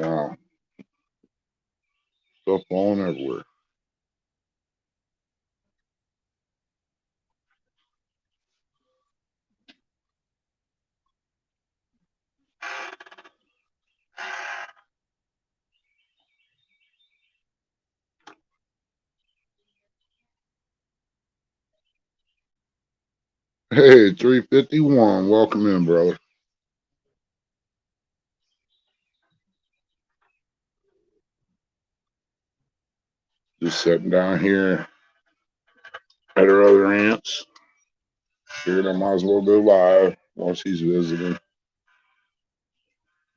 Wow. Stuff falling everywhere. Hey, 351. Welcome in, brother. Just sitting down here at her other aunt's. Figured I might as well go live while she's visiting.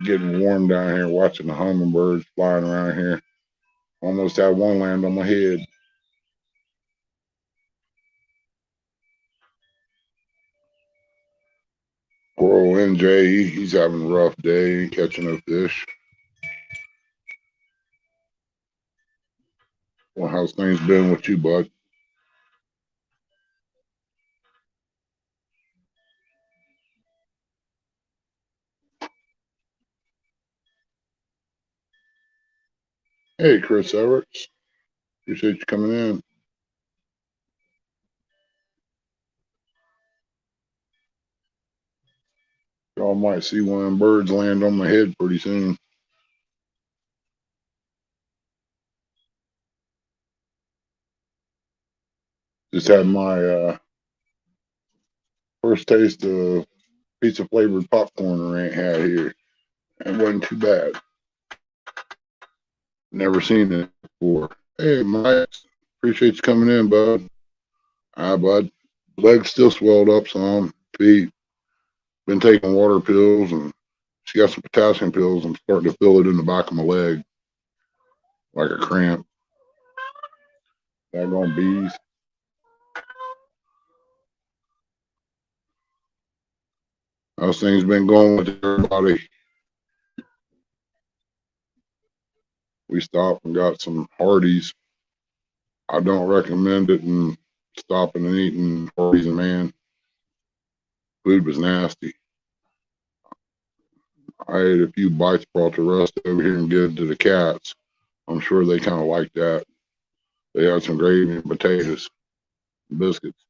Getting warm down here, watching the hummingbirds flying around here. Almost had one land on my head. Poor old NJ, he's having a rough day, catching no fish. Well, how's things been with you, bud? Hey, Chris Everett. Appreciate you coming in. Y'all might see one of them birds land on my head pretty soon. Just had my first taste of pizza flavored popcorn I ain't had here. It wasn't too bad. Never seen it before. Hey, Mike. Appreciate you coming in, bud. Hi, bud. Legs still swelled up some. Feet. Been taking water pills, and she got some potassium pills. I'm starting to feel it in the back of my leg, like a cramp. Daggone bees. How's things been going with everybody? We stopped and got some Hardee's. I don't recommend it, and stopping and eating Hardee's, and man, food was nasty. I ate a few bites, brought the rest over here and give it to the cats. I'm sure they kind of like that. They had some gravy and potatoes, and biscuits.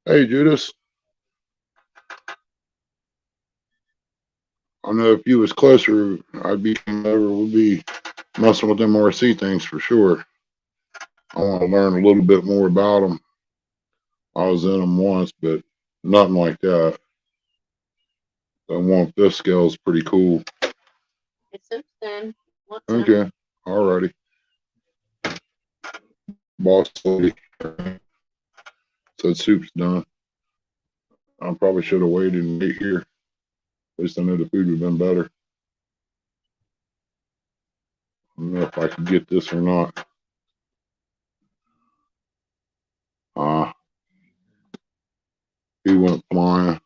Hey, Judas, I know if you was closer, I'd be coming over. We'd be messing with them RC things for sure. I want to learn a little bit more about them. I was in them once, but nothing like that. The one fifth scale is pretty cool. It's Simpson. Okay, alrighty. Boss lady said soup's done. I probably should have waited and ate here. At least I know the food would have been better. I don't know if I could get this or not. He went flying.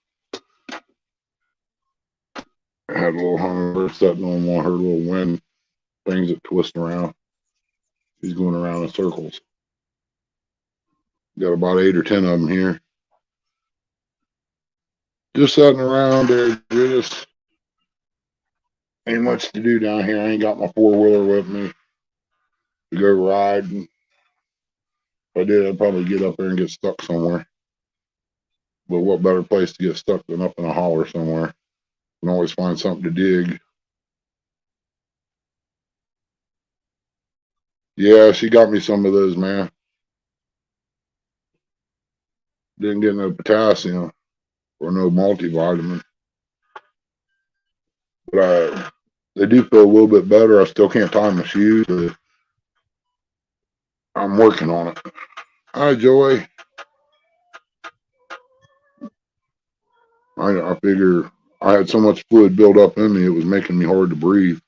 I had a little hummingbird sitting on one of her little wind things that twist around. He's going around in circles. Got about 8 or 10 of them here. Just sitting around there. Just ain't much to do down here. I ain't got my four-wheeler with me to go riding. If I did, I'd probably get up there and get stuck somewhere. But what better place to get stuck than up in a holler somewhere? You can always find something to dig. Yeah, she got me some of those, man. Didn't get no potassium or no multivitamin. But they do feel a little bit better. I still can't tie my shoes, but I'm working on it. Hi, Joy. I figure I had so much fluid built up in me, it was making me hard to breathe.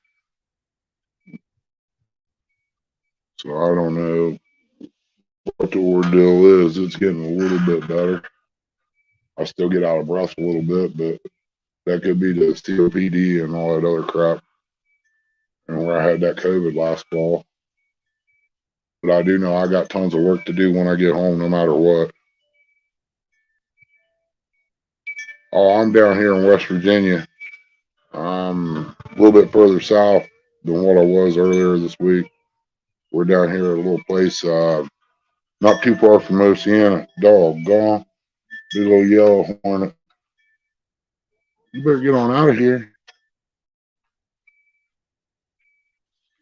So I don't know what the ordeal is. It's getting a little bit better. I still get out of breath a little bit, but that could be the COPD and all that other crap. And where I had that COVID last fall. But I do know I got tons of work to do when I get home, no matter what. Oh, I'm down here in West Virginia. I'm a little bit further south. than what I was earlier this week. We're down here at a little place, not too far from Oceana. Doggone, big old yellow hornet. You better get on out of here.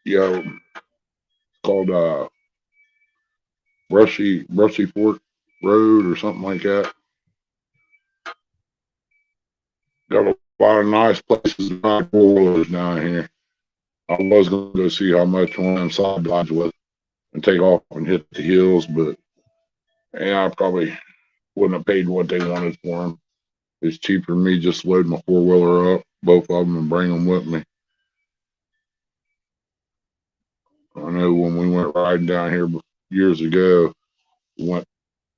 Yeah, called Brushy Fork Road or something like that. Got a lot of nice places to ride 4-wheelers down here. I was going to go see how much one of them side drives was and take off and hit the hills, but yeah, I probably wouldn't have paid what they wanted for them. It's cheaper than me just load my 4-wheeler up, both of them, and bring them with me. I know when we went riding down here years ago, we went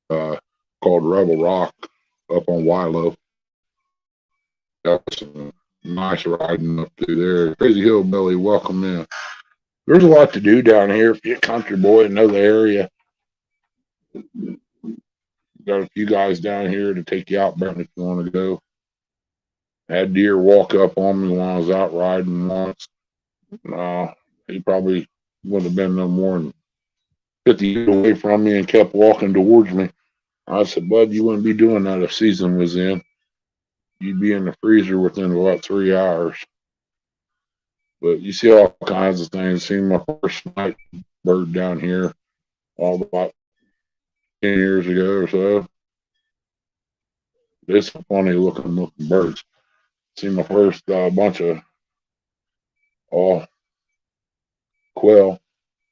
called Rebel Rock up on Wilo. Got some nice riding up through there. Crazy Hillbilly, welcome in. There's a lot to do down here if you're a country boy and know the area. Got a few guys down here to take you out, Brent, if you want to go. Had deer walk up on me when I was out riding once. He probably would have been no more than 50 feet away from me and kept walking towards me. I said, Bud, you wouldn't be doing that if season was in. You'd be in the freezer within about 3 hours. But you see all kinds of things. Seen my first night bird down here all about 10 years ago or so. It's a funny looking birds. Seen my first bunch of quail.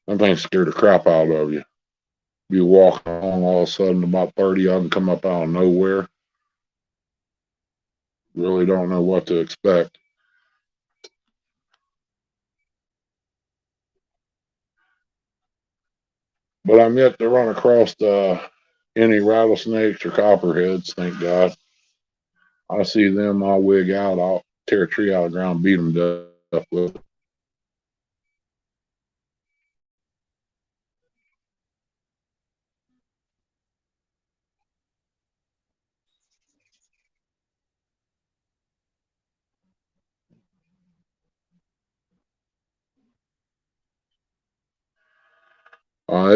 Them things scare the crap out of you. You walk along, all of a sudden, about 30 of them come up out of nowhere. Really don't know what to expect. But I'm yet to run across any rattlesnakes or copperheads, thank God. I see them, I'll wig out, I'll tear a tree out of the ground, beat them to death with it.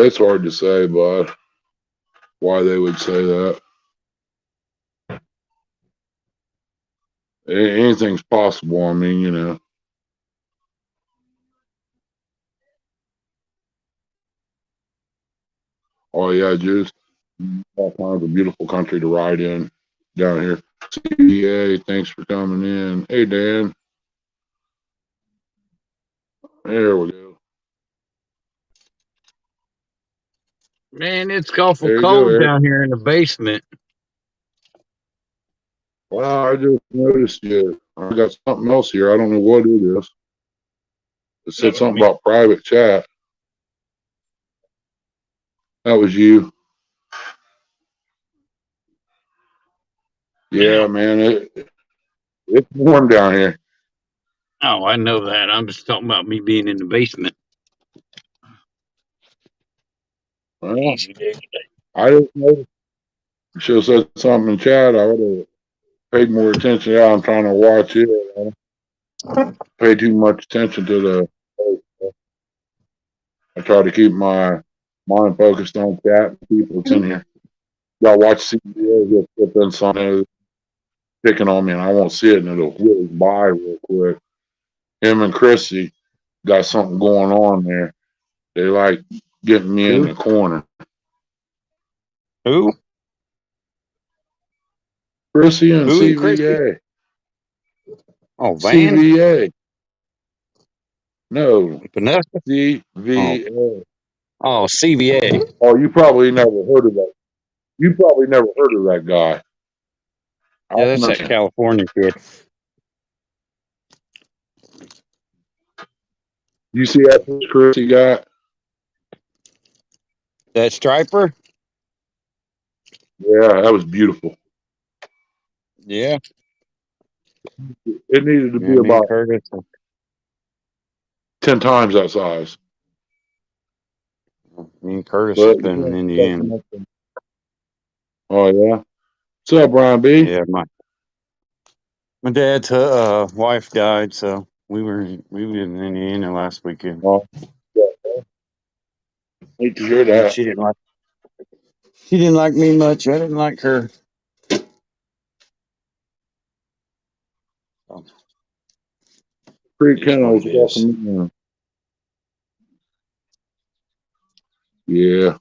It's hard to say, but why they would say that. Anything's possible. I mean, Oh yeah, just all kinds of beautiful country to ride in down here. CBA, thanks for coming in. Hey Dan, there we go. Man, it's awful There you go, cold Eric. down here in the basement. Wow, I just noticed you. I got something else here. I don't know what it is. It said something about private chat. That was you. Yeah, man, it's warm down here. Oh, I know that. I'm just talking about me being in the basement. Well, Easy day. I didn't know. You should have said something in chat. I would have paid more attention. Yeah, I'm trying to watch it. I don't pay too much attention to the. I try to keep my mind focused on chat and people that's in here. Y'all watch CBA, he'll flip in something picking on me, and I won't see it, and it'll whiz by real quick. Him and Chrissy got something going on there. They like getting me in the corner. Who? Chrissy and Who and CVA. Chrissy? Oh, Van? CVA. No. Vanessa? CVA. Oh, CVA. Oh, you probably never heard of that. You probably never heard of that guy. Yeah, that's that California kid. You see that Chrissy got? That striper? Yeah, that was beautiful. Yeah. It needed to be about 10 times that size. Me and Curtis has been in Indiana. Oh, yeah? What's up, Brian B? Yeah, my dad's wife died, so We were in Indiana last weekend. Oh, yeah. Hate to hear that. She didn't like me much. I didn't like her. Creek It is what Kennels, it is. welcome in. Yeah.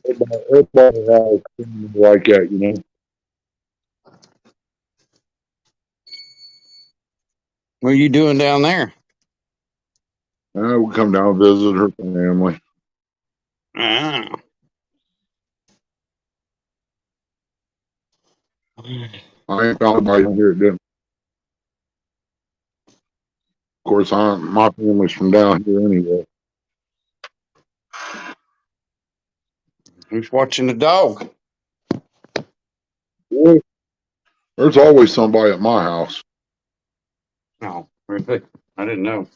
Everybody has things like that, you know. What are you doing down there? We come down and visit her family. Ah. I ain't found anybody here that didn't. Of course, my family's from down here anyway. Who's watching the dog? Boy, there's always somebody at my house. Oh, really? I didn't know.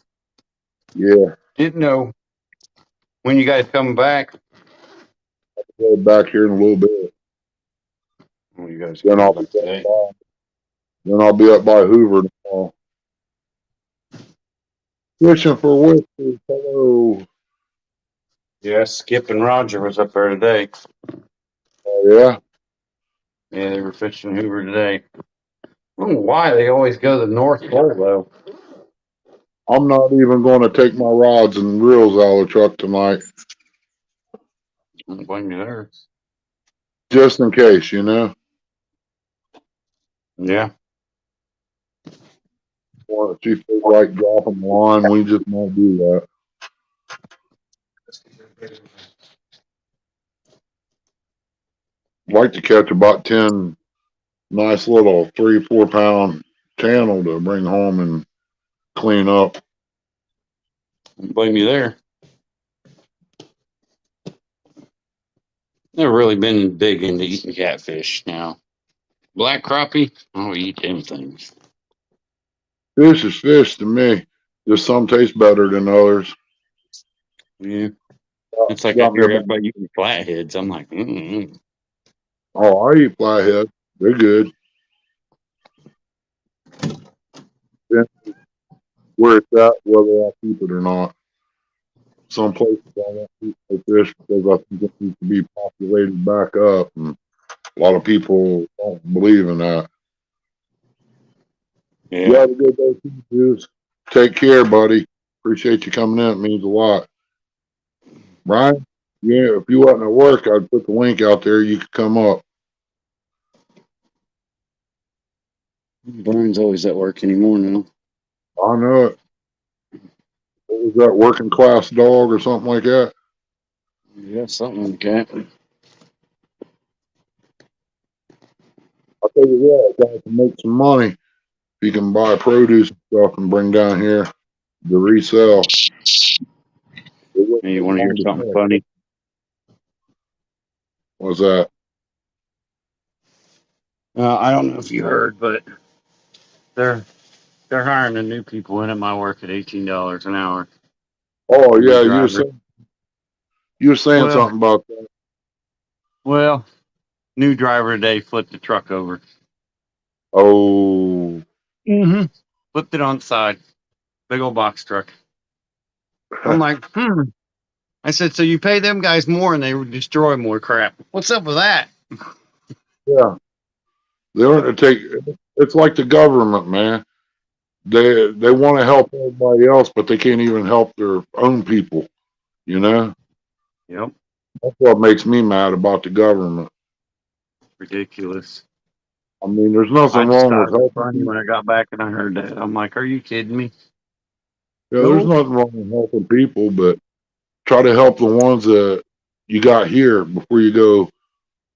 Yeah. Didn't know. When you guys coming back? I'll go back here in a little bit. Oh, you guys Then coming I'll be back today? up by Hoover tomorrow. Fishing for whiskey. Hello. Yeah, Skip and Roger was up there today. Oh, yeah. Yeah, they were fishing Hoover today. I don't know why they always go to the North Pole though. I'm not even going to take my rods and reels out of the truck tonight, I don't blame you there. just in case, you know. Yeah. Or if she feels like dropping the line, we just might do that. I'd like to catch about 10 nice little 3-4 pound channel to bring home and clean up. I don't blame you there. Never really been big into eating catfish now. Black crappie, I'll eat them things. Fish is fish to me. Just some taste better than others. Yeah. It's like I Got me hear about, everybody eating flatheads. I'm like, oh, I eat flathead. They're good. Depends where it's at, whether I keep it or not. Some places I won't keep my fish because I think it needs to be populated back up. And a lot of people don't believe in that. You yeah. have a good day, Juice. Take care, buddy. Appreciate you coming in. It means a lot. Brian, yeah, if you wasn't at work, I'd put the link out there. You could come up. Brian's always at work anymore now. I know it. What was that, working class dog or something like that? Yeah, something like that. I'll tell you what, guys can make some money if you can buy produce and stuff and bring down here to resell. Hey, you want to hear something funny? What's that? I don't know if you heard, but they're hiring the new people in at my work at $18 an hour. Oh New yeah, driver. you were saying Well, something about that. well, new driver today flipped the truck over. Oh, Mm-hmm. Flipped it on the side. Big old box truck. I'm like, I said, so you pay them guys more and they destroy more crap. What's up with that? yeah. They want to take. It's like the government, man. They want to help everybody else, but they can't even help their own people. You know, Yep. that's what makes me mad about the government. Ridiculous. I mean, there's I nothing just wrong thought with it was helping funny when people. I got back and I heard that. I'm like, are you kidding me? Yeah, there's Nope. nothing wrong with helping people, but try to help the ones that you got here before you go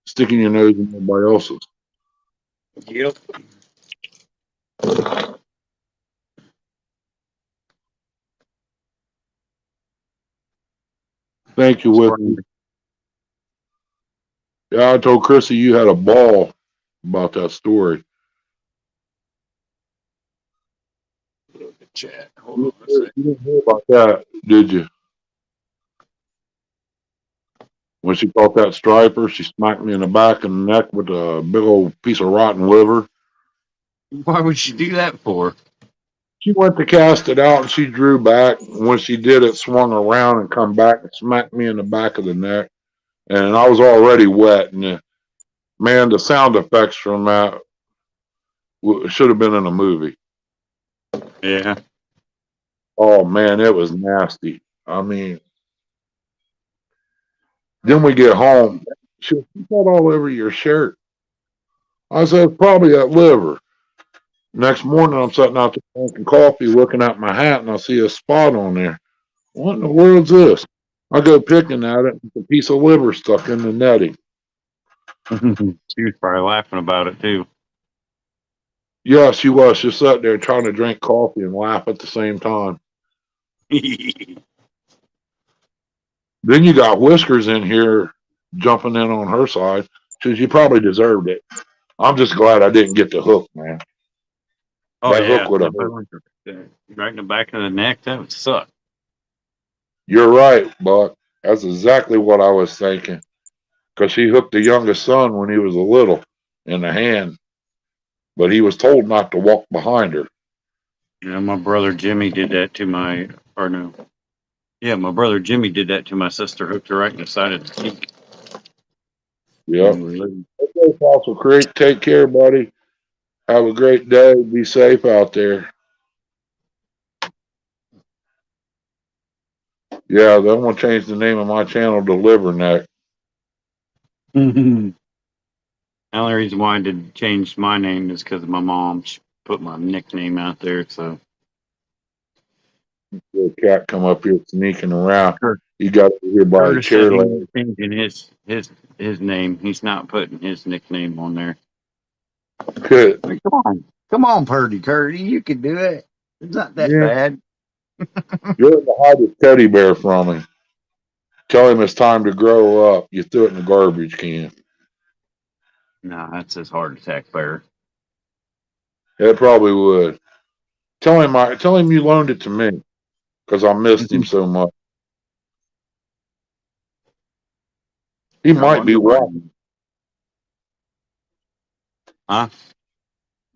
sticking your nose in everybody else's. Yep. Thank you, It's Whiskey. funny. Yeah, I told Chrissy you had a ball about that story. Chat. Hold You on a second. didn't hear about that, did you? When she caught that striper, she smacked me in the back and the neck with a big old piece of rotten liver. Why would she do that for? She went to cast it out and she drew back. When she did, it swung around and come back and smacked me in the back of the neck. And I was already wet. And man, the sound effects from that should have been in a movie. Yeah. Oh man, it was nasty. I mean, then we get home. She got all over your shirt. I said, probably that liver. Next morning, I'm sitting out there drinking coffee, looking at my hat, and I see a spot on there. What in the world's this? I go picking at it, and it's a piece of liver stuck in the netting. She was probably laughing about it too. Yeah, she was. She sat there trying to drink coffee and laugh at the same time. Then you got Whiskers in here jumping in on her side. She probably deserved it. I'm just glad I didn't get the hook, man. Oh That yeah, hook would have hurt. right in the back of the neck. That would suck. You're right, Buck. That's exactly what I was thinking. Because she hooked the youngest son when he was a little in the hand, but he was told not to walk behind her. Yeah, my brother Jimmy did that to my, or no, yeah, my brother Jimmy did that to my sister. Hooked her right in the side of the cheek. Yep. when we were living. Okay, Fossil Creek. Take care, buddy. Have a great day. Be safe out there. Yeah, I'm going to change the name of my channel to Liverneck. The only reason why I did change my name is because my mom put my nickname out there. So The cat come up here sneaking around. Kurt, He got over here by the Curtis chair said he leg. was changing his name. He's not putting his nickname on there. Good. Like, come on, Purdy Curdy, you can do it. It's not that Yeah, bad. you're in the hide his teddy bear from him. Tell him it's time to grow up. You threw it in the garbage can. No, that's his heart attack bear. It probably would. Tell him you loaned it to me because I missed him so much. He I might be wonder why. watching. Huh?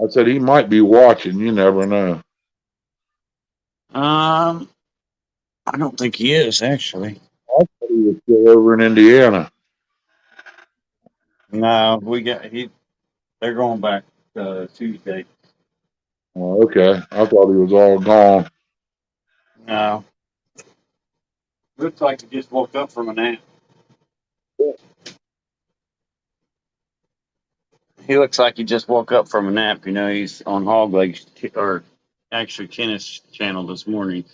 I said he might be watching. You never know. I don't think he is actually. I thought he was still over in Indiana. No, they're going back Tuesday. Oh, okay. I thought he was all gone. No. Looks like he just woke up from a nap. He looks like he just woke up from a nap. You know, he's on Hog Legs, or actually Kenneth's channel this morning.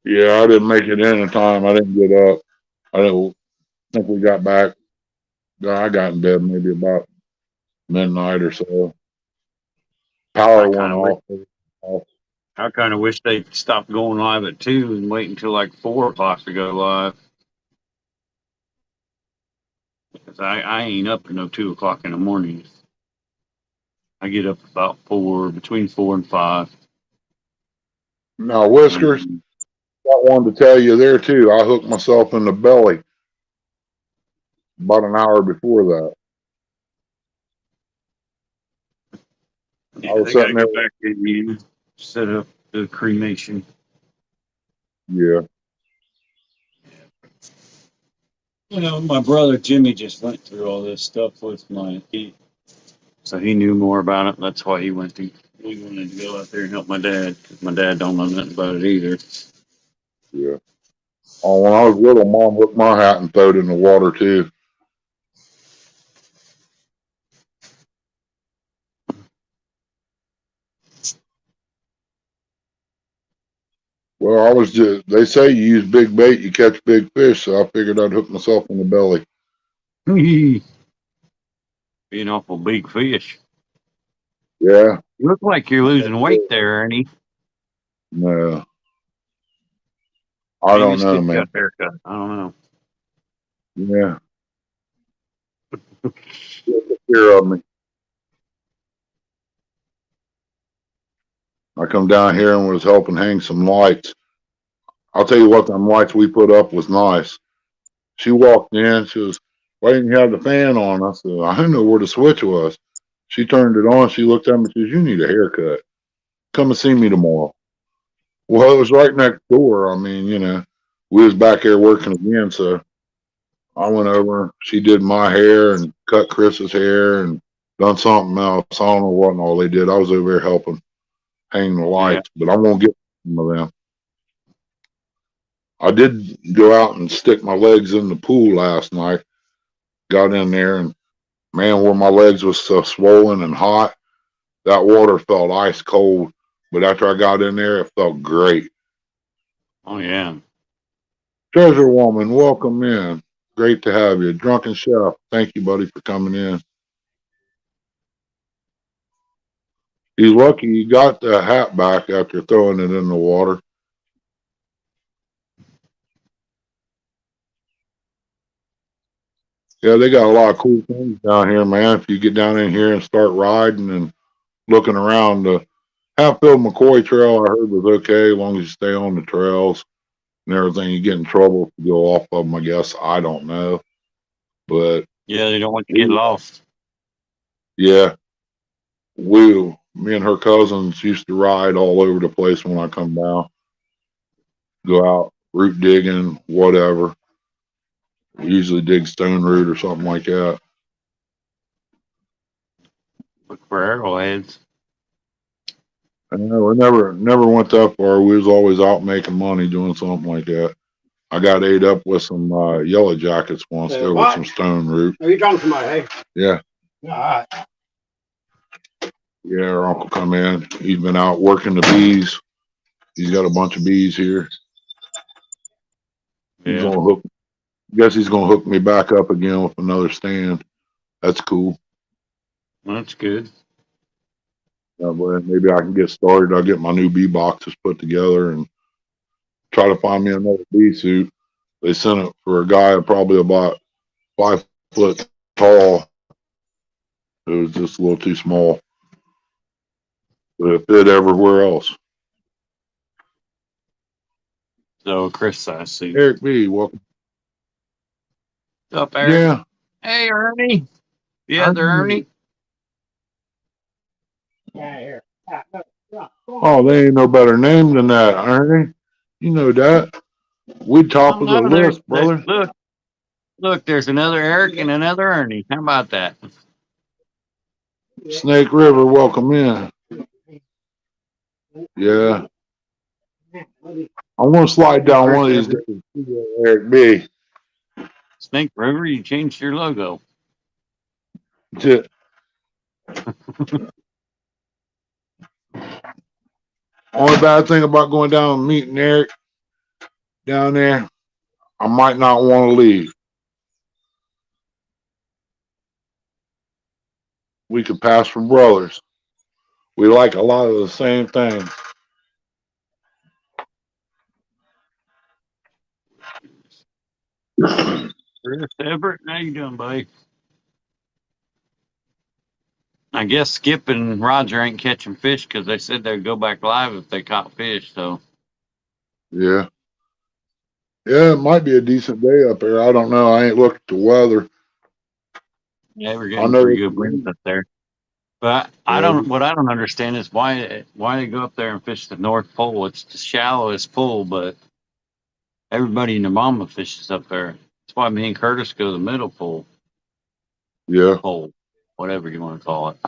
Yeah, I didn't make it in in time. I didn't get up. I don't think we got back. I got in bed maybe about midnight or so. Power went off. I kind of wish they stopped going live at 2 and wait until like 4 o'clock to go live. Because I ain't up to no 2 o'clock in the morning. I get up about between 4 and 5. Now, Whiskers, I wanted to tell you there too. I hooked myself in the belly about an hour before that. Yeah, I was they got to sitting there. get back in you, set up the cremation. Yeah. You know, my brother Jimmy just went through all this stuff with so he knew more about it. That's why we wanted to go out there and help my dad, because my dad don't know nothing about it either. Yeah. Oh, when I was little, Mom hooked my hat and threw it in the water too. Well, they say you use big bait, you catch big fish, so I figured I'd hook myself in the belly. Be an awful big fish. Yeah. You look like you're losing weight there, Ernie. No. I Maybe don't it's know, just man. got haircut. I don't know. Yeah. Take care of me. I come down here and was helping hang some lights. I'll tell you what, them lights we put up was nice. She walked in. She was, why didn't you have the fan on? I said, I didn't know where the switch was. She turned it on. She looked at me and says, you need a haircut. come and see me tomorrow. Well, it was right next door. I mean, we was back there working again, so I went over. She did my hair and cut Chris's hair and done something else. I don't know what and all they did. I was over there helping hang the Yeah. lights, but I won't get some of them. I did go out and stick my legs in the pool last night. Got in there and man, where my legs was so swollen and hot, that water felt ice cold. But after I got in there, it felt great. Oh yeah. Treasure Woman, welcome in. Great to have you. Drunken Chef, thank you, buddy, for coming in. He's lucky he got the hat back after throwing it in the water. Yeah, they got a lot of cool things down here, man. If you get down in here and start riding and looking around, the Hatfield McCoy Trail I heard was okay as long as you stay on the trails and everything. You get in trouble if you go off of them, I guess. I don't know. But Yeah, they don't want you to get lost. yeah, me and her cousins used to ride all over the place when I come down. Go out root digging, whatever. We usually dig stone root or something like that. Look for arrowheads. I know, we never went that far. We was always out making money doing something like that. I got ate up with some yellow jackets once there with some stone root. Are you talking to somebody? Hey? Yeah. All right. Yeah, our uncle come in. He's been out working the bees. He's got a bunch of bees here. He's Yeah. gonna hook. Guess he's gonna hook me back up again with another stand. That's cool. That's good. But maybe I can get started. I'll get my new bee boxes put together and try to find me another bee suit. They sent it for a guy probably about 5 foot tall. It was just a little too small. But it fit everywhere else. So Chris size suit. Eric B, welcome. What's up, Eric? Yeah. Hey, Ernie. Yeah, they're Ernie. Yeah, here. Oh, they ain't no better name than that, Ernie. You know that. We top of the No, list, brother. Look, there's another Eric and another Ernie. How about that? Snake River, welcome in. Yeah. I'm gonna slide down one of these days and see Eric B. Snake River, you changed your logo. To- Only bad thing about going down and meeting Eric down there, I might not want to leave. We could pass for brothers. We like a lot of the same things. Chris Everett, how you doing, buddy? I guess Skip and Roger ain't catching fish because they said they'd go back live if they caught fish. So Yeah. Yeah, it might be a decent day up there. I don't know. I ain't looked at the weather. yeah, we're I getting know pretty it's good winds up there. But what I don't understand is why they go up there and fish the North Pole. It's the shallowest pool, but everybody and their mama fishes up there. That's why me and Curtis go to the middle pool, Yeah. pole, whatever you want to call it.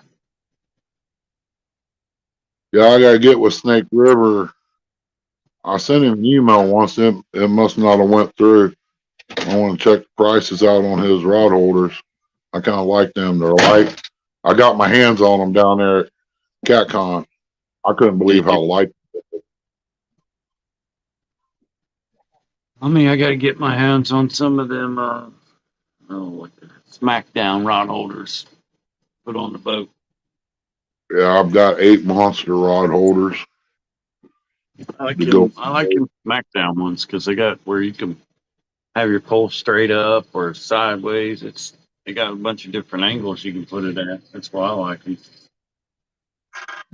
Yeah, I gotta get with Snake River. I sent him an email once. It must not have went through. I want to check the prices out on his rod holders. I kind of like them. They're light. I got my hands on them down there at CatCon. I couldn't believe Did you? how light. I got to get my hands on some of them, Smackdown rod holders. Put on the boat. Yeah, I've got 8 monster rod holders. I like to go. them Smackdown ones because they got where you can have your pole straight up or sideways. They got a bunch of different angles you can put it at. That's why I like them.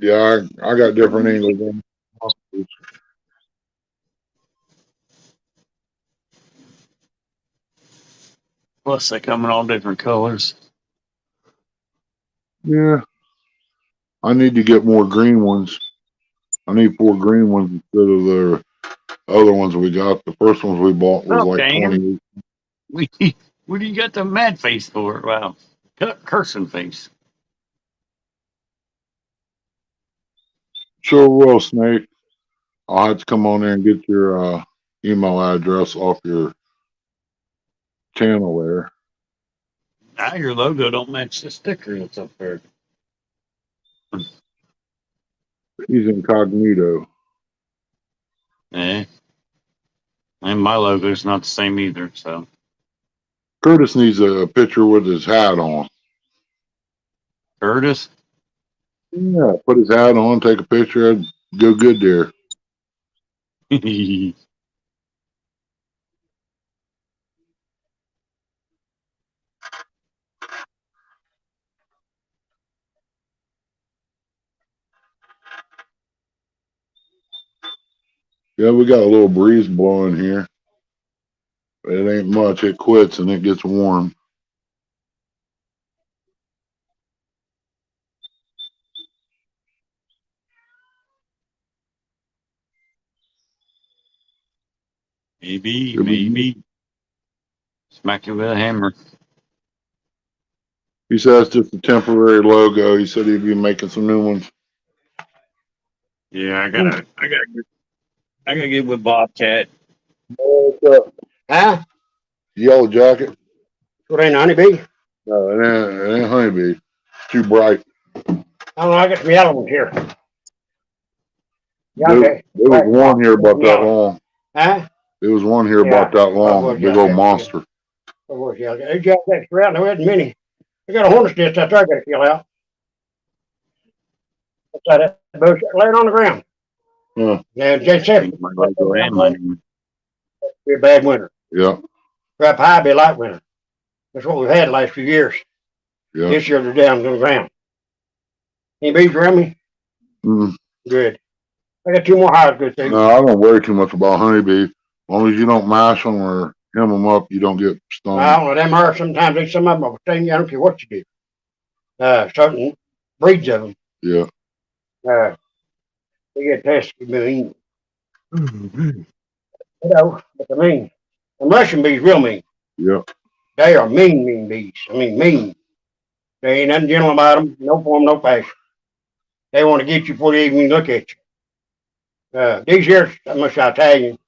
Yeah, I got different angles on them. Plus, they come in all different colors. Yeah, I need to get more green ones. I need 4 green ones instead of the other ones we got. The first ones we bought was Well, like Dan, 20. what do you got the mad face for? Wow, cursing face. Sure will, Snake. I'll have to come on there and get your email address off your channel there. Now your logo don't match the sticker that's up there. He's incognito. Eh, and my logo's not the same either. So Curtis needs a picture with his hat on. Curtis. Yeah, put his hat on, take a picture, and go good there. Yeah, we got a little breeze blowing here. It ain't much. It quits and it gets warm. Maybe. Smack you with a hammer. He says it's just a temporary logo. He said he'd be making some new ones. Yeah, I gotta get with Bobcat. What's up? Huh? Yellow jacket? What ain't honeybee? No, it ain't honeybee. It's too bright. I don't know. I got some yellow ones here. There was one here about that long. Huh? There was one here about that long. A big old monster. What was yellow? They got that around. There wasn't many. I got a hornet's nest out there. I got to kill out. That's that bush laying on the ground. Huh. Yeah, Jay said My logo and my name. be a bad winter. Yeah. Crap high, be a light winter. That's what we've had the last few years. Yeah. This year they're down to the ground. Any bees around me? Mm. Good. I got 2 more hives good too. No, I don't worry too much about honeybee. As long as you don't mash them or hem them up, you don't get stung. I don't know, them are sometimes some of them will sting you. I don't care what you do. Certain breeds of them. Yeah. They get pesky mean. You know, but I mean, them Russian bees real mean. Yeah. They are mean bees. I mean, mean. They ain't nothing gentle about them. No form, no passion. They want to get you before they even look at you. These here, I'm much Italian.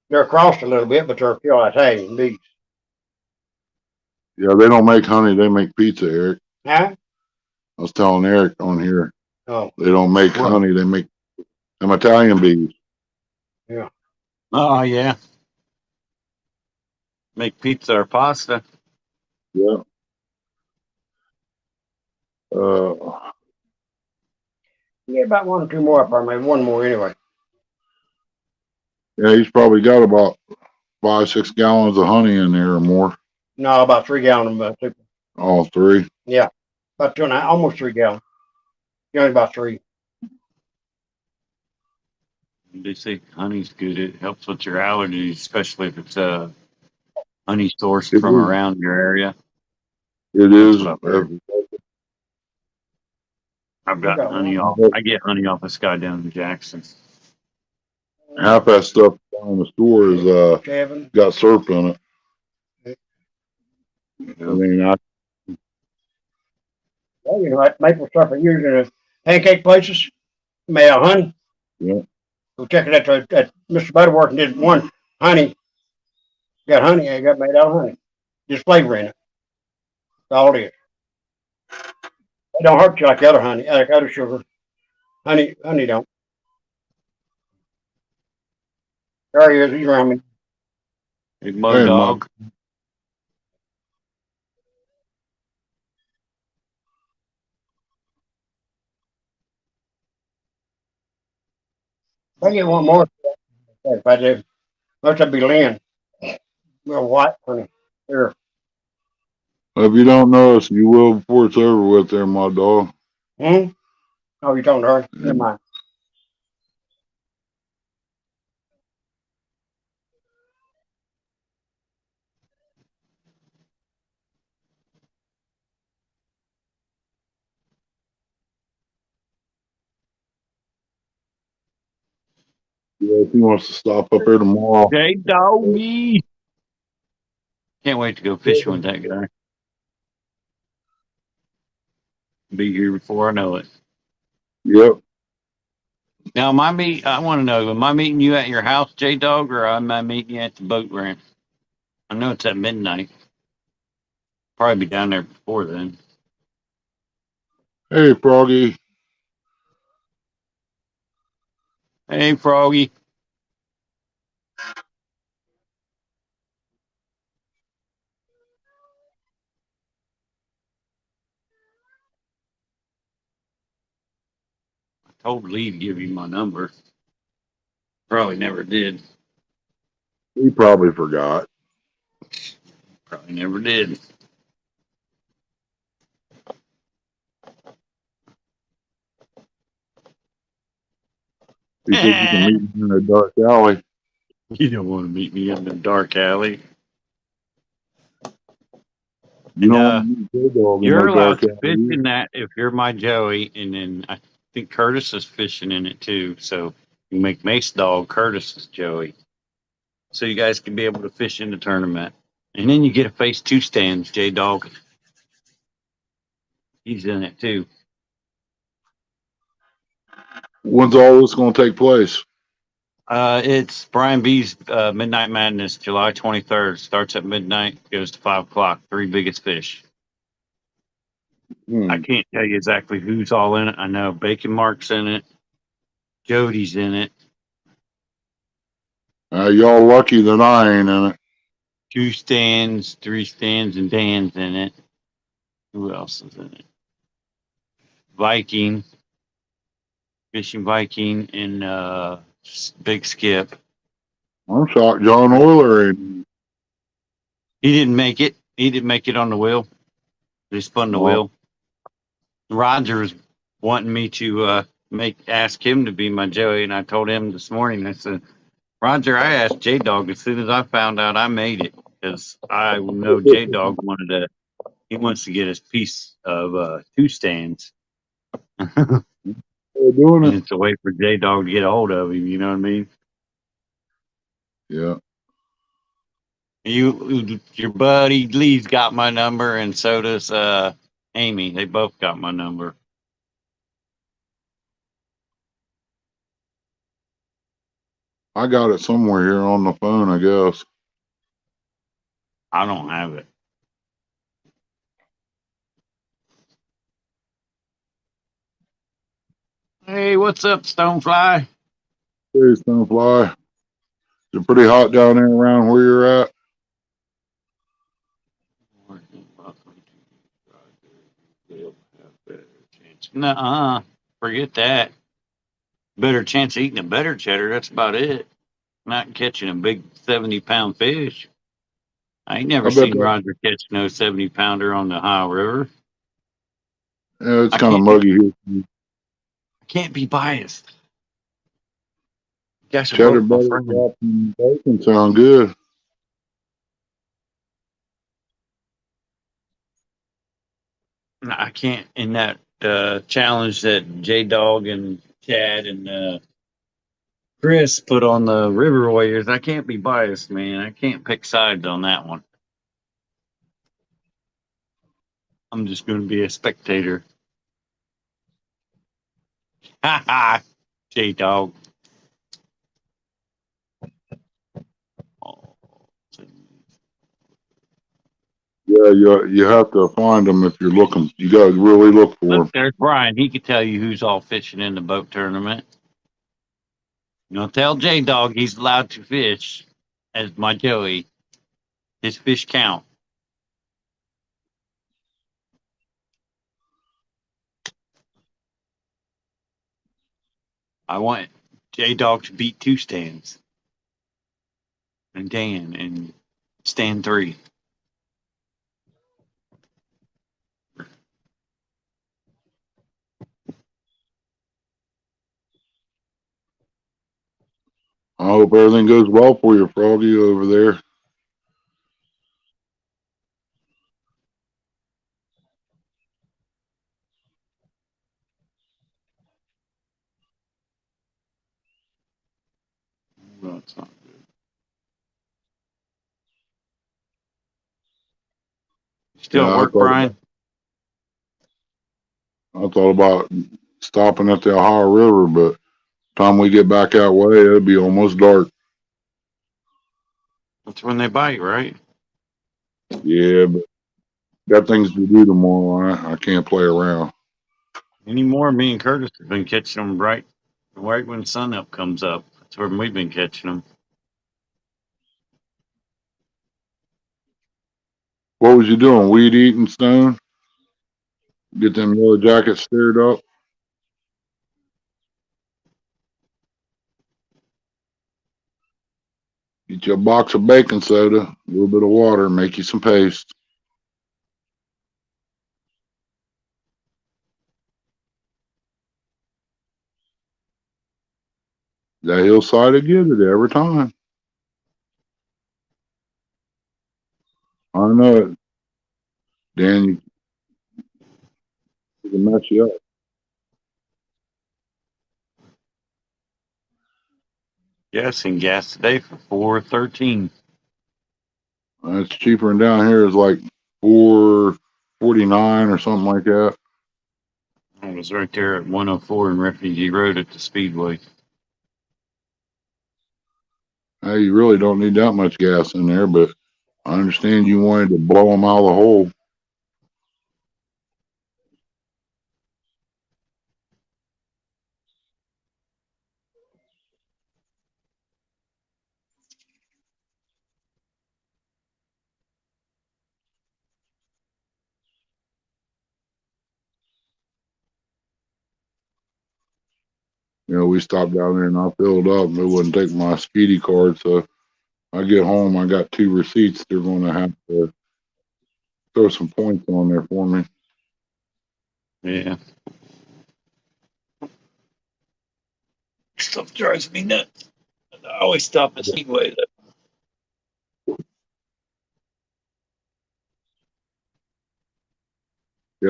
They're crossed a little bit, but they're pure Italian bees. Yeah, they don't make honey, they make pizza, Eric. Huh? I was telling Eric on here. Oh. They don't make honey, they make them Italian bees. Yeah. Oh yeah. Make pizza or pasta. Yeah. Yeah, about 1 or 2 more up there, maybe 1 more anyway. Yeah, he's probably got about 5, 6 gallons of honey in there or more. No, about 3 gallons of soup. All 3. Yeah. About 2.5, almost 3 gallons. Only about 3. They say honey's good. It helps with your allergies, especially if it's honey sourced It from is. around your area. It is. That's what I've heard. I've gotten honey off. I get honey off this guy down in Jackson. Half that stuff down in the store is Kevin. got syrup in it. I mean, Well, you know, that maple stuff I use in the pancake places, made out of honey. Yeah. Go check it out. That Mr. Butterworth did one honey. Got honey, I got made out of honey. Just flavor in it. That's all it is. It don't hurt you like the other honey, like other sugar. Honey don't. There he is. He's around me. Big mud dog. If I get 1 more, if I do, must have be Lynn. Real white honey. Here. if you don't know us, you will before it's over with there, my dog. Oh, you talking to her? Never mind. Yeah, if he wants to stop up there tomorrow. J Doggy. Can't wait to go fishing with that guy. Be here before I know it. Yep. Now, I want to know, am I meeting you at your house, J Dog, or am I meeting you at the boat ramp? I know it's at midnight. Probably be down there before then. Hey, Froggy. Hey, Froggy. I told Lee to give you my number. Probably never did. He probably forgot. Probably never did. He said you can meet him in a dark alley. You don't want to meet me in the dark alley. You And don't want to meet J-Dog in no you're allowed dark to fish alley. in that if you're my Joey, and then I think Curtis is fishing in it too. So you make Mace Dog Curtis's Joey. So you guys can be able to fish in the tournament. And then you get to face two stands, J Dog. He's in it too. When's all this going to take place? It's Brian B's Midnight Madness, July 23rd. Starts at midnight, goes to 5 o'clock. Three biggest fish. I can't tell you exactly who's all in it. I know Bacon Mark's in it. Jody's in it. Y'all lucky that I ain't in it. Two stands, three stands, and Dan's in it. Who else is in it? Viking, Fishing Viking, and Big Skip. I'm shocked John Euler ain't. He didn't make it. He didn't make it on the wheel. They spun the Well, wheel. Roger was wanting me to ask him to be my Joey, and I told him this morning. I said, Roger, I asked J Dog as soon as I found out I made it because I know J Dog he wants to get his piece of two stands. And they're doing it. it's a way for J Dog to get a hold of him. You know what I mean? Yeah. Your buddy Lee's got my number, and so does Amy. They both got my number. I got it somewhere here on the phone, I guess. I don't have it. Hey, what's up, Stonefly? Hey, Stonefly. Is it pretty hot down there around where you're at? Nuh-uh. Forget that. Better chance of eating a better cheddar. That's about it. Not catching a big 70-pound fish. I ain't never I bet seen that. Roger catch no 70-pounder on the Ohio River. Yeah, it's I kind of can't be muggy here. biased. Guys are Cheddar both my butter friends. drops and bacon sound good. I can't in that challenge that J Dog and Chad and Chris put on the River Warriors. I can't be biased, man. I can't pick sides on that one. I'm just going to be a spectator. Ha ha, J Dog. Yeah, you have to find them if you're looking. You got to really look for Look, them. there's Brian. He could tell you who's all fishing in the boat tournament. You know, tell J Dog he's allowed to fish as my Joey. His fish count. I want J Dog to beat two stands and Dan and stand three. I hope everything goes well for you, Froggy, over there. No, it's not good. Still Yeah, at work, Brian? I thought about stopping at the Ohio River, but time we get back that way, it'll be almost dark. That's when they bite, right? Yeah, but got things to do tomorrow. I can't play around. Anymore, me and Curtis have been catching them right when sun up comes up. That's when we've been catching them. What was you doing? Weed eating, Stone? Get them yellow jackets stirred up? Get you a box of baking soda, a little bit of water, make you some paste. That hillside will get it every time. I know it. Dan, you can mess you up. Yes, and gas today for $4.13. It's cheaper than down here. It's like $4.49 or something like that. I was right there at 104 in Refugee Road at the Speedway. Hey, you really don't need that much gas in there, but I understand you wanted to blow them out of the hole. You know, we stopped down there and I filled up. It wouldn't take my speedy card, so I get home. I got 2 receipts. They're going to have to throw some points on there for me. Yeah. Stuff drives me nuts. I always stop at Speedway. Yeah,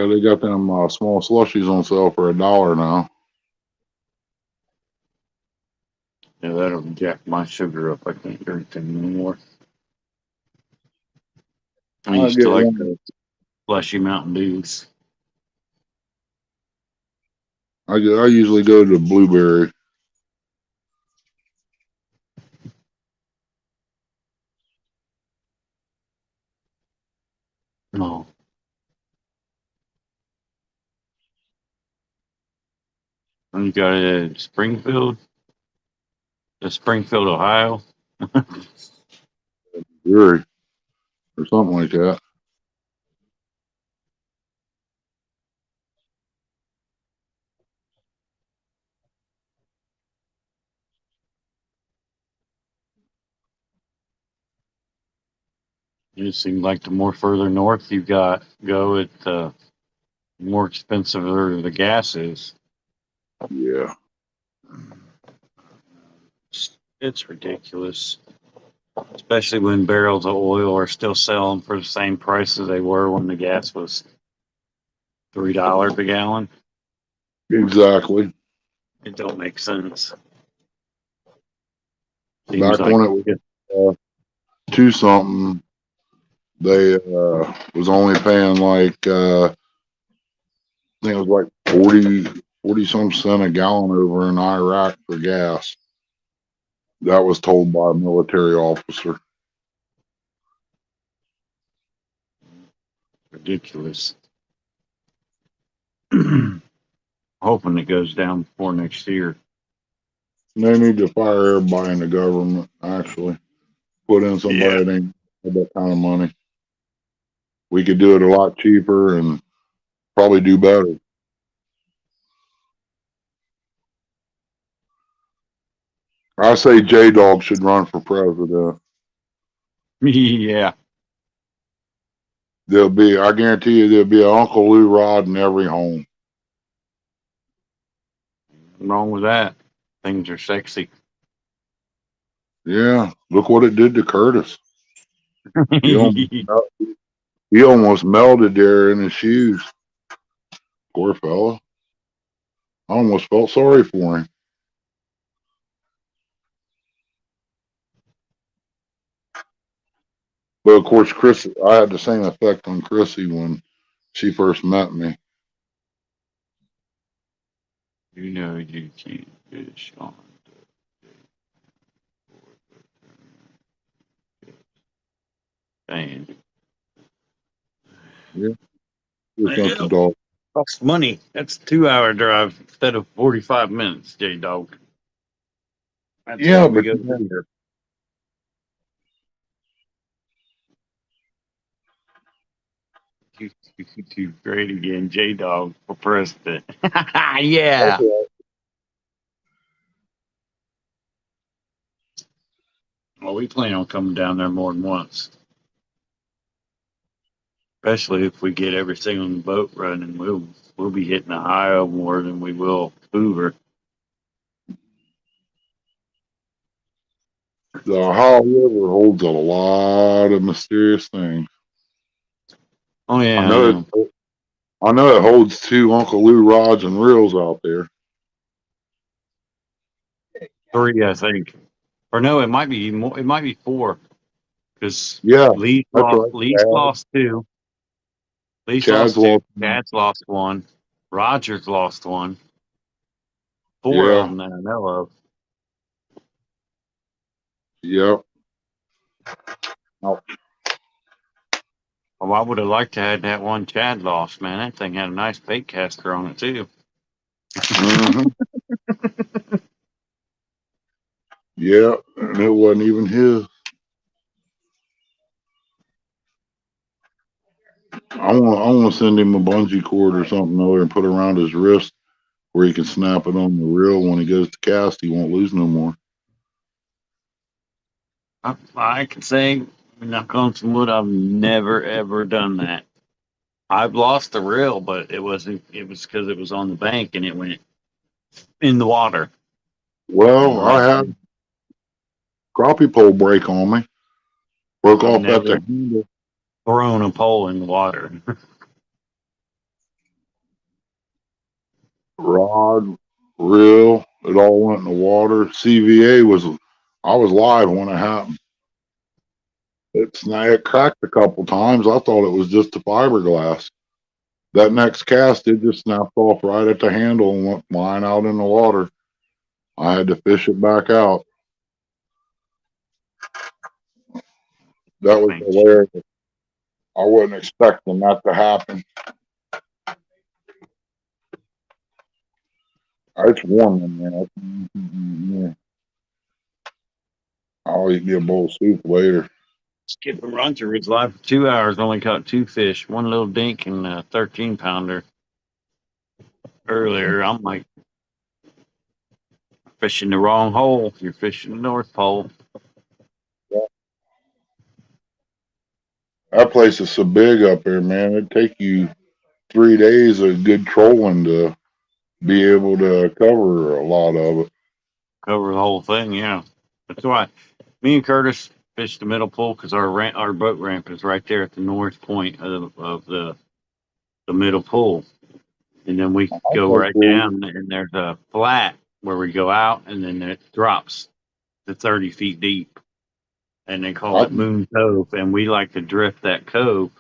they got them small slushies on sale for $1 now. Yeah, that'll jack my sugar up. I can't drink them anymore. I I'll used to get like one. the fleshy Mountain Dews. I usually go to Blueberry. No. And you got it at Springfield, Ohio. Blueberry or something like that. It seems like the more further north you go, the more expensive the gas is. Yeah. It's ridiculous, especially when barrels of oil are still selling for the same price as they were when the gas was $3 a gallon. Exactly. It don't make sense. Seems Back like when it was 2 something, they was only paying like I think it was like 40 some cent a gallon over in Iraq for gas. That was told by a military officer. ridiculous. Hoping it goes down before next year. They need to fire everybody in the government, actually. Put in somebody that ain't got that kind of money. We could do it a lot cheaper and probably do better. I say J Dog should run for president. Yeah. I guarantee you, there'll be an Uncle Lou Rod in every home. Nothing wrong with that. Things are sexy. Yeah, look what it did to Curtis. He almost, he almost melted there in his shoes. Poor fella. I almost felt sorry for him. But of course, Chris, I had the same effect on Chrissy when she first met me. You know you can't fish on the sand. Yeah, it's not the dog. Costs money. That's a 2-hour drive instead of 45 minutes, J Dog. That's why Yeah, we but go there. You great again, J Dog for president. Yeah. Well, we plan on coming down there more than once. Especially if we get everything on the boat running, we'll be hitting Ohio more than we will Hoover. The Ohio River holds a lot of mysterious things. Oh yeah, I know it holds 2 Uncle Lou rods and reels out there. 3, I think, or no, it might be more. It might be 4 because Yeah, Lee's that's lost. right. Lee's lost 2. Lee's Chad's lost 2. lost. Chad's lost 1. Roger's lost 1. 4 of Yeah, them that I know of. yep. Oh, Oh, I would have liked to have had that one Chad lost, man. That thing had a nice bait caster on it too. mhm. Yeah, and it wasn't even his. I want to send him a bungee cord or something over and put it around his wrist where he can snap it on the reel when he goes to cast. He won't lose no more. I can say, knock on some wood, I've never ever done that. I've lost the reel, but it wasn't. It was because it was on the bank and it went in the water. And Well, like, I had crappie pole break on me. Broke I've off at never the handle. thrown a pole in the water. Rod, reel, it all went in the water. I was live when it happened. It cracked a couple times. I thought it was just the fiberglass. That next cast, it just snapped off right at the handle and went flying out in the water. I had to fish it back out. That was hilarious. I wasn't expecting that to happen. It's warm in there. Yeah. I'll eat me a bowl of soup later. Skip and Roger was live for 2 hours, only caught 2 fish, one little dink and a 13-pounder. Earlier, I'm like, fishing the wrong hole. You're fishing the North Pole. That place is so big up there, man. It'd take you 3 days of good trolling to be able to cover a lot of it. Cover the whole thing, yeah. That's why me and Curtis fished the middle pool because our boat ramp is right there at the north point of the middle pool. And then we go That's right cool. down and there's a flat where we go out and then it drops to 30 feet deep. And they call it Moon Cove. And we like to drift that cove.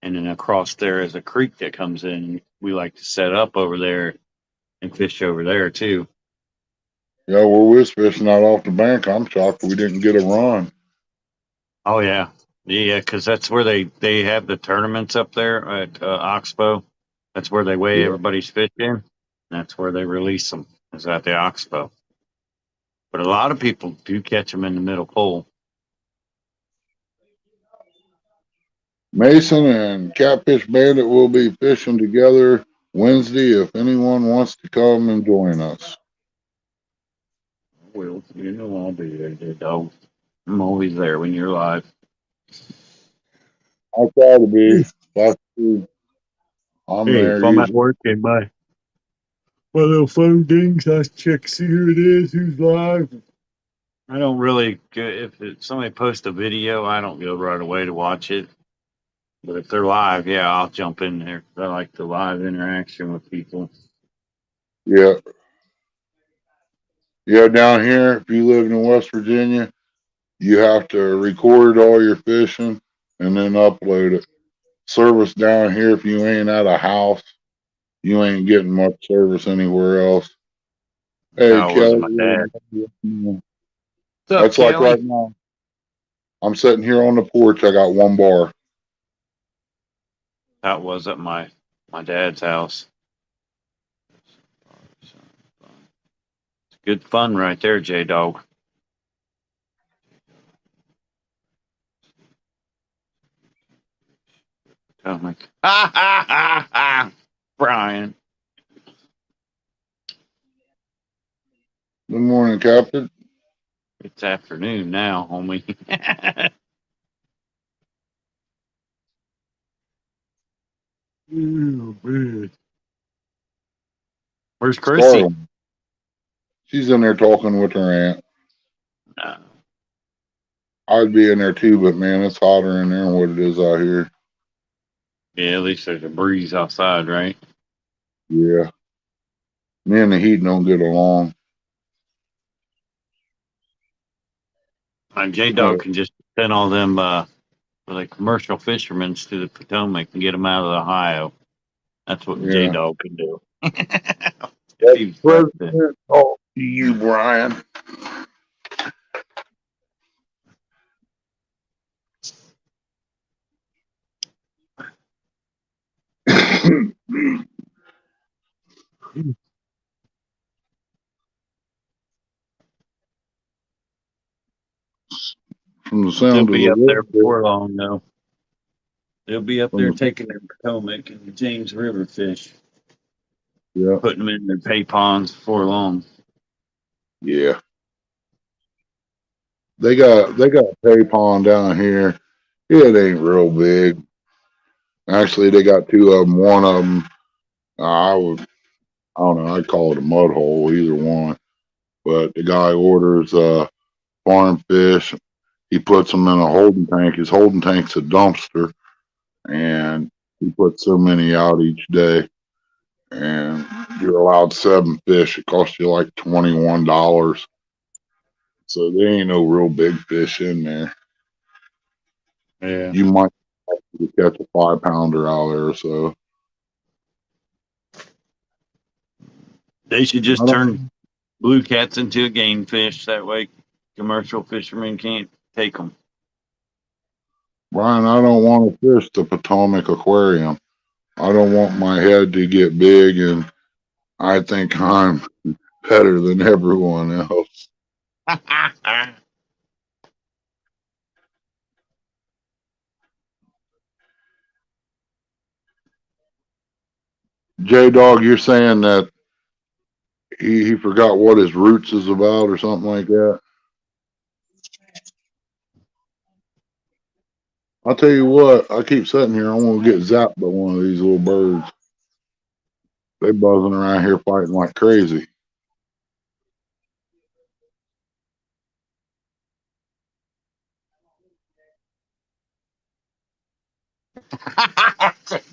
And then across there is a creek that comes in. We like to set up over there and fish over there too. Yeah, we're whiz fishing out off the bank. I'm shocked we didn't get a run. Oh yeah, yeah, because that's where they have the tournaments up there at Oxbow. That's where they weigh Yeah. everybody's fish in. That's where they release them. Is at the Oxbow. But a lot of people do catch them in the middle pool. Mason and Catfish Bandit will be fishing together Wednesday if anyone wants to come and join us. Well, you know I'll be there, dog. I'm always there when you're live. I'll try to be. That's true. I'm Hey, there if I'm at usually. work and my little phone dings, I check, see who it is, who's live. I don't really go, if somebody posts a video, I don't go right away to watch it. But if they're live, yeah, I'll jump in there. I like the live interaction with people. Yeah. Yeah, down here, if you live in West Virginia, you have to record all your fishing and then upload it. Service down here, if you ain't at a house, you ain't getting much service anywhere else. Hey, How was it, my Kelly. dad? What's up, That's like Kelly? right now. I'm sitting here on the porch. I got one bar. How it was at my dad's house. It's good fun right there, J Dog. Ha ha ha ha, Brian. Good morning, Captain. It's afternoon now, homie. Oh, man. Where's Chrissy? Starling. She's in there talking with her aunt. No. I'd be in there too, but man, it's hotter in there than what it is out here. Yeah, at least there's a breeze outside, right? Yeah. Me and the heat don't get along. J Uh, Dog can just send all them like commercial fishermen to the Potomac and get them out of the Ohio. That's what J yeah. Dog can do. If That's he was president. President talk to you, Brian. From the They'll sound of be the up there road, before long, though. They'll be up from there the taking their Potomac and the James River fish, yeah, putting them in their pay ponds before long. yeah. They got a pay pond down here. It ain't real big. Actually, they got two of them. One of them, I don't know. I'd call it a mud hole, either one. But the guy orders farm fish. He puts them in a holding tank. His holding tank's a dumpster, and he puts so many out each day. And you're allowed 7 fish. It costs you like $21. So there ain't no real big fish in there. Yeah. You might have to catch a 5 pounder out there or so. They should I just don't, turn blue cats into a game fish. That way commercial fishermen can't take them. Brian, I don't want to fish the Potomac Aquarium. I don't want my head to get big and I think I'm better than everyone else. J Dog, you're saying that he forgot what his roots is about or something like that? I'll tell you what, I keep sitting here, I want to get zapped by one of these little birds. They buzzing around here fighting like crazy.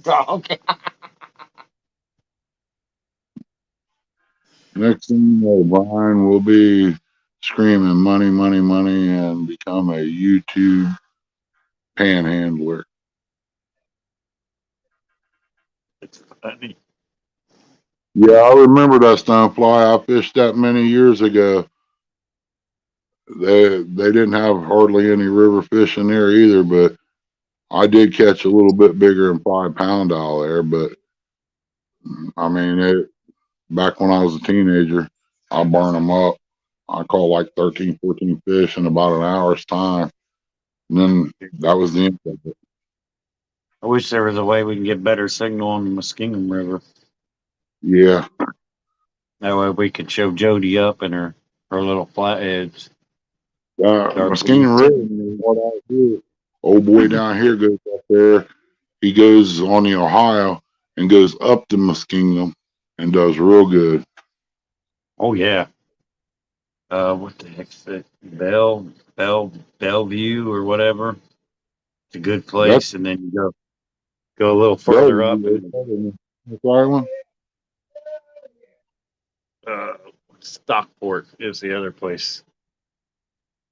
Dog. Next thing you know, Brian will be screaming money, money, money, and become a YouTube panhandler. It's funny. Yeah, I remember that stonefly. I fished that many years ago. They didn't have hardly any river fish in there either, but I did catch a little bit bigger than 5 pound out there. But I mean, back when I was a teenager, I burned them up. I caught like 13, 14 fish in about an hour's time. And then that was the end of it. I wish there was a way we can get better signal on the Muskingum River. Yeah. That way we could show Jody up in her little flatheads. Start Muskegon River, what I do, old boy down here goes up there. He goes on the Ohio and goes up to Muskingum and does real good. Oh yeah. What the heck's that? Bellevue or whatever. It's a good That's place, and then you go a little further up, Bellevue, and this island. uh, Stockport is the other place.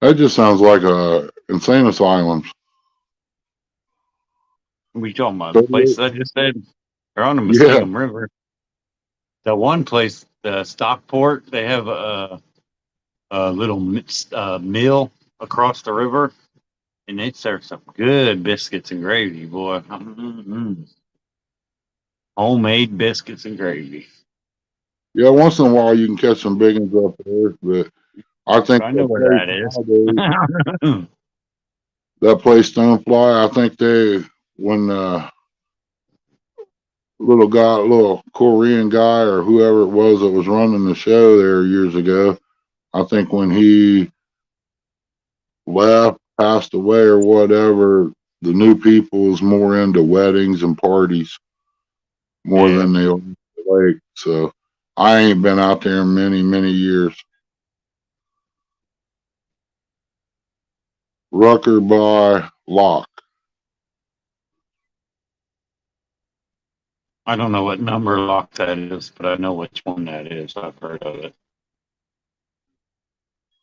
That just sounds like a insane asylum. We talking about the place I just said? They're on the Yeah. Muskingum River. The one place, the Stockport, they have a little mill across the river, and they serve some good biscuits and gravy, boy. Homemade biscuits and gravy. Yeah, once in a while you can catch some big ones up there, but I think I know that where place that is. nowadays, that place Stonefly, I think when little Korean guy or whoever it was that was running the show there years ago, I think when he left, passed away or whatever, the new people is more into weddings and parties more Yeah. than they are the lake. So I ain't been out there in many, many years. Rucker by Lock. I don't know what number lock that is, but I know which one that is. I've heard of it.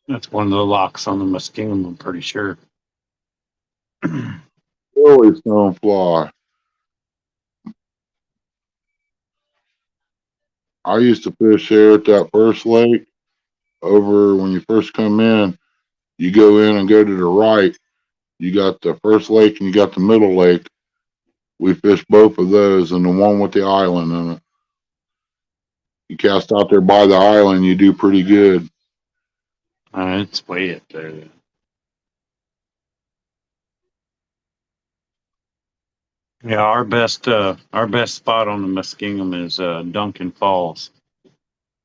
That's one of the locks on the Muskingum, I'm pretty sure. Really Stonefly. I used to fish there at that first lake over when you first come in. You go in and go to the right. You got the first lake and you got the middle lake. We fished both of those and the one with the island in it. You cast out there by the island, you do pretty good. It's way up there. Yeah, our best spot on the Muskingum is Duncan Falls.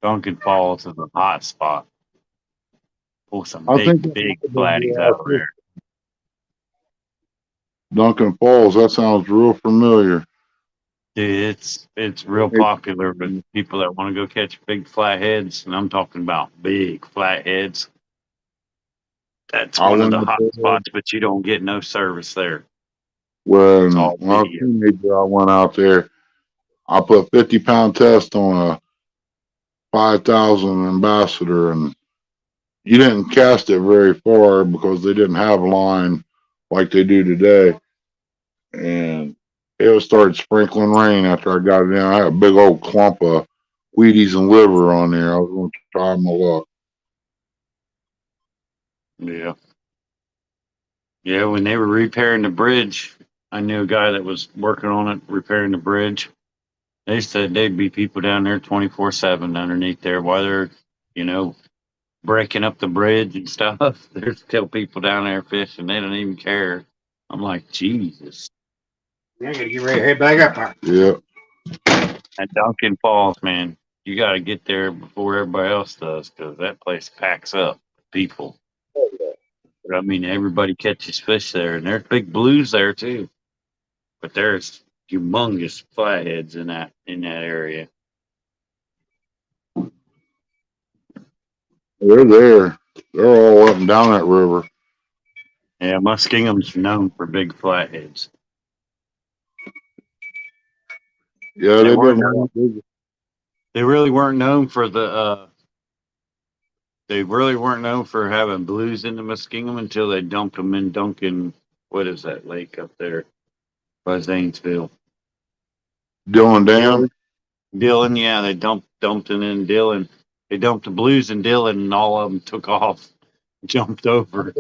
Duncan Falls is a hot spot. Pull some I think big, that big might have been flatties where I out fished there. Duncan Falls. That sounds real familiar. Dude, it's real popular with people that want to go catch big flatheads, and I'm talking about big flatheads. That's I one of went the up hot there spots, but you don't get no service there. It's when all I was a video. teenager. I went out there. I put 50-pound test on a 5,000 ambassador, and you didn't cast it very far because they didn't have line like they do today. And it started sprinkling rain after I got it in. I had a big old clump of Wheaties and liver on there. I was going to try my luck. Yeah. Yeah, when they were repairing the bridge, I knew a guy that was working on it, repairing the bridge. They said there'd be people down there 24/7 underneath there while they're, you know, breaking up the bridge and stuff. There's still people down there fishing. They don't even care. I'm like, Jesus. I gotta get ready to head back up there. Yeah. At Duncan Falls, man, you got to get there before everybody else does because that place packs up with people. But I mean, everybody catches fish there, and there's big blues there too. But there's humongous flatheads in that area. They're there. They're all up and down that river. Yeah, Muskingum's known for big flatheads. Yeah, They they've weren't been a known. lot bigger. They really weren't known for the. They really weren't known for having blues in the Muskingum until they dumped them in Duncan. What is that lake up there by Zanesville? Dylan Dam. Dillon, yeah, they dumped it in Dillon. They dumped the blues in Dillon, and all of them took off, jumped over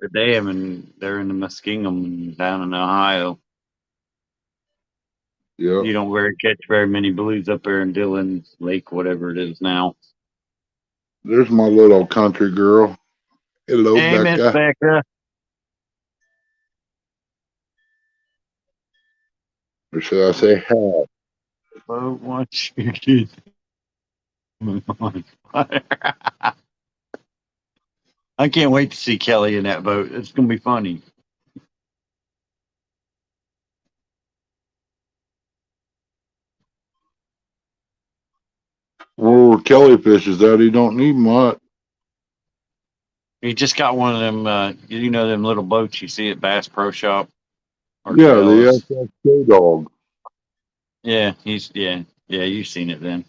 the dam, and they're in the Muskingum down in Ohio. Yeah. You don't very catch very many blues up there in Dillon Lake, whatever it is now. There's my little country girl. Hello, Hey, Miss Becca. Becca. Or should I say hi? Oh, watch your kid. I can't wait to see Kelly in that boat. It's gonna be funny. Well, Kelly fishes that. He don't need much. He just got one of them, you know, them little boats you see at Bass Pro Shop or Yeah, the Cabela's. SSK dog. Yeah, yeah, you've seen it then.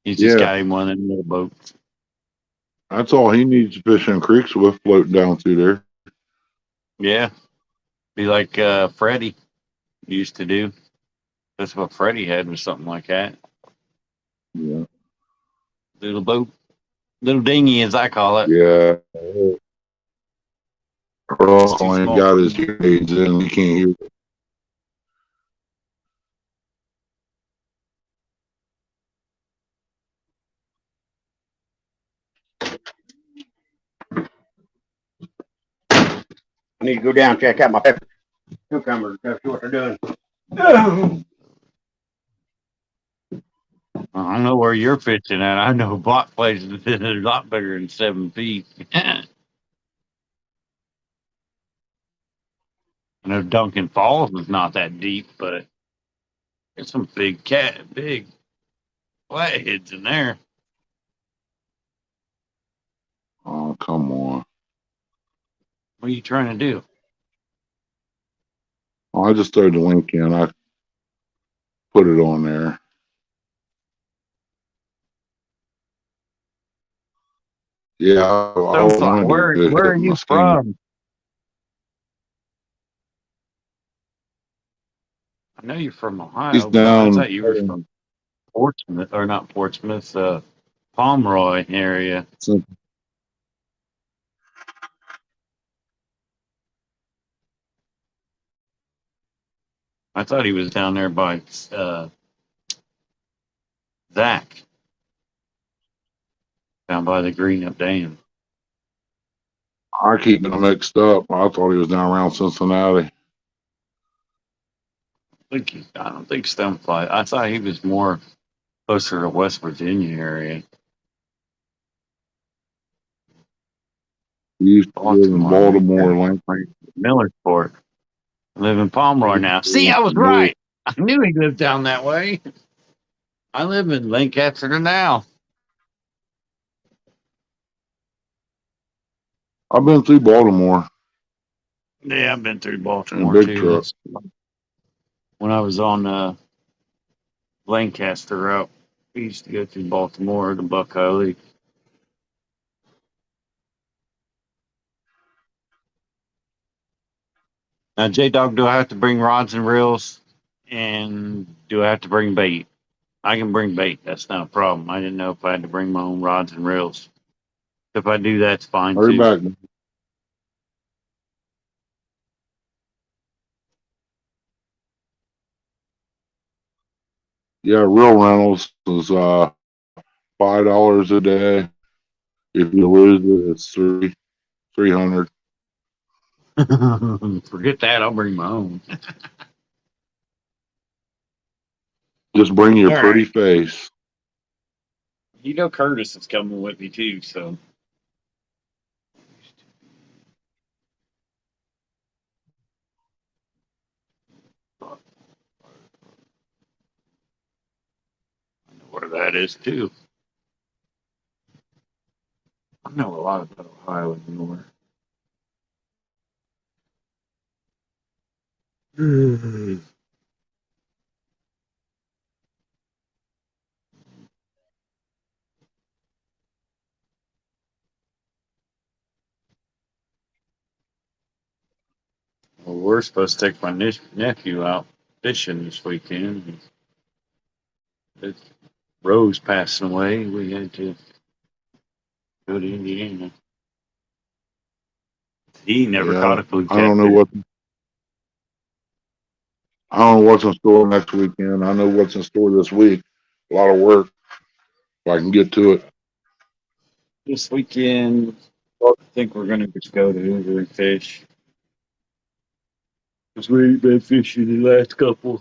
He's just Yeah, got him one of them little boats. that's all he needs to fish in creeks with, floating down through there. Yeah, be like Freddie. used to do. That's what Freddie had, was something like that. Yeah. Little boat, little dinghy, as I call it. Yeah. It's too Earl ain't small got for his me. hearing aids in. He can't hear. I need to go down and check out my pepper cucumbers and see what they're doing. I don't know where you're fishing at. I know block places that are a lot bigger than 7 feet. I know Duncan Falls is not that deep, but there's some big flatheads in there. Oh, come on. What are you trying to do? Oh, I just threw the link in. I put it on there. Yeah, I Stonefly, wanted where to where hit are my you skin. from? I know you're from He's Ohio, but I down. thought you were from Portsmouth, or not Portsmouth, Pomeroy area. I thought he was down there by Zach, down by the Greenup Dam. I keep them mixed up. I thought he was down around Cincinnati. I don't think Stonefly. I thought he was more closer to West Virginia area. He used to live in Baltimore, Baltimore, Lincoln. Millersport. I live in Pomeroy now. See, I was right. I knew he lived down that way. I live in Lancaster now. I've been through Baltimore Yeah, I've been through in a Baltimore big too. truck. That's when I was on Lancaster route. We used to go through Baltimore to Buckeye Lake. Now, J Dog, do I have to bring rods and reels? And do I have to bring bait? I can bring bait. That's not a problem. I didn't know if I had to bring my own rods and reels. If I do, that's fine Hurry too. back. Yeah, real rentals is $5 a day. If you lose it, it's 300. Forget that. I'll bring my own. Just bring your All pretty right. face. You know Curtis is coming with me too, so. I know where that is too. I know a lot about Ohio anymore. Well, we're supposed to take my nephew out fishing this weekend. With Rose passing away, we had to go to Indiana. He never caught Yeah, a blue I don't know catfish. what's in store next weekend. I know what's in store this week. A lot of work. If I can get to it. This weekend, I think we're going to just go to Hoover and fish. Because we ain't been fishing the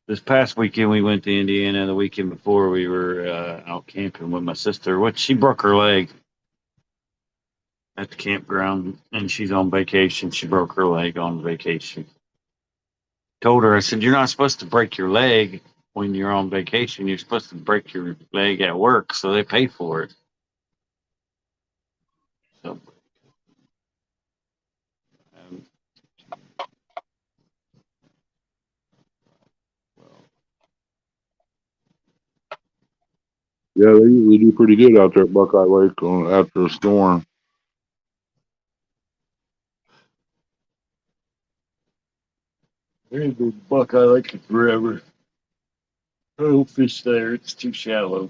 this past weekend we went to Indiana. The weekend before we were out camping with my sister. She broke her leg at the campground, and she's on vacation. She broke her leg on vacation. Told her, I said, you're not supposed to break your leg when you're on vacation. You're supposed to break your leg at work, so they pay for it. So, um, well, Yeah, they usually do pretty good out there at Buckeye Lake after a storm. There's a Buckeye Lake forever. I don't fish there. It's too shallow.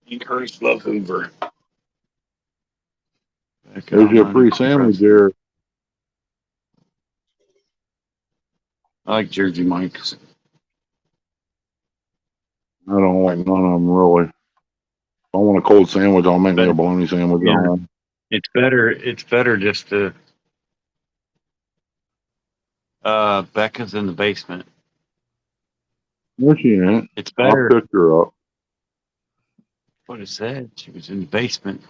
You Curtis love Hoover. There's your free sandwich there. I like Jersey Mike's. I don't like none of them really. If I want a cold sandwich, I'll make me a bologna sandwich at Yeah. home. It's better just to Becca's in the basement. No, she ain't. It's I'll better. pick her up. What it said. She was in the basement.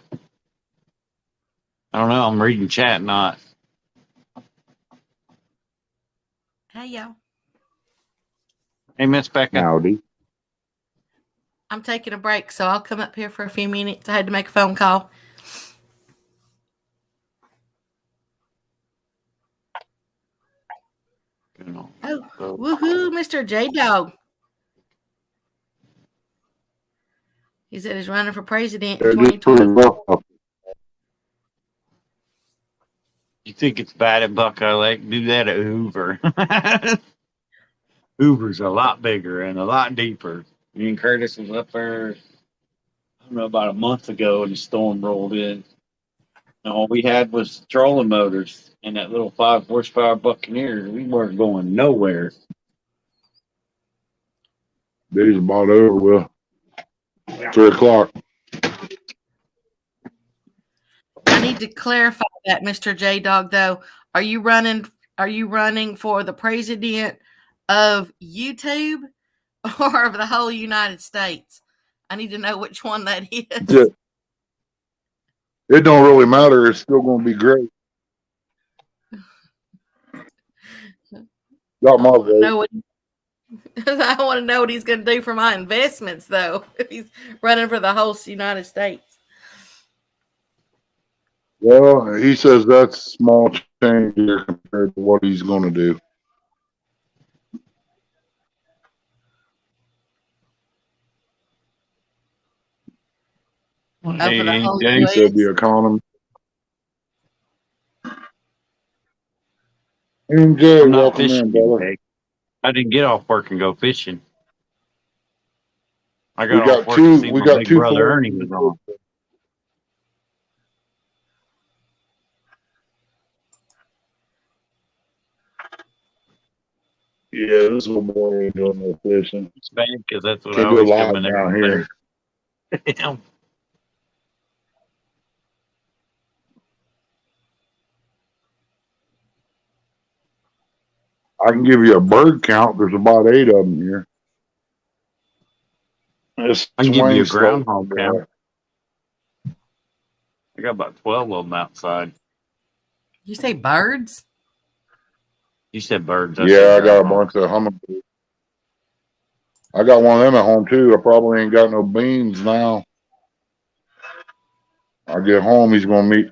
I don't know. I'm reading chat, not. Hey, y'all. Hey, Miss Becca. Howdy. I'm taking a break, so I'll come up here for a few minutes. I had to make a phone call. Oh, woohoo, Mr. J-Dog. He said he's running for president in They're just pretty 2020. rough up. You think it's bad at Buckeye Lake? Do that at Hoover. Hoover's a lot bigger and a lot deeper. Me and Curtis was up there, I don't know, about a month ago, and the storm rolled in. And all we had was trolling motors and that little 5 horsepower Buccaneer. We weren't going nowhere. Day's about over with. 3 o'clock. I need to clarify that, Mr. J-Dog, though. Are you running for the president of YouTube or of the whole United States? I need to know which one that is. It don't really matter. It's still going to be great. Got my vote. I want to know what he's going to do for my investments, though, if he's running for the whole United States. Well, he says that's small change here compared to what he's going to do. Hey, for the whole James He said the US. economy. MJ, I'm not welcome fishing in, brother. today. I didn't get off work and go fishing. I We got got off work and see we my got big two brother players. Ernie was on. Yeah, this little boy ain't doing no fishing. It's bad because that's what I Can't do a always lot come in there down and here. finish. I can give you a bird count. There's about 8 of them here. It's I can give you a Wayne's slow. groundhog count. I got about 12 of them outside. You say birds? You said birds. Yeah, I said got a groundhogs. bunch of hummingbirds. I got one of them at home too. I probably ain't got no beans now. I get home, he's gonna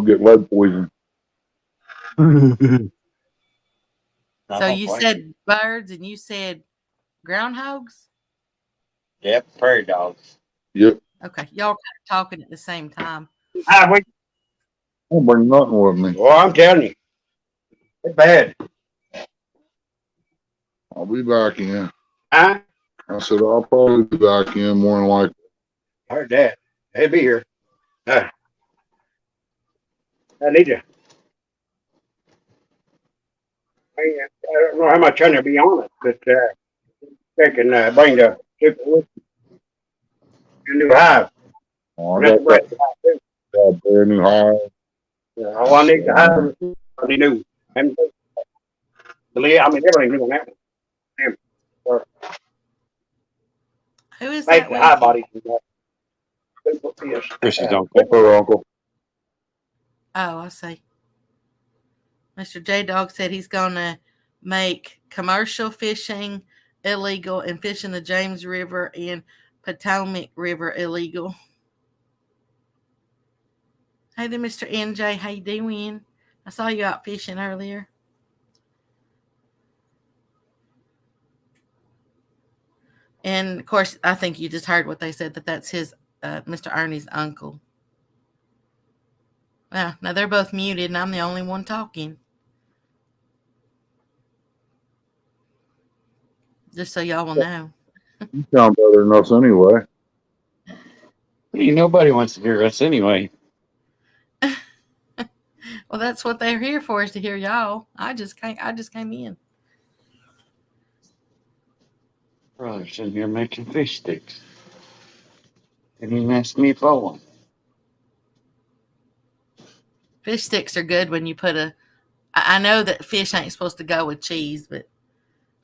get lead poison. So you said birds and you said groundhogs? Yep, prairie dogs. Yep. Okay, y'all kind of talking at the same time. I don't bring nothing with me. Well, I'm telling you, it's bad. I'll be back in. Huh? I said I'll probably be back in more than likely. I heard that. They'll be here. I need to. I don't know how much honey will be on it, but they can bring the new hive. Oh, I got that brand new hive. All I need to hive is somebody new. And everything's doing that one. Who is Make that the with high you? body. Chris's uncle. Her uncle. Oh, I see. Mr. J-Dog said he's going to make commercial fishing illegal and fishing the James River and Potomac River illegal. Hey there, Mr. NJ. How you doing? I saw you out fishing earlier. And, of course, I think you just heard what they said, that's his, Mr. Ernie's uncle. Well, now they're both muted, and I'm the only one talking. Just so y'all will know. You sound better than us anyway. Nobody wants to hear us anyway. Well, that's what they're here for, is to hear y'all. I just came in. Brother's sitting here making fish sticks. Didn't even ask me if I want. Fish sticks are good when you put I know that fish ain't supposed to go with cheese, but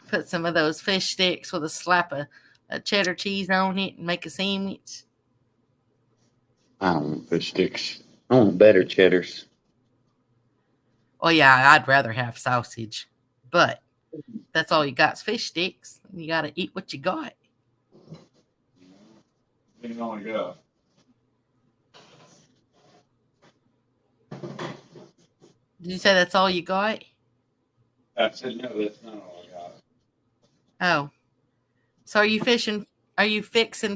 put some of those fish sticks with a slap of cheddar cheese on it and make a sandwich. I don't want fish sticks. I want better cheddars. Well, yeah, I'd rather have sausage, but that's all you got is fish sticks. You got to eat what you got. Where you want to go? Did you say that's all you got? I said, no, that's not all I got. Oh. So are you fixing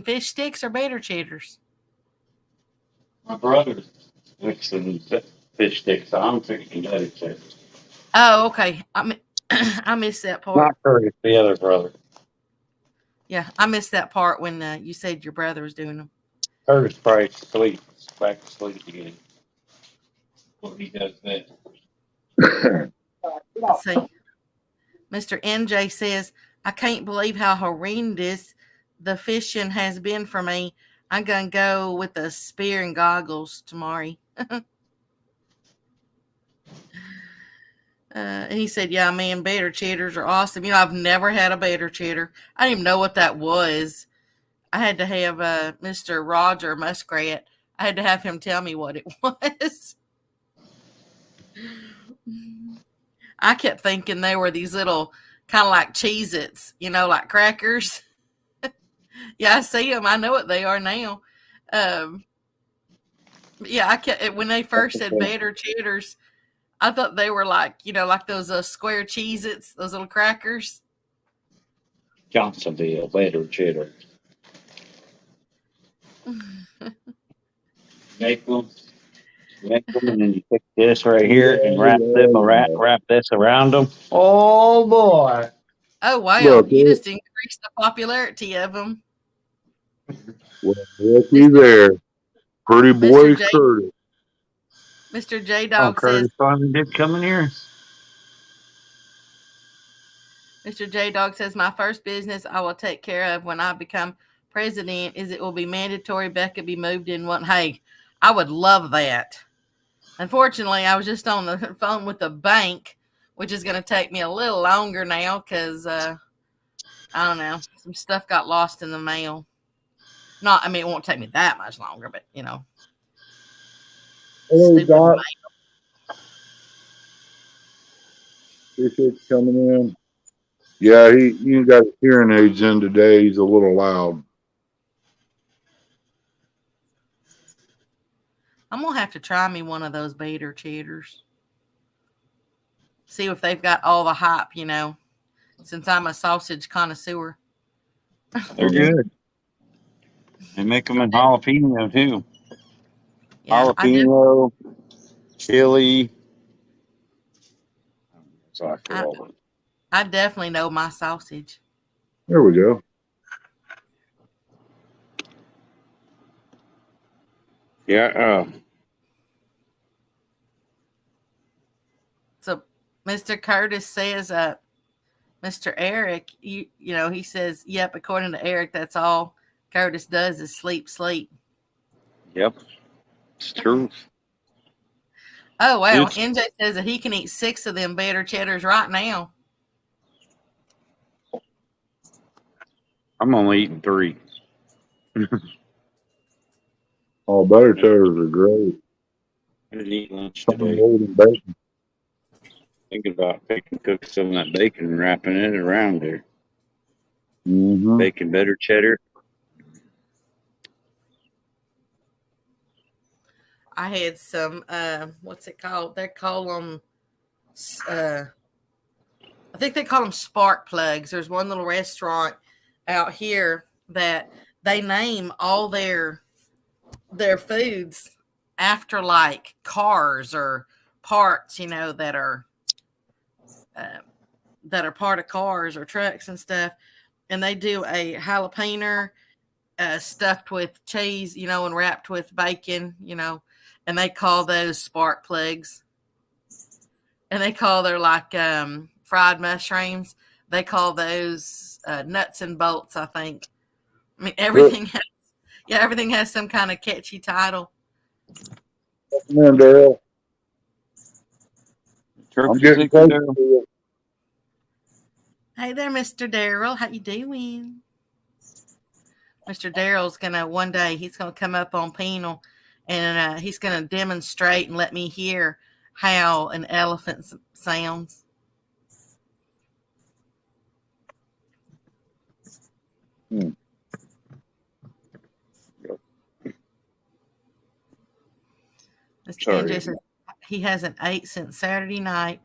fish sticks or Bader cheddars? My brother's fixing fish sticks, so I'm fixing better cheddars. Oh, okay. I missed that part. Not Curtis, the other brother. Yeah, I missed that part when you said your brother was doing them. Curtis probably sleeps back to sleep again. What he does that. Let's see. Mr. NJ says, I can't believe how horrendous the fishing has been for me. I'm going to go with a spear and goggles tomorrow. And he said, yeah, man, Bader cheddars are awesome. You know, I've never had a Bader cheddar. I didn't even know what that was. I had to have Mr. Roger Muskrat. I had to have him tell me what it was. I kept thinking they were these little kind of like Cheez-Its, you know, like crackers. Yeah, I see them. I know what they are now. Yeah, I kept, when they first said Bader cheddars, I thought they were like, you know, like those square Cheez-Its, those little crackers. Johnsonville, better cheddar. Make them, and then you take this right here and wrap this around them. Oh boy! Oh, wow. Look, You just increased the popularity of them. well, looky there. Pretty boy Mr. J. Curtis. Mr. J Oh, Dog says, Curtis finally did come in here. Mr. J Dog says, my first business I will take care of when I become president is it will be mandatory Becca be moved in one. Hey, I would love that. Unfortunately, I was just on the phone with the bank, which is going to take me a little longer now because, I don't know, some stuff got lost in the mail. I mean, it won't take me that much longer, but, you know. Hello, Doc. Appreciate you coming in. Yeah, he got his hearing aids in today. He's a little loud. I'm going to have to try me one of those Bader cheddars. See if they've got all the hype, you know, since I'm a sausage connoisseur. They're good. They make them in jalapeno too. Yeah, Jalapeno, chili. So I feel all I definitely know my sausage. There we go. Yeah. So Mr. Curtis says, Mr. Eric, you know, he says, yep, according to Eric, that's all Curtis does is sleep. Yep. It's true. Oh, wow. NJ says that he can eat 6 of them Bader cheddars right now. I'm only eating 3. Oh, Bader cheddars are great. I didn't eat lunch Something today. old and bacon. Thinking about cook some of that bacon and wrapping it around there. Mm-hmm. Bacon better cheddar. I had some, what's it called? They call them, I think they call them spark plugs. There's one little restaurant out here that they name all their foods after like cars or parts, you know, that are part of cars or trucks and stuff, and they do a jalapeno stuffed with cheese, you know, and wrapped with bacon, you know, and they call those spark plugs. And they call their like fried mushrooms. They call those nuts and bolts, I think. I mean, everything has, yeah, everything has some kind of catchy title. Come in, Daryl. I'm getting close to it. Hey there, Mr. Daryl. How you doing? Mr. Daryl's gonna one day he's gonna come up on panel, and he's gonna demonstrate and let me hear how an elephant sounds. Mr. NJ says he hasn't ate since Saturday night.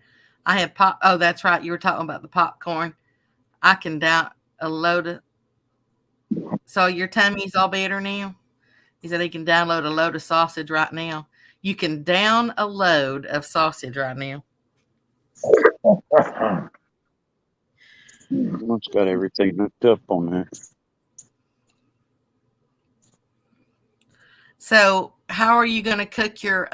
I had pop. Oh, that's right. You were talking about the popcorn. I can down a load of. So your tummy's all better now? He said he can download a load of sausage right now. You can down a load of sausage right now. It's got everything hooked up on there. So how are you going to cook your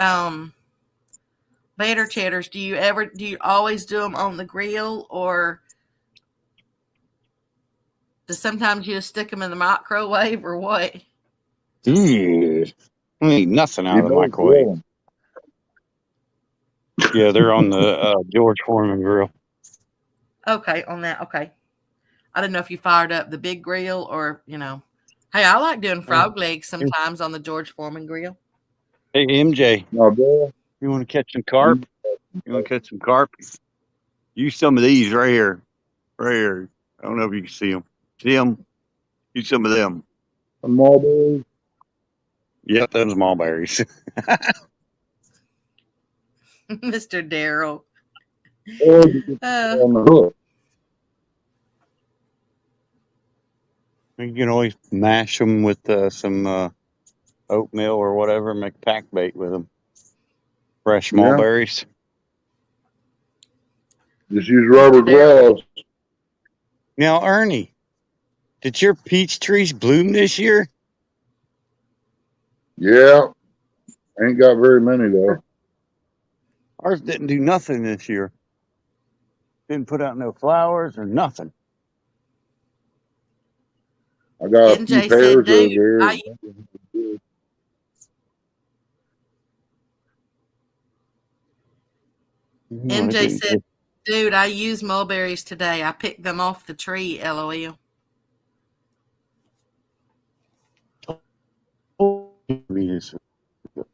Vader cheddars? Do you always do them on the grill, or do sometimes you just stick them in the microwave, or what? I need nothing out of the microwave. Yeah, they're on the George Foreman grill. Okay, on that. Okay. I didn't know if you fired up the big grill or, you know. Hey, I like doing frog legs sometimes on the George Foreman grill. Hey, MJ. You want to catch some carp? You want to catch some carp? Use some of these right here. Right here. I don't know if you can see them. See them? Use some of them. Mulberries? Yep, those mulberries. Mr. Daryl. On the hook. You can always mash them with some oatmeal or whatever, make pack bait with them. Fresh mulberries. Just use rubber gloves. Now, Ernie, did your peach trees bloom this year? Yeah. Ain't got very many, though. Ours didn't do nothing this year. Didn't put out no flowers or nothing. I got a few pairs over there. NJ said, dude, I used mulberries today. I picked them off the tree, LOL. It's a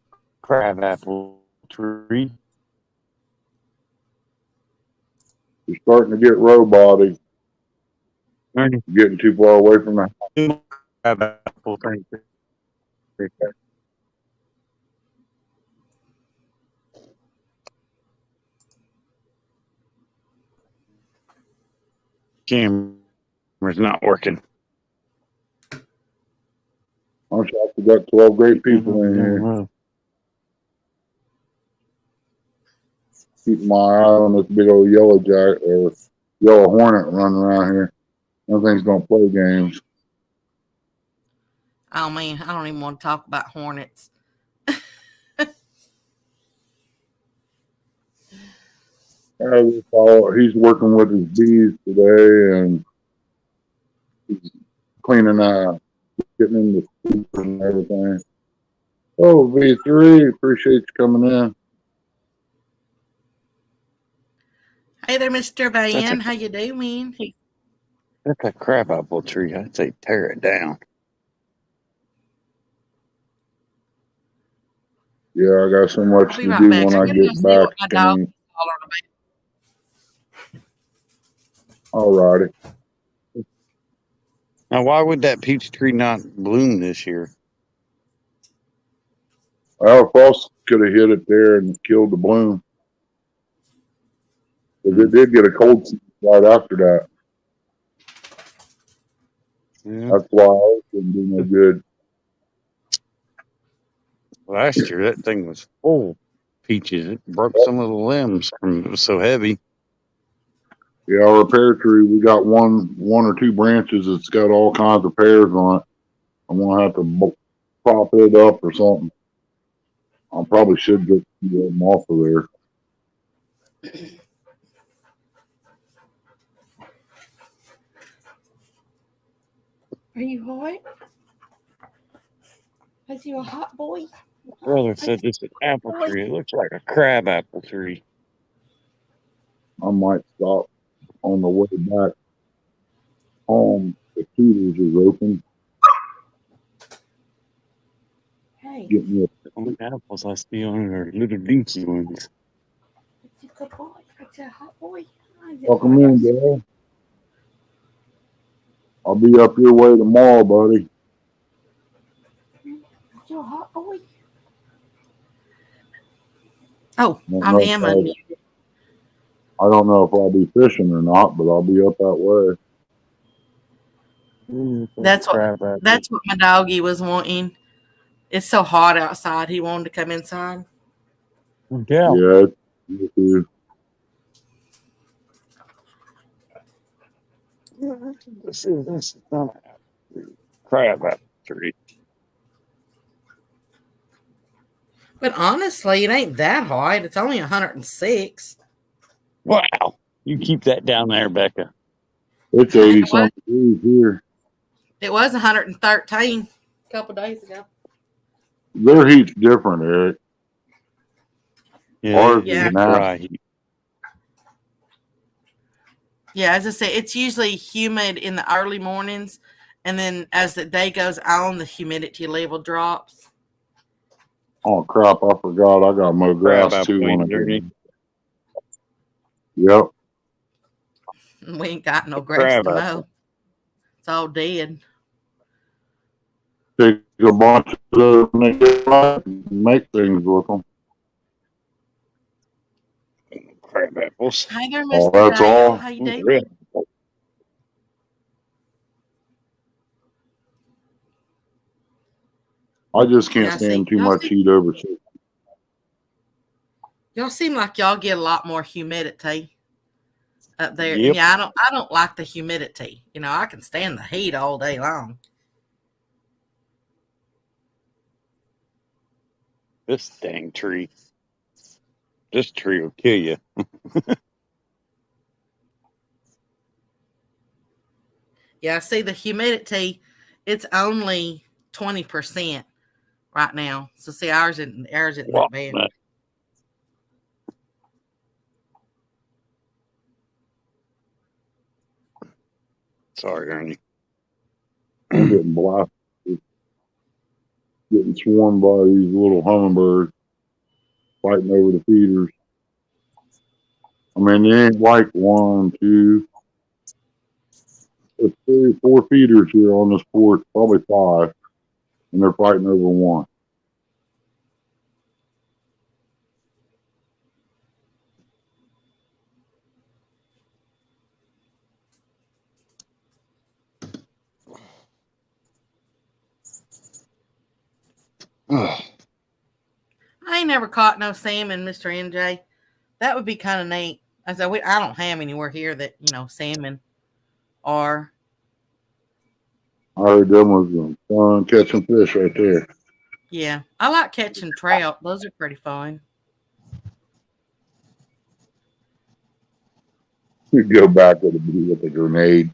crab apple tree. You're starting to get robotic. Getting too far away from the crab apple thing. Camera's not working. I'm shocked we got 12 great people in here. Keep my eye on this big old yellow jacket or yellow hornet running around here. That thing's gonna play games. Oh man, I don't even want to talk about hornets. He's working with his bees today, and he's cleaning getting in the food and everything. Oh, V3, appreciate you coming in. Hey there, Mr. Van. How you doing? That's a crab apple tree. I'd say tear it down. Yeah, I got so much to do when I get back. All righty. Now, why would that peach tree not bloom this year? Well, Frost could have hit it there and killed the bloom. But it did get a cold right after that. Yeah. That's why it didn't do no good. Last year, that thing was full of peaches. It broke some of the limbs from it was so heavy. Yeah, our pear tree, we got one or two branches that's got all kinds of pears on it. I'm gonna have to prop it up or something. I probably should get them off of there. Are you hot? Is you a hot boy? Brother said this is an apple tree. It looks like a crab apple tree. I might stop on the way back home. The Tutors is open. Hey, Get me The only apples I see on it are little dinky ones. it's a good boy. It's a hot boy. welcome in, Dad. I'll be up your way tomorrow, buddy. You a hot boy? Oh, I'm unmuted. I don't know if I'll be fishing or not, but I'll be up that way. That's what my doggy was wanting. It's so hot outside. He wanted to come inside. Yeah. Yeah, me too. This is not a crab apple tree. But honestly, it ain't that hot. It's only 106. Wow. You keep that down there, Becca. It's 80-something degrees here. It was 113 a couple days ago. Their heat's different, Eric. Ours Yeah. is nasty. Dry heat. Yeah, as I say, it's usually humid in the early mornings, and then as the day goes on, the humidity level drops. Oh crap! I forgot. I got mow Crab grass too. apple When I ain't dirty. Yep. We ain't got no grass Crab to mow. apple. It's all dead. Take a bunch of those and get right and make things with them. Crab apples. Hi there, Oh, Mr. that's Ray. all? How you doing? Really? I just can't Yeah, stand see, too much heat over. Y'all seem like y'all get a lot more humidity up there. Yep. And yeah, I don't like the humidity. You know, I can stand the heat all day long. This dang tree. This tree will kill you. Yeah, see the humidity, it's only 20% right now. So see, ours isn't that bad. Sorry, Ernie. I'm getting blasted. Getting swarmed by these little hummingbirds fighting over the feeders. I mean, they ain't like 1, 2. There's 3 or 4 feeders here on this porch, probably 5, and they're fighting over one. I ain't never caught no salmon, Mr. NJ. That would be kind of neat. I said, I don't have anywhere here that, salmon are. I heard them was fun catching fish right there. Yeah, I like catching trout. Those are pretty fun. You go back with a grenade.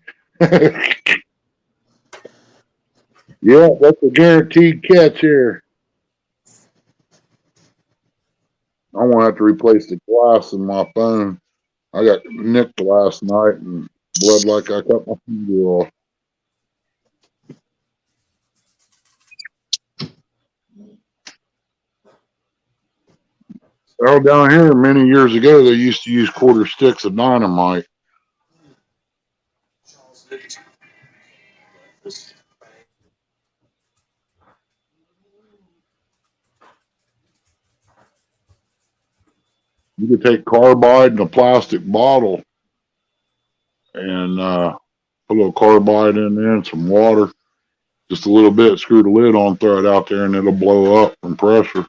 Yeah, that's a guaranteed catch here. I'm gonna have to replace the glass in my phone. I got nicked last night and bled like I cut my finger off. Well, down here many years ago, they used to use quarter sticks of dynamite. You could take carbide in a plastic bottle and put a little carbide in there and some water, Just a little bit, screw the lid on, throw it out there, and it'll blow up from pressure.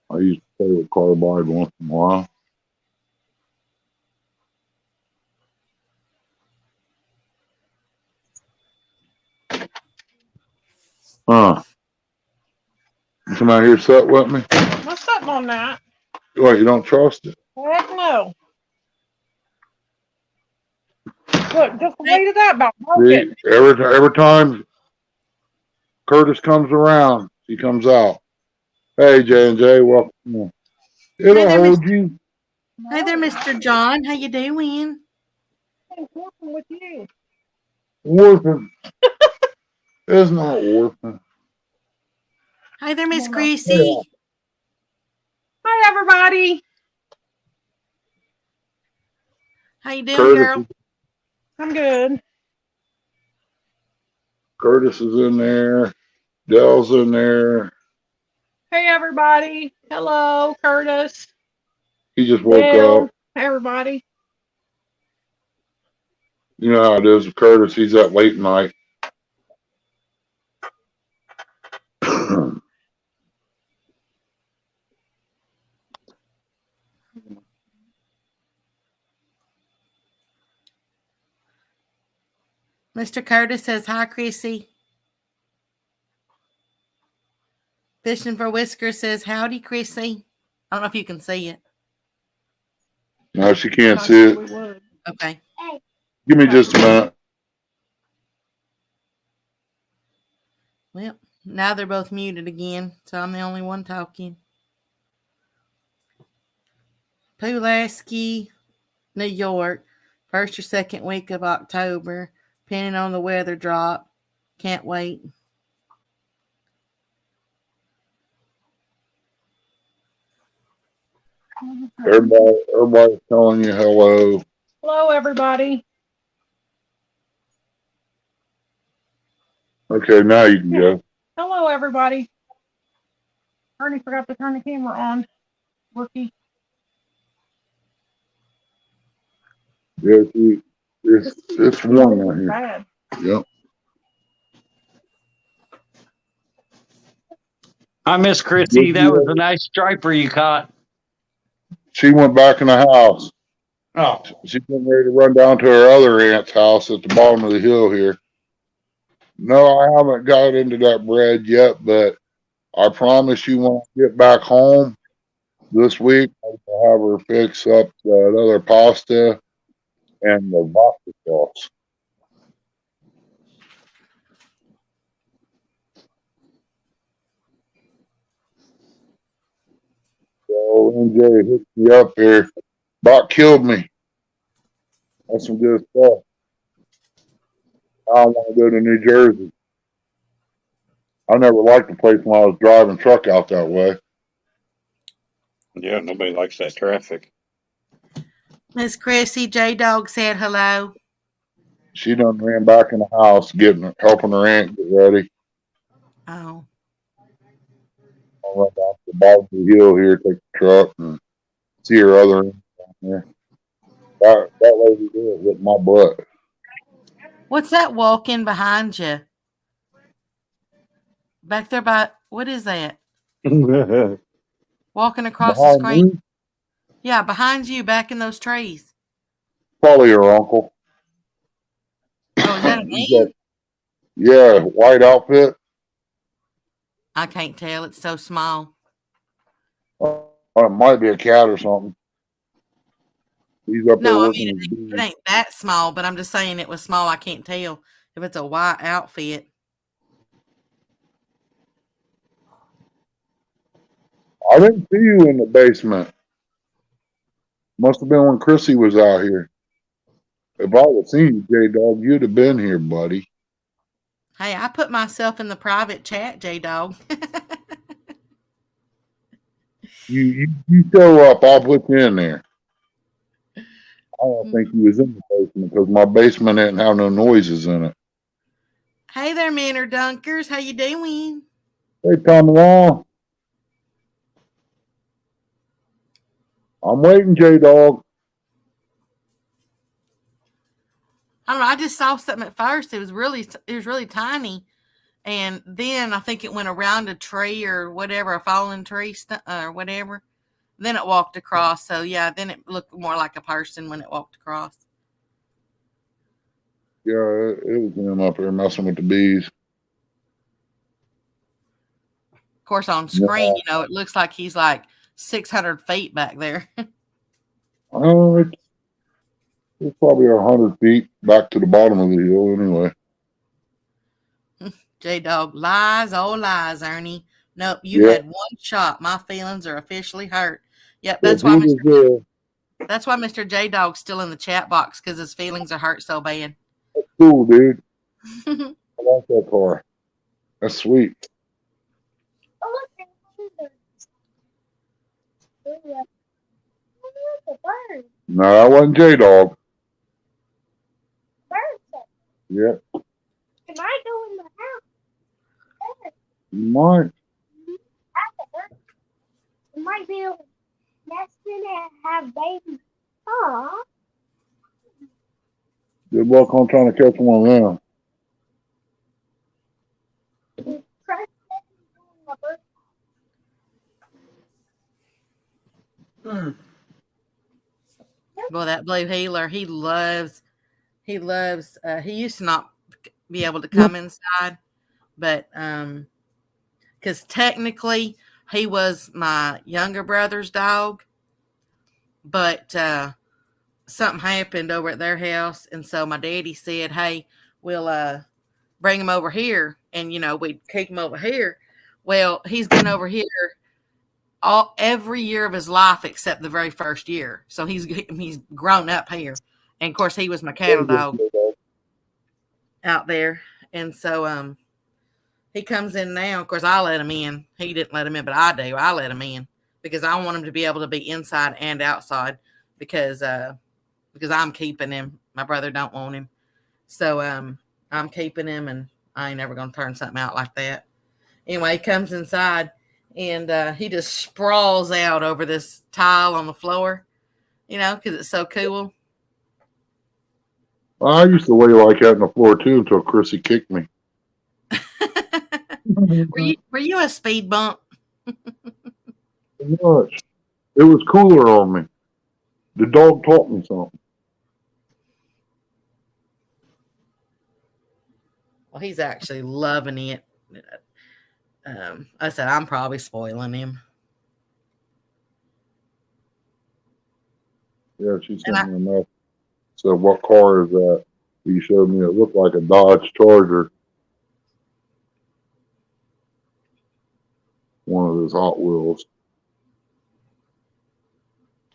I used to play with carbide once in a while. Huh. You come out here sit with me? What's up on that? What, you don't trust it? Heck no. Look, just wait it out about broke See, it. every time Curtis comes around, he comes out. Hey, J&J, welcome. It'll Hey there, hold you. Hey there, Mr. John. How you doing? I'm working with you. Orphan. It's not orphan. Hey there, Miss Yeah. Chrissy. Hi, everybody. How you doing, Curtis, girl? I'm good. Curtis is in there. Dell's in there. Hey, everybody. Hello, Curtis. He just woke Dale. up. Everybody. You know how it is with Curtis. He's up late night. Mr. Curtis says, hi, Chrissy. Fishing for Whiskers says, howdy, Chrissy. I don't know if you can see it. No, she can't I see said it. we would. Okay. Give me just a minute. Well, now they're both muted again, so I'm the only one talking. Pulaski, New York, first or second week of October, depending on the weather drop. Can't wait. Everybody's telling you hello. Hello, everybody. Okay, now you can go. Hello, everybody. Ernie forgot to turn the camera on. Rookie. Yeah, it's warm out here. Bad. Yep. I miss Chrissy. That was a nice striper you caught. She went back in the house. Oh. She's getting ready to run down to her other aunt's house at the bottom of the hill here. No, I haven't got into that bread yet, but I promise you when I get back home this week, I'll have her fix up that other pasta and the vodka sauce. So NJ hooked me up here. About killed me. That's some good stuff. I want to go to New Jersey. I never liked the place when I was driving truck out that way. Yeah, nobody likes that traffic. Miss Chrissy, J-Dog said hello. She done ran back in the house, helping her aunt get ready. Oh. I'll run down to the bottom of the hill here, take the truck, and see her other aunt down there. That lady did with my butt. What's that walking behind you? Back there by, what is that? Walking across the Behind screen? me, Yeah, behind you, back in those trees. probably her uncle. Oh, is that a He's man? yeah, white outfit. I can't tell. It's so small. It might be a cat or something. He's up there No, I working mean, his it beard. ain't that small, but I'm just saying it was small. I can't tell if it's a white outfit. I didn't see you in the basement. Must have been when Chrissy was out here. If I would have seen you, J-Dog, you'd have been here, buddy. Hey, I put myself in the private chat, J-Dog. You show up, I'll put you in there. I don't think you was in the basement because my basement didn't have no noises in it. Hey there, Manor Dunkers. How you doing? Hey, Tom Long. I'm waiting, J-Dog. I don't know. I just saw something at first. It was really tiny, and then I think it went around a tree or whatever, a fallen tree or whatever. Then it walked across. So yeah, then it looked more like a person when it walked across. Yeah, it was him up there messing with the bees. Of course, on screen, it looks like he's like 600 feet back there. It's probably 100 feet back to the bottom of the hill anyway. J-Dog, lies, oh lies, Ernie. Nope, you had one shot. My feelings are officially hurt. Yep, that's why Mr. J-Dog's still in the chat box, because his feelings are hurt so bad. That's cool, dude. I like that car. That's sweet. No, that wasn't J-Dog. Yep. Can I go in the house? You might. You might be able to nest in and have babies. Aw. Good luck on trying to catch one of them. Well, that blue heeler, he used to not be able to come inside, but because technically he was my younger brother's dog, but something happened over at their house, and so my daddy said, hey, we'll bring him over here, and we'd keep him over here. Well, he's been over here every year of his life except the very first year, so he's grown up here. And of course he was my cattle dog out there, and so he comes in now. Of course I let him in. He didn't let him in, but I do. I let him in because I want him to be able to be inside and outside, because I'm keeping him. My brother don't want him, so I'm keeping him, and I ain't never gonna turn something out like that. Anyway, he comes inside, and he just sprawls out over this tile on the floor, because it's so cool. I used to lay like that on the floor too until Chrissy kicked me. Were you a speed bump? It was cooler on me. The dog taught me something. Well, he's actually loving it. I said I'm probably spoiling him. Yeah, she sent me a message. Said, what car is that? He showed me. It looked like a Dodge Charger. One of his Hot Wheels.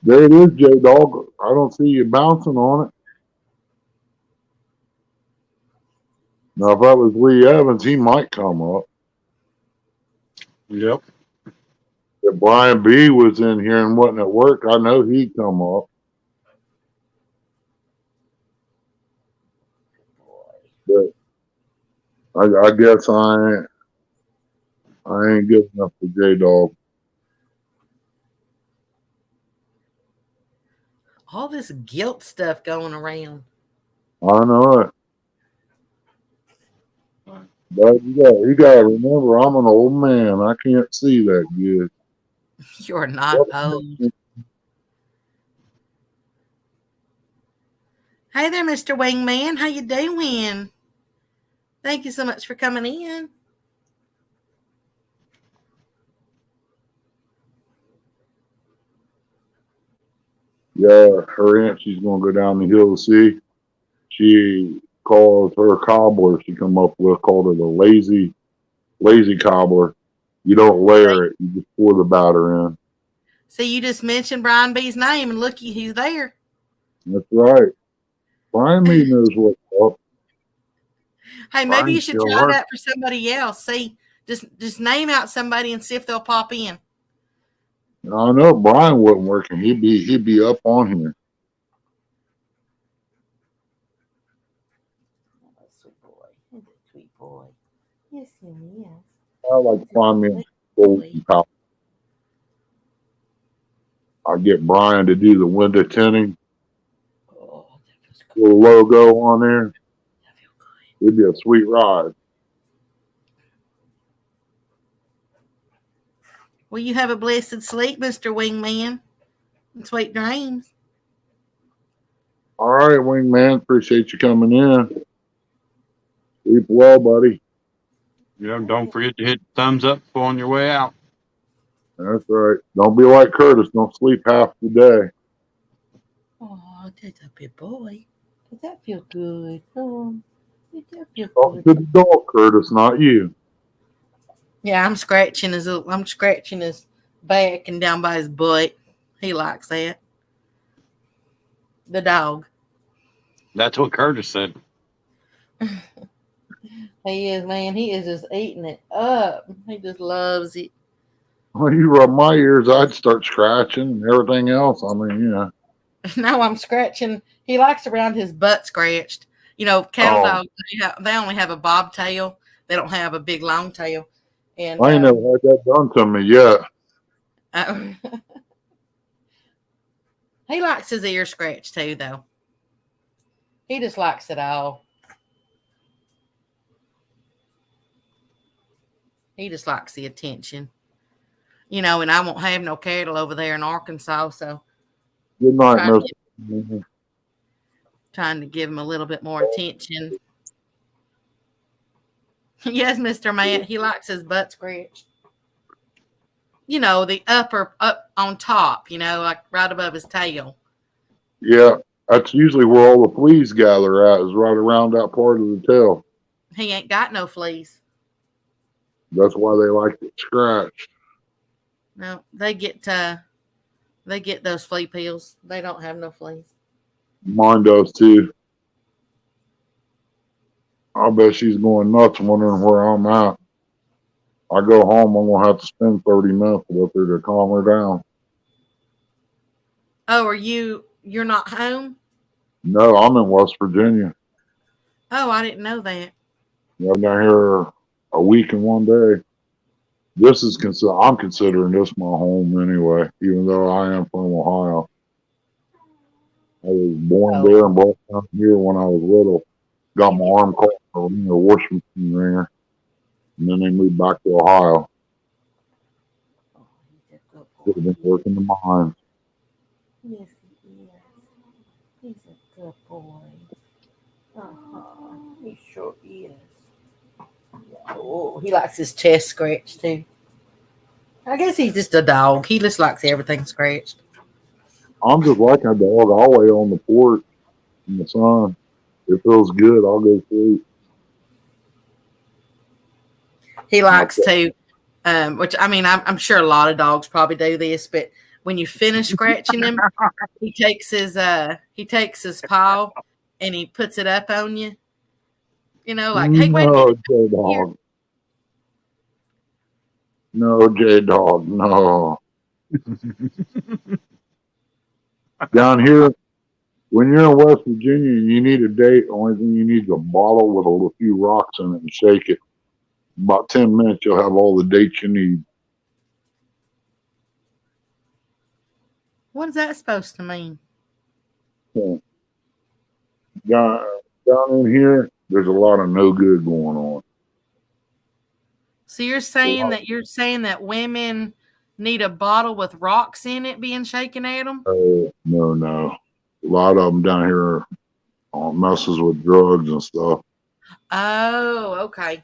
There it is, J-Dog. I don't see you bouncing on it. Now, if that was Lee Evans, he might come up. Yep. If Brian B. was in here and wasn't at work, I know he'd come up. But I guess I ain't good enough for J-Dog. All this guilt stuff going around. I know it. But you gotta remember, I'm an old man. I can't see that good. You're not old. Hey there, Mr. Wingman. How you doing? Thank you so much for coming in. Yeah, her aunt, she's gonna go down the hill to see. She calls her cobbler she come up with, called it a lazy cobbler. You don't layer it, you just pour the batter in. See, you just mentioned Brian B's name, and look, he's there. That's right. Brian B knows what's up. Hey, maybe you should try that for somebody else. See, just name out somebody and see if they'll pop in. I know Brian wasn't working. He'd be up on here. Oh, sweet boy. He's a sweet boy. Yes, he is. I like to find me a golden cow. I get Brian to do the window tinting. Oh, that was little logo on there. It'd be a sweet ride. Well, you have a blessed sleep, Mr. Wingman. And sweet dreams. All right, Wingman. Appreciate you coming in. Sleep well, buddy. Yeah, don't forget to hit thumbs up on your way out. That's right. Don't be like Curtis. Don't sleep half the day. Oh, that's a good boy. Does that feel good? Oh, does that feel Talking good? to the dog, Curtis, not you. Yeah, I'm scratching his back and down by his butt. He likes that. The dog. That's what Curtis said. He is, man. He is just eating it up. He just loves it. When you rub my ears, I'd start scratching and everything else. I mean, you know. No, I'm scratching. He likes around his butt scratched. You know, cattle dogs, they only have a bobtail. They don't have a big long tail. And I ain't never had that done to me yet. He likes his ear scratched too, though. He just likes it all. He just likes the attention. You know, and I won't have no cattle over there in Arkansas, so Good night, trying to give him a little bit more attention. Yes, Mr. Matt, he likes his butt scratched. You know, the up on top, you know, like right above his tail. Yeah, that's usually where all the fleas gather at, is right around that part of the tail. He ain't got no fleas. That's why they like it scratched. No, they get those flea pills. They don't have no fleas. Mine does too. I bet she's going nuts wondering where I'm at. I go home, I'm going to have to spend 30 minutes with her to calm her down. Oh, you're not home? No, I'm in West Virginia. Oh, I didn't know that. Yeah, I'm down here a week and one day. I'm considering this my home anyway, even though I am from Ohio. I was born there and brought down here when I was little. Got my arm caught in a washing machine wringer, and then they moved back to Ohio. Could have been working the mines. Yes, he is. He's a good boy. He sure is. Oh, he likes his chest scratched too. I guess he's just a dog. He just likes everything scratched. I'm just like a dog. I'll lay on the porch in the sun. It feels good. I'll go sleep. He likes to, which I mean, I'm sure a lot of dogs probably do this, but when you finish scratching him, he takes his paw and he puts it up on you. You know, like, hey, wait a minute. J-Dog. No, J-Dog, no. Down here, when you're in West Virginia and you need a date, only thing you need is a bottle with a few rocks in it and shake it. About 10 minutes, you'll have all the dates you need. What is that supposed to mean? Down in here, there's a lot of no good going on. So you're saying that women need a bottle with rocks in it being shaken at them? No. A lot of them down here messes with drugs and stuff. Oh, okay.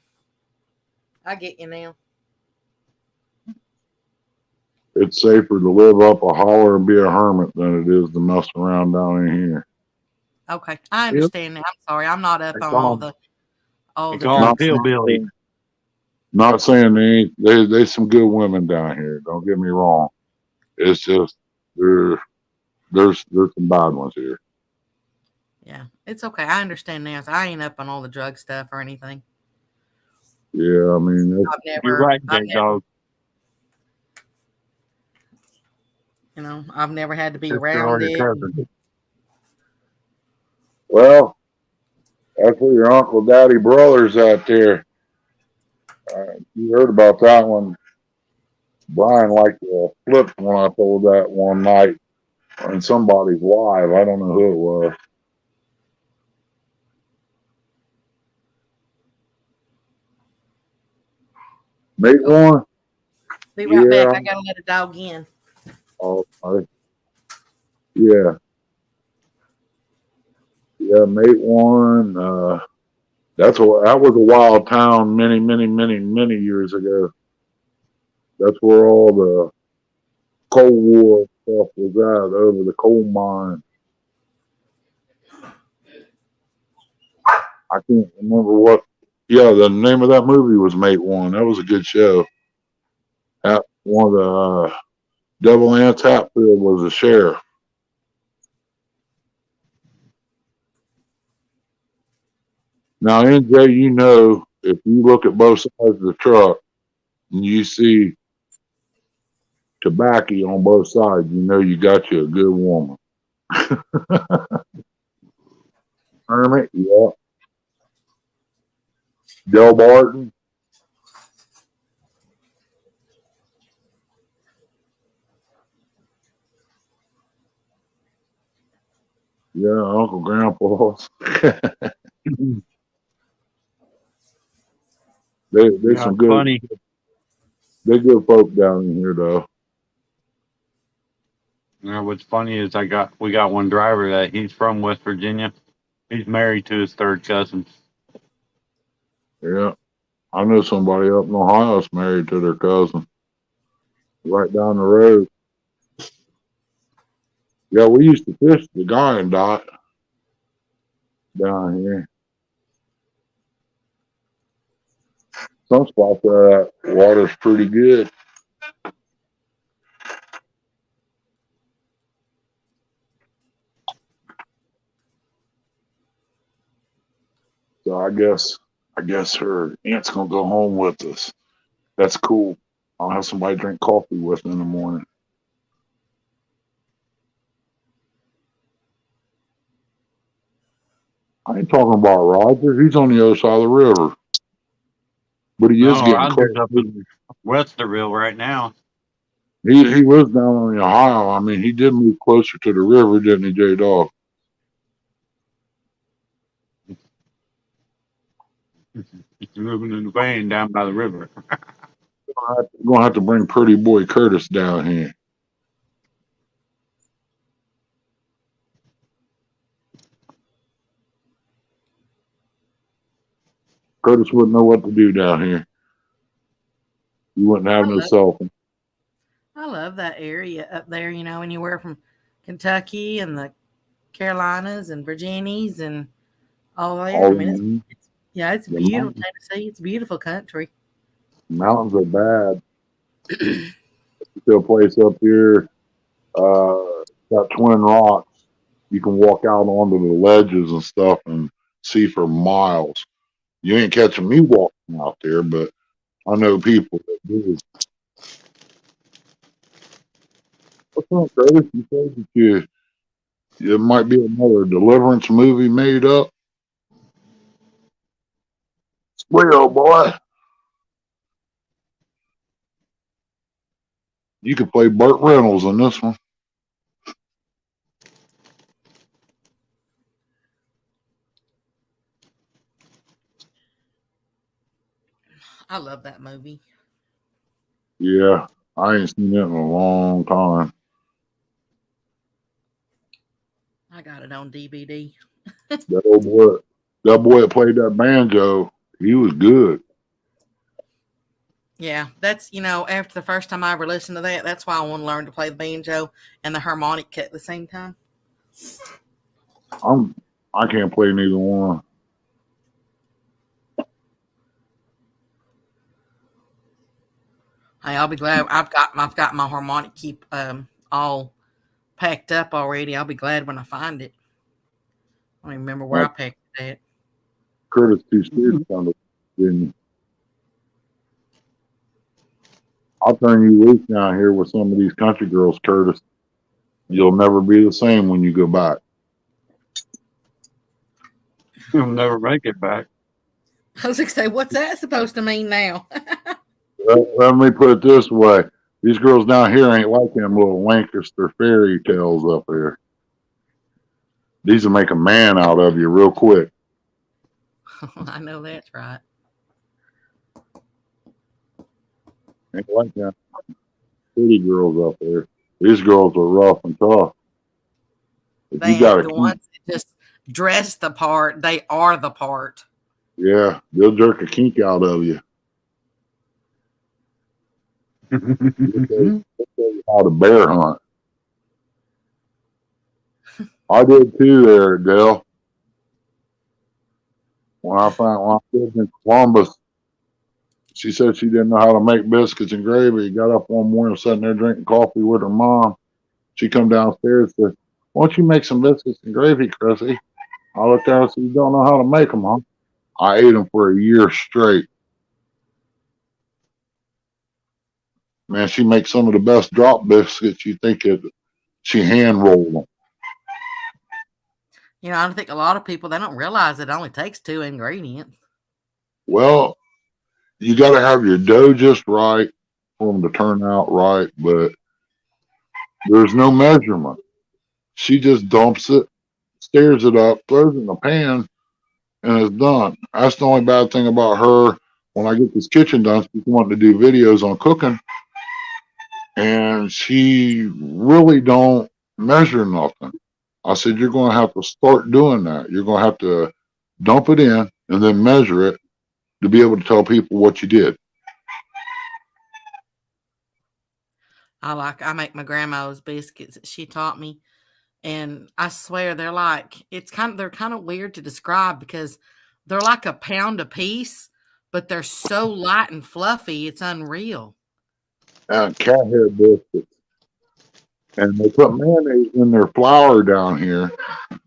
I get you now. It's safer to live up a holler and be a hermit than it is to mess around down in here. Okay, I understand now. I'm sorry, I'm not up on all the Call hillbilly. Not saying there's some good women down here. Don't get me wrong. It's just there's some bad ones here. Yeah, it's okay. I understand now. So I ain't up on all the drug stuff or anything. Yeah, I mean, You're right, J-Dog. You know, I've never had to be around it. Well, that's for your Uncle Daddy brothers out there. You heard about that one. Brian liked to flip when I told that one night in somebody's live. I don't know who it was. Mate one? Be right Yeah. back. I gotta let a dog in. Oh, yeah. Yeah, mate one. That was a wild town many years ago. That's where all the Cold War stuff was at, over the coal mine. I can't remember what. Yeah, the name of that movie was Mate One. That was a good show. One of the Devil Anse Hatfield was the sheriff. Now, NJ, you know, if you look at both sides of the truck and you see tobacco on both sides, you know you got you a good woman. Hermit, yeah. Del Barton. Yeah, Uncle Grandpa's. They Yeah, some it's good. funny. They good folk down in here though. You know, what's funny is we got one driver that he's from West Virginia. He's married to his third cousin. Yeah, I know somebody up in Ohio that's married to their cousin, right down the road. Yeah, we used to fish the guy and dot down here. Some spots that water's pretty good. So I guess her aunt's gonna go home with us. That's cool. I'll have somebody drink coffee with in the morning. I ain't talking about Roger. He's on the other side of the river, but he is No, getting close. Roger's up in Westerville right now. He lives down on the Ohio. I mean, he did move closer to the river, didn't he, J Dog? He's moving in the van down by the river. We're gonna have to bring Pretty Boy Curtis down here. Curtis wouldn't know what to do down here. He wouldn't have no cell phone. I love that area up there, you know, anywhere from Kentucky and the Carolinas and Virginias and all there. I mean, it's the beautiful Tennessee. It's a beautiful country. mountains are bad. There's a place up here, got Twin Rocks. You can walk out onto the ledges and stuff and see for miles. You ain't catching me walking out there, but I know people that do. What's up, Curtis? You said that it might be another Deliverance movie made up. Well, boy, you could play Burt Reynolds in this one. I love that movie. Yeah, I ain't seen it in a long time. I got it on DVD. That boy that played that banjo, he was good. Yeah, that's, you know, after the first time I ever listened to that, that's why I want to learn to play the banjo and the harmonica at the same time. I can't play neither one. Hey, I'll be glad I've got my harmonic keep all packed up already. I'll be glad when I find it. I don't even remember where I packed it at. Curtis too serious on it, didn't you? I'll turn you loose down here with some of these country girls, Curtis. You'll never be the same when you go back. He'll never make it back. I was going to say, what's that supposed to mean now? Let me put it this way. These girls down here ain't like them little Lancaster fairy tales up here. These will make a man out of you real quick. I know that's right. Ain't like that. Pretty girls up there. These girls are rough and tough. But They you gotta ain't the keep, ones that just dress the part. They are the part. yeah, they'll jerk a kink out of you. They'll tell you how to bear hunt. I did too there, Dale. When I lived in Columbus, she said she didn't know how to make biscuits and gravy. Got up one morning, sitting there drinking coffee with her mom. She come downstairs and said, "Why don't you make some biscuits and gravy, Chrissy?" I looked at her and said, "You don't know how to make them, huh?" I ate them for a year straight. Man, she makes some of the best drop biscuits you think it. She hand rolled them. You know, I think a lot of people, they don't realize it only takes 2 ingredients. Well, you got to have your dough just right for them to turn out right, but there's no measurement. She just dumps it, stirs it up, throws it in the pan, and it's done. That's the only bad thing about her. When I get this kitchen done, she's wanting to do videos on cooking, and she really don't measure nothing. I said, you're going to have to start doing that. You're going to have to dump it in and then measure it to be able to tell people what you did. I make my grandma's biscuits that she taught me. And I swear they're kind of weird to describe because they're like a pound a piece, but they're so light and fluffy, it's unreal. And cat hair biscuits. And they put mayonnaise in their flour down here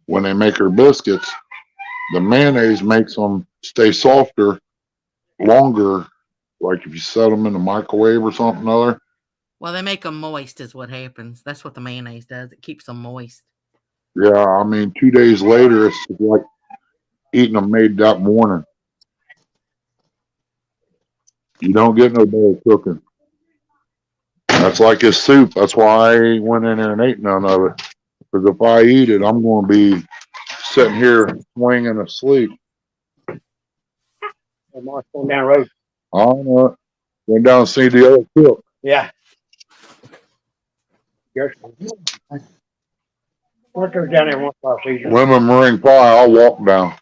when they make her biscuits. The mayonnaise makes them stay softer longer, like if you set them in the microwave or something other. Well, they make them moist is what happens. That's what the mayonnaise does. It keeps them moist. Yeah, I mean, 2 days later, it's like eating them made that morning. You don't get no better cooking. That's like his soup. That's why I went in there and ate none of it. Because if I eat it, I'm going to be sitting here swinging asleep. Mark's going down the road. I don't know. Went down and see the other cook. Yeah. Yes. What goes down there once in a while, Caesar? Lemon meringue pie, I'll walk down.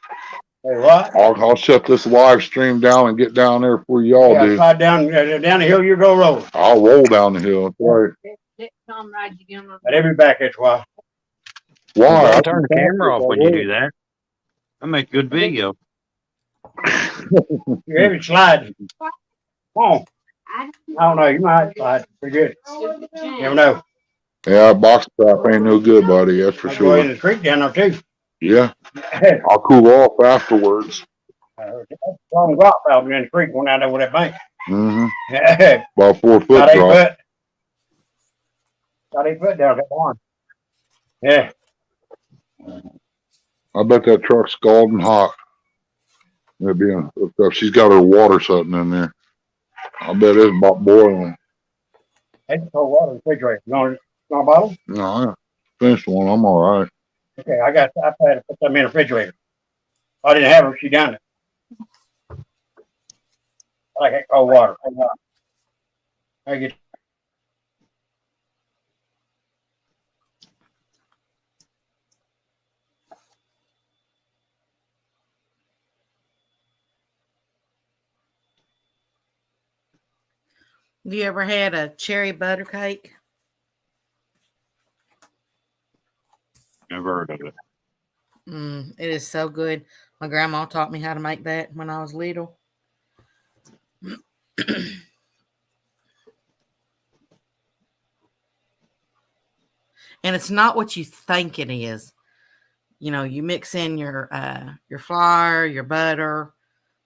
Hey, what? I'll shut this live stream down and get down there before y'all Yeah, do. slide down the hill, you go rolling. I'll roll down the hill. That's right. Tom ride you down. But every back that's why. Why? Don't turn the camera off when you do that. I make good video. You every slide. Come on. I don't know. You might slide pretty good. You never know. Yeah, box trap ain't no good, buddy. That's for I'll go in sure. the creek down there too. Yeah, I'll cool off afterwards. Long drop out in the creek going out there with that bank. Mm-hmm. About 4 foot About 8 drop. foot. About 8 foot down that barn. Yeah. I bet that truck's scalding hot. It being hooked up. She's got her water sitting in there. I bet it's about boiling. That's cold water in the refrigerator. You want a bottle? No, I finished one. I'm all right. Okay, I had to put them in the refrigerator. I didn't have her. She done it. I like that cold water. I get. Have you ever had a cherry butter cake? Never heard of it. It is so good. My grandma taught me how to make that when I was little. And it's not what you think it is. You know, you mix in your flour, your butter,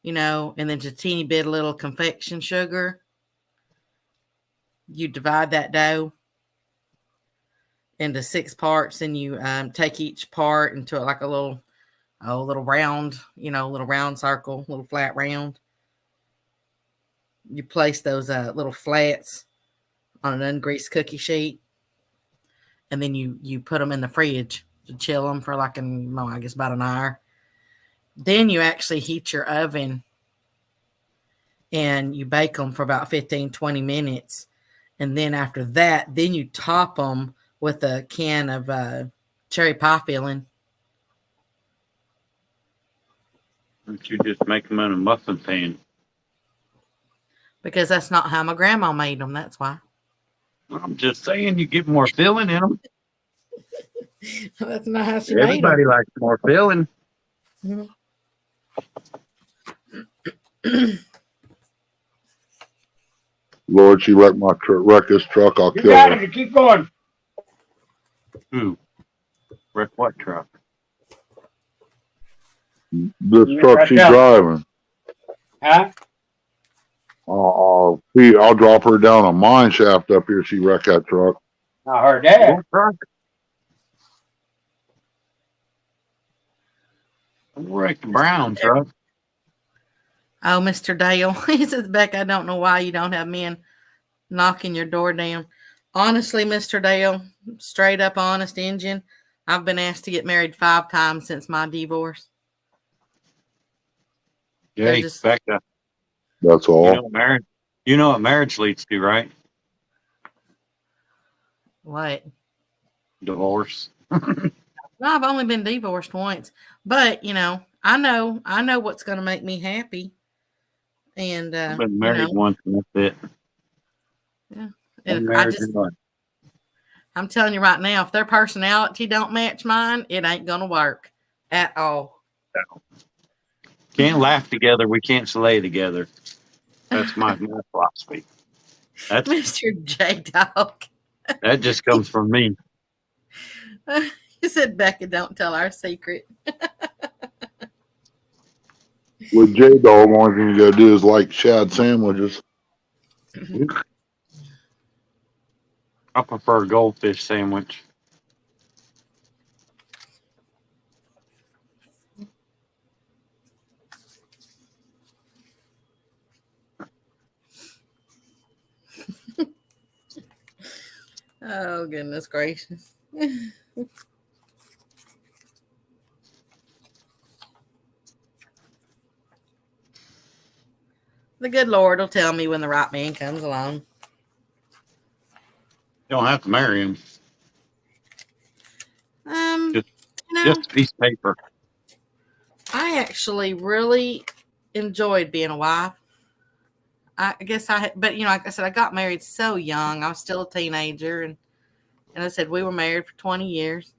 you know, and then just a teeny bit of little confection sugar. You divide that dough into 6 parts, and you take each part into like a little round, you know, little round circle, little flat round. You place those little flats on an ungreased cookie sheet, and then you put them in the fridge to chill them for like I guess about an hour. Then you actually heat your oven and you bake them for about 15, 20 minutes. And then after that, then you top them with a can of cherry pie filling. Don't you just make them in a muffin pan? Because that's not how my grandma made them. That's why. I'm just saying, you get more filling in them. That's not how she made Everybody them. likes more filling. Lord, she wrecked my wreck this truck. I'll You kill got her. it. Keep going. Who? Wreck what truck? This Yeah, truck right she's down. driving. Huh? I'll drop her down a mine shaft up here. She wrecked that truck. I heard that. What truck? Wrecked the brown truck. Oh, Mr. Dale. He says, Beck, I don't know why you don't have men knocking your door down. Honestly, Mr. Dale, straight up honest Injun, I've been asked to get married 5 times since my divorce. They're Hey, just Becca, That's you all. know marriage. You know what marriage leads to, right? what? Divorce. No, I've only been divorced once, but I know what's going to make me happy, and I've been married once, and that's it. yeah. Been If married once. I'm telling you right now, if their personality don't match mine, it ain't going to work at all. Can't laugh together. We can't slay together. That's my philosophy. That's Mr. J Dog. that just comes from me. You said, Becca, don't tell our secret. With J Dog, only thing you gotta do is like shad sandwiches. I prefer a goldfish sandwich. Oh, goodness gracious. The good Lord will tell me when the right man comes along. You don't have to marry him. You know, Just a piece of paper. I actually really enjoyed being a wife. I guess but like I said, I got married so young. I was still a teenager, and I said we were married for 20 years.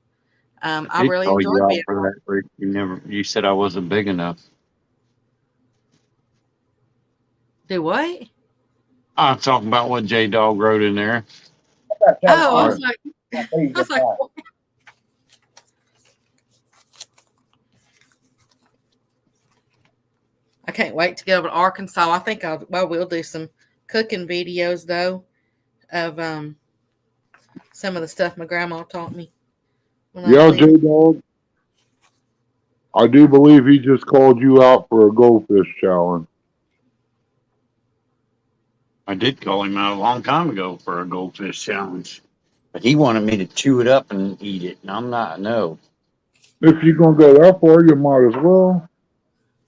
I Did really call you enjoyed out being. for that, Rick. You said I wasn't big enough. Do what? I'm talking about what J Dog wrote in there. Oh, I Alright. was like, what? I can't wait to go over to Arkansas. I think we'll do some cooking videos though of some of the stuff my grandma taught me. Yeah, J Dog. I do believe he just called you out for a goldfish challenge. I did call him out a long time ago for a goldfish challenge. But he wanted me to chew it up and eat it. And I'm not, no. If you're gonna go that far, you might as well.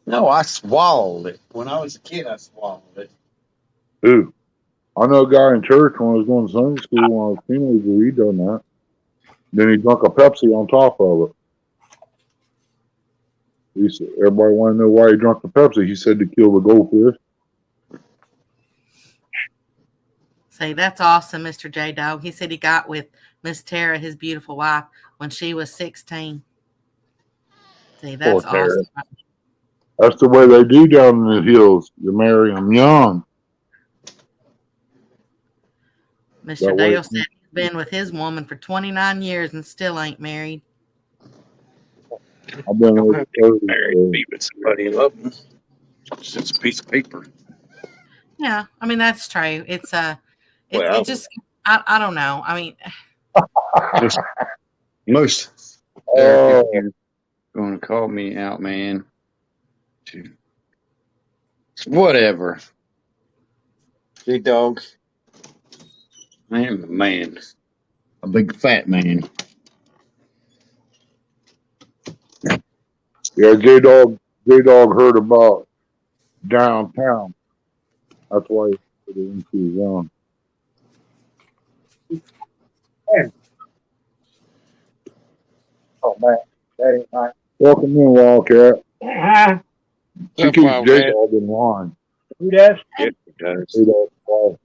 No, I swallowed it. When I was a kid, I swallowed it. Who? I know a guy in church when I was going to Sunday school when I was a teenager, he done that. Then he drank a Pepsi on top of it. He said, everybody want to know why he drank the Pepsi. He said to kill the goldfish. See, that's awesome, Mr. J Dog. He said he got with Miss Tara, his beautiful wife, when she was 16. See, that's awesome. That's the way they do down in the hills. You marry them young. Mr. Dale said he's been with his woman for 29 years and still ain't married. I've been with married to be with somebody and love them. It's just a piece of paper. Yeah, I mean that's true. It's Well, it just I don't know. I mean, most therapists are going to call me out, man. Whatever. Big dog. I am a man. A big fat man. Yeah, J Dog heard about downtown. That's why you put it into zone. Oh man, that ain't right. Welcome in, Wildcat. Huh? She keeps J-Dog in line. Who does? Yep, it does. J-Dog.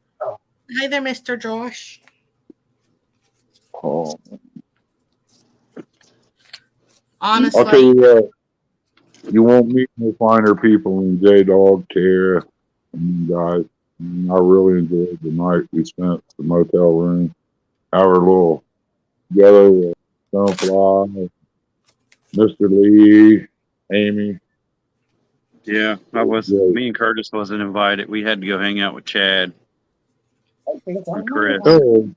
Hey there, Mr. Josh. Oh. I'll tell Honestly, you what, you won't meet no finer people than J-Dog, Tara, and you guys. And I really enjoyed the night we spent at the motel room. Our little together with Stonefly, Mr. Lee, Amy. Yeah, I was. Great. Me and Curtis wasn't invited. We had to go hang out with Chad and Chris. Oh,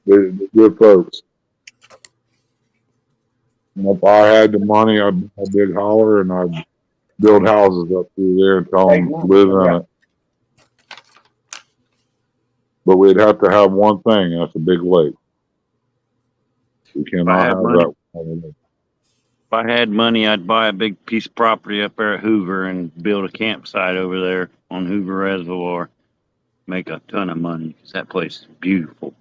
they're good folks. And if I had the money, I'd buy a big holler and I'd build houses up through there and tell them to live in it. But we'd have to have one thing, and that's a big lake. We cannot have that. If I had money, I'd buy a big piece of property up there at Hoover and build a campsite over there on Hoover Reservoir. Make a ton of money because that place is beautiful.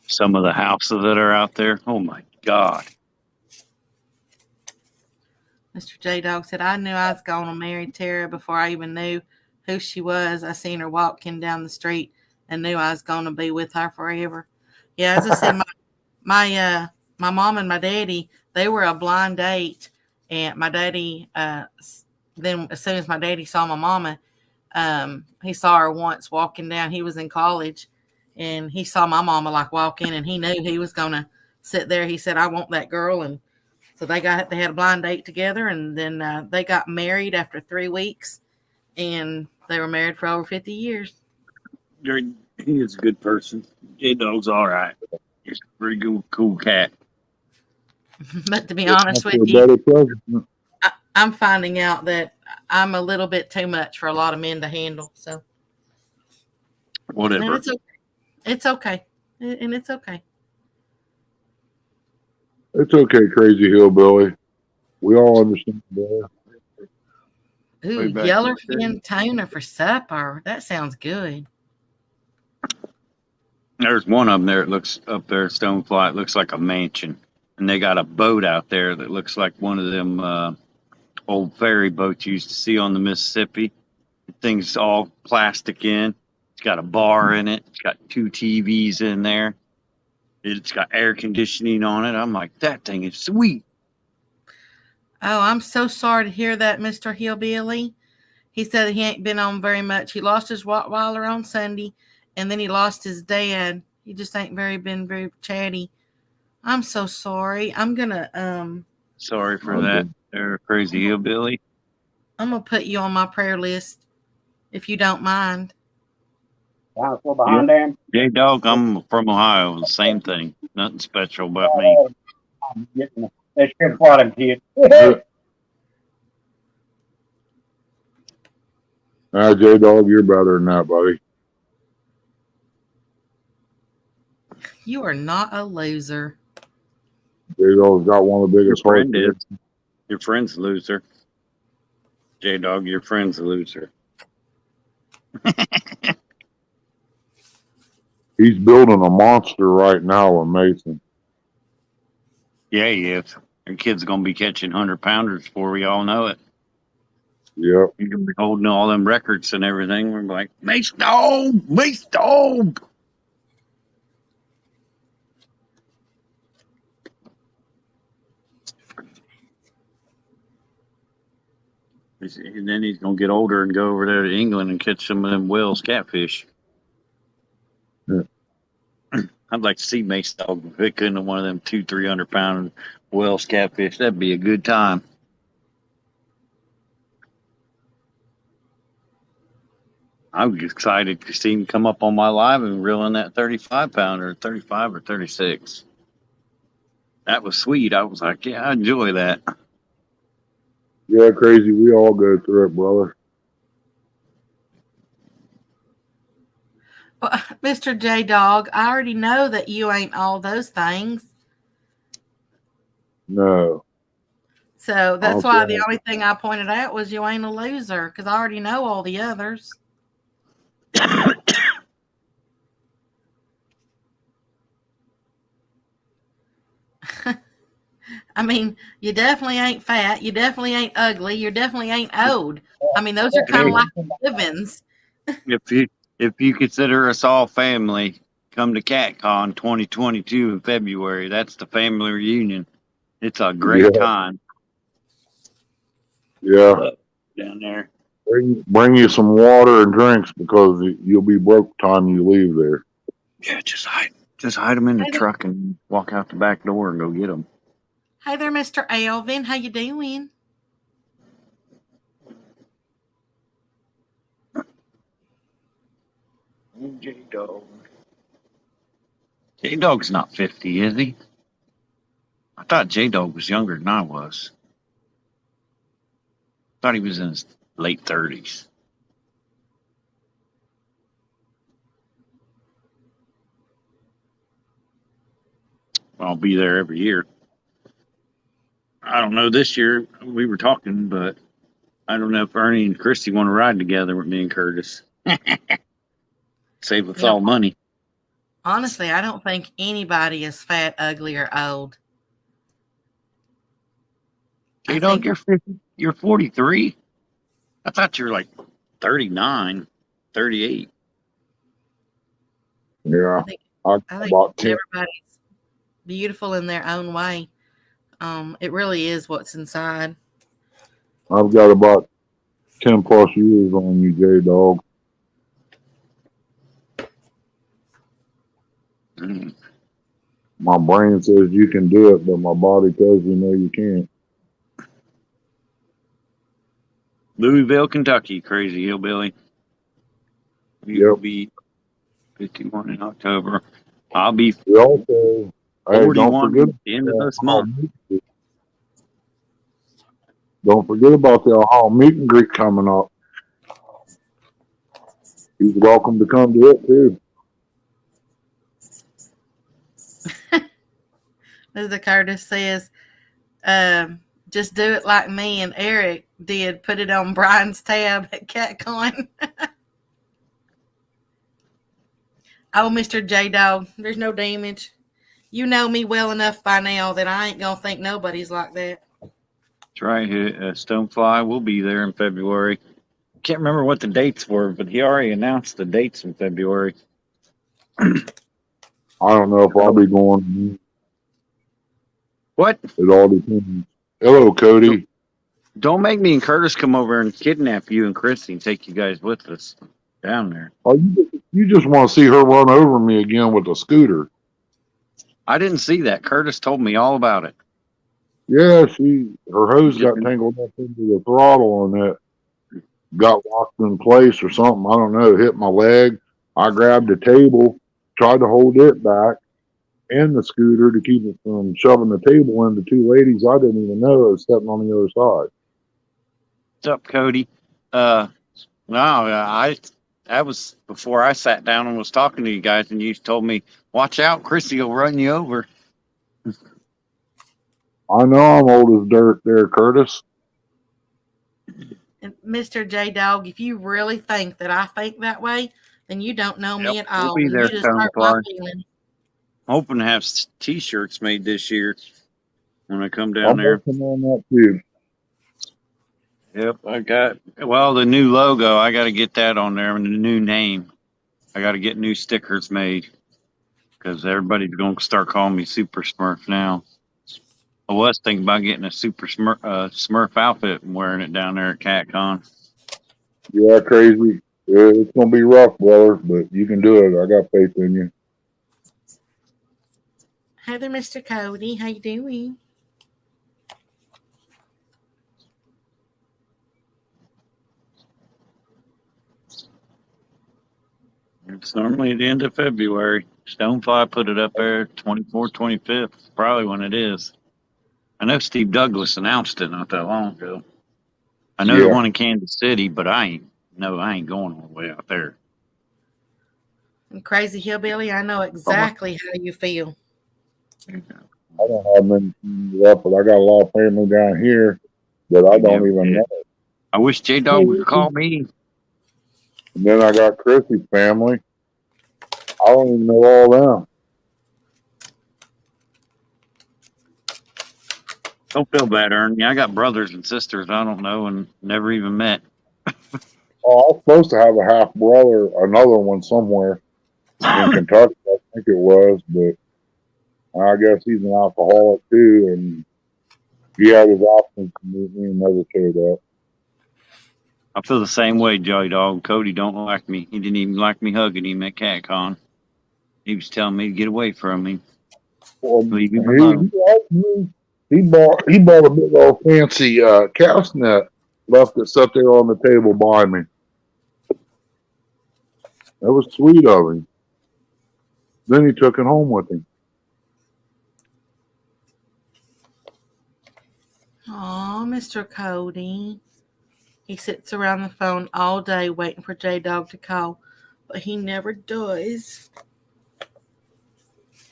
Some of the houses that are out there, oh my God. Mr. J Dog said, I knew I was going to marry Tara before I even knew who she was. I seen her walking down the street and knew I was going to be with her forever. Yeah, as I said, my mom and my daddy, they were a blind date. And my daddy, then as soon as my daddy saw my mama, he saw her once walking down. He was in college and he saw my mama like walk in and he knew he was going to sit there. He said, I want that girl. And so they had a blind date together, and then they got married after 3 weeks, and they were married for over 50 years. He is a good person. J-Dog's all right. He's a pretty good, cool cat. But to be honest with you, I'm finding out that I'm a little bit too much for a lot of men to handle. So Whatever. and it's okay. And it's okay. It's okay, crazy hillbilly. We all understand that. Ooh, yellowfin tuna for supper. That sounds good. There's one of them there. It looks up there, Stonefly. It looks like a mansion, and they got a boat out there that looks like one of them old ferry boats you used to see on the Mississippi. The thing's all plastic in. It's got a bar in it. It's got 2 TVs in there. It's got air conditioning on it. I'm like, that thing is sweet. Oh, I'm so sorry to hear that, Mr. Hillbilly. He said he ain't been on very much. He lost his Rottweiler on Sunday, and then he lost his dad. He just ain't been very chatty. I'm so sorry. I'm gonna Sorry for that. They're a crazy hillbilly. I'm gonna put you on my prayer list if you don't mind. Behind them. J-Dog, I'm from Ohio. The same thing. Nothing special about me. That's good for them, kid. J-Dog, you're better than that, buddy. You are not a loser. J-Dog's got one of the biggest Your friend is. Your friend's a loser. J-Dog, your friend's a loser. He's building a monster right now with Mason. Yeah, he is. Your kid's going to be catching 100-pounders before we all know it. Yep. You're going to be holding all them records and everything. We're like, Mace Dog! Mace Dog! And then he's going to get older and go over there to England and catch some of them Wells catfish. Yeah. I'd like to see Mace Dog pick into one of them 200-300-pound Wells catfish. That'd be a good time. I was excited to see him come up on my live and reel in that 35-pounder, 35 or 36. That was sweet. I was like, yeah, I enjoy that. Yeah, crazy. We all go through it, brother. Well, Mr. J Dog, I already know that you ain't all those things. No. So that's Okay. why the only thing I pointed out was you ain't a loser because I already know all the others. I mean, you definitely ain't fat. You definitely ain't ugly. You definitely ain't old. I mean, those are kind of Hey, like livings. if you consider us all family, come to CatCon 2022 in February. That's the family reunion. It's a great Yeah. time Yeah. down there. Bring you some water and drinks because you'll be broke time you leave there. Yeah, just hide them in the truck and walk out the back door and go get them. Hey there, Mr. Alvin. How you doing? J-Dog. J-Dog's not 50, is he? I thought J-Dog was younger than I was. I thought he was in his late 30s. I'll be there every year. I don't know this year. We were talking, but I don't know if Ernie and Christy want to ride together with me and Curtis. Save us all money. Honestly, I don't think anybody is fat, ugly, or old. J-Dog, you're 50, you're 43? I thought you were like 39, 38. Yeah. I think about 10. everybody's beautiful in their own way. It really is what's inside. I've got about 10 plus years on you, J-Dog. Mm. My brain says you can do it, but my body tells you no, you can't. Louisville, Kentucky, crazy hillbilly. You'll be 51 in October. I'll be We also, hey, 41 at the end of this month. Don't forget about the Ohio meet and greet coming up. He's welcome to come to it too. Mr. Curtis says, just do it like me and Eric did. Put it on Brian's tab at CatCon. Oh, Mr. J-Dog, there's no damage. You know me well enough by now that I ain't going to think nobody's like that. That's right. Stonefly will be there in February. Can't remember what the dates were, but he already announced the dates in February. I don't know if I'll be going. What? It all depends. Hello, Cody. Don't make me and Curtis come over and kidnap you and Christy and take you guys with us down there. Oh, you just want to see her run over me again with a scooter. I didn't see that. Curtis told me all about it. Yeah, her hose got tangled up into the throttle and it got locked in place or something. I don't know. It hit my leg. I grabbed the table, tried to hold it back and the scooter to keep it from shoving the table into two ladies I didn't even know was sitting on the other side. What's up, Cody? That was before I sat down and was talking to you guys, and you told me, "Watch out, Christy will run you over." I know I'm old as dirt, there, Curtis. And Mr. J-Dog, if you really think that I think that way, then you don't know me at all. We'll be there, You just hurt my Stonefly. feelings. Hoping to have T-shirts made this year when I come down I'm there. working on that too. Yep, the new logo. I got to get that on there and the new name. I got to get new stickers made because everybody's going to start calling me Super Smurf now. I was thinking about getting a Super Smurf outfit and wearing it down there at CatCon. Yeah, crazy. It's going to be rough, brother, but you can do it. I got faith in you. Hi there, Mr. Cody. How you doing? It's normally at the end of February. Stonefly put it up there 24th, 25th, probably when it is. I know Steve Douglas announced it not that long ago. I know the one in Kansas City, but I ain't going all the way out there. And Crazy Hillbilly, I know exactly how you feel. I don't have many family up, but I got a lot of family down here that I You don't never even did. know. I wish J Dog would call me. And then I got Chrissy's family. I don't even know all them. Don't feel bad, Ernie. I got brothers and sisters I don't know and never even met. Oh, I was supposed to have a half brother, another one somewhere in Kentucky, I think it was, but I guess he's an alcoholic too, and he had his options to meet me and never showed up. I feel the same way, J Dog. Cody don't like me. He didn't even like me hugging him at CatCon. He was telling me to get away from me. Well, Leave him he alone. liked me. He bought a big old fancy cast net, left it sat there on the table by me. That was sweet of him. Then he took it home with him. Oh, Mr. Cody. He sits around the phone all day waiting for J Dog to call, but he never does.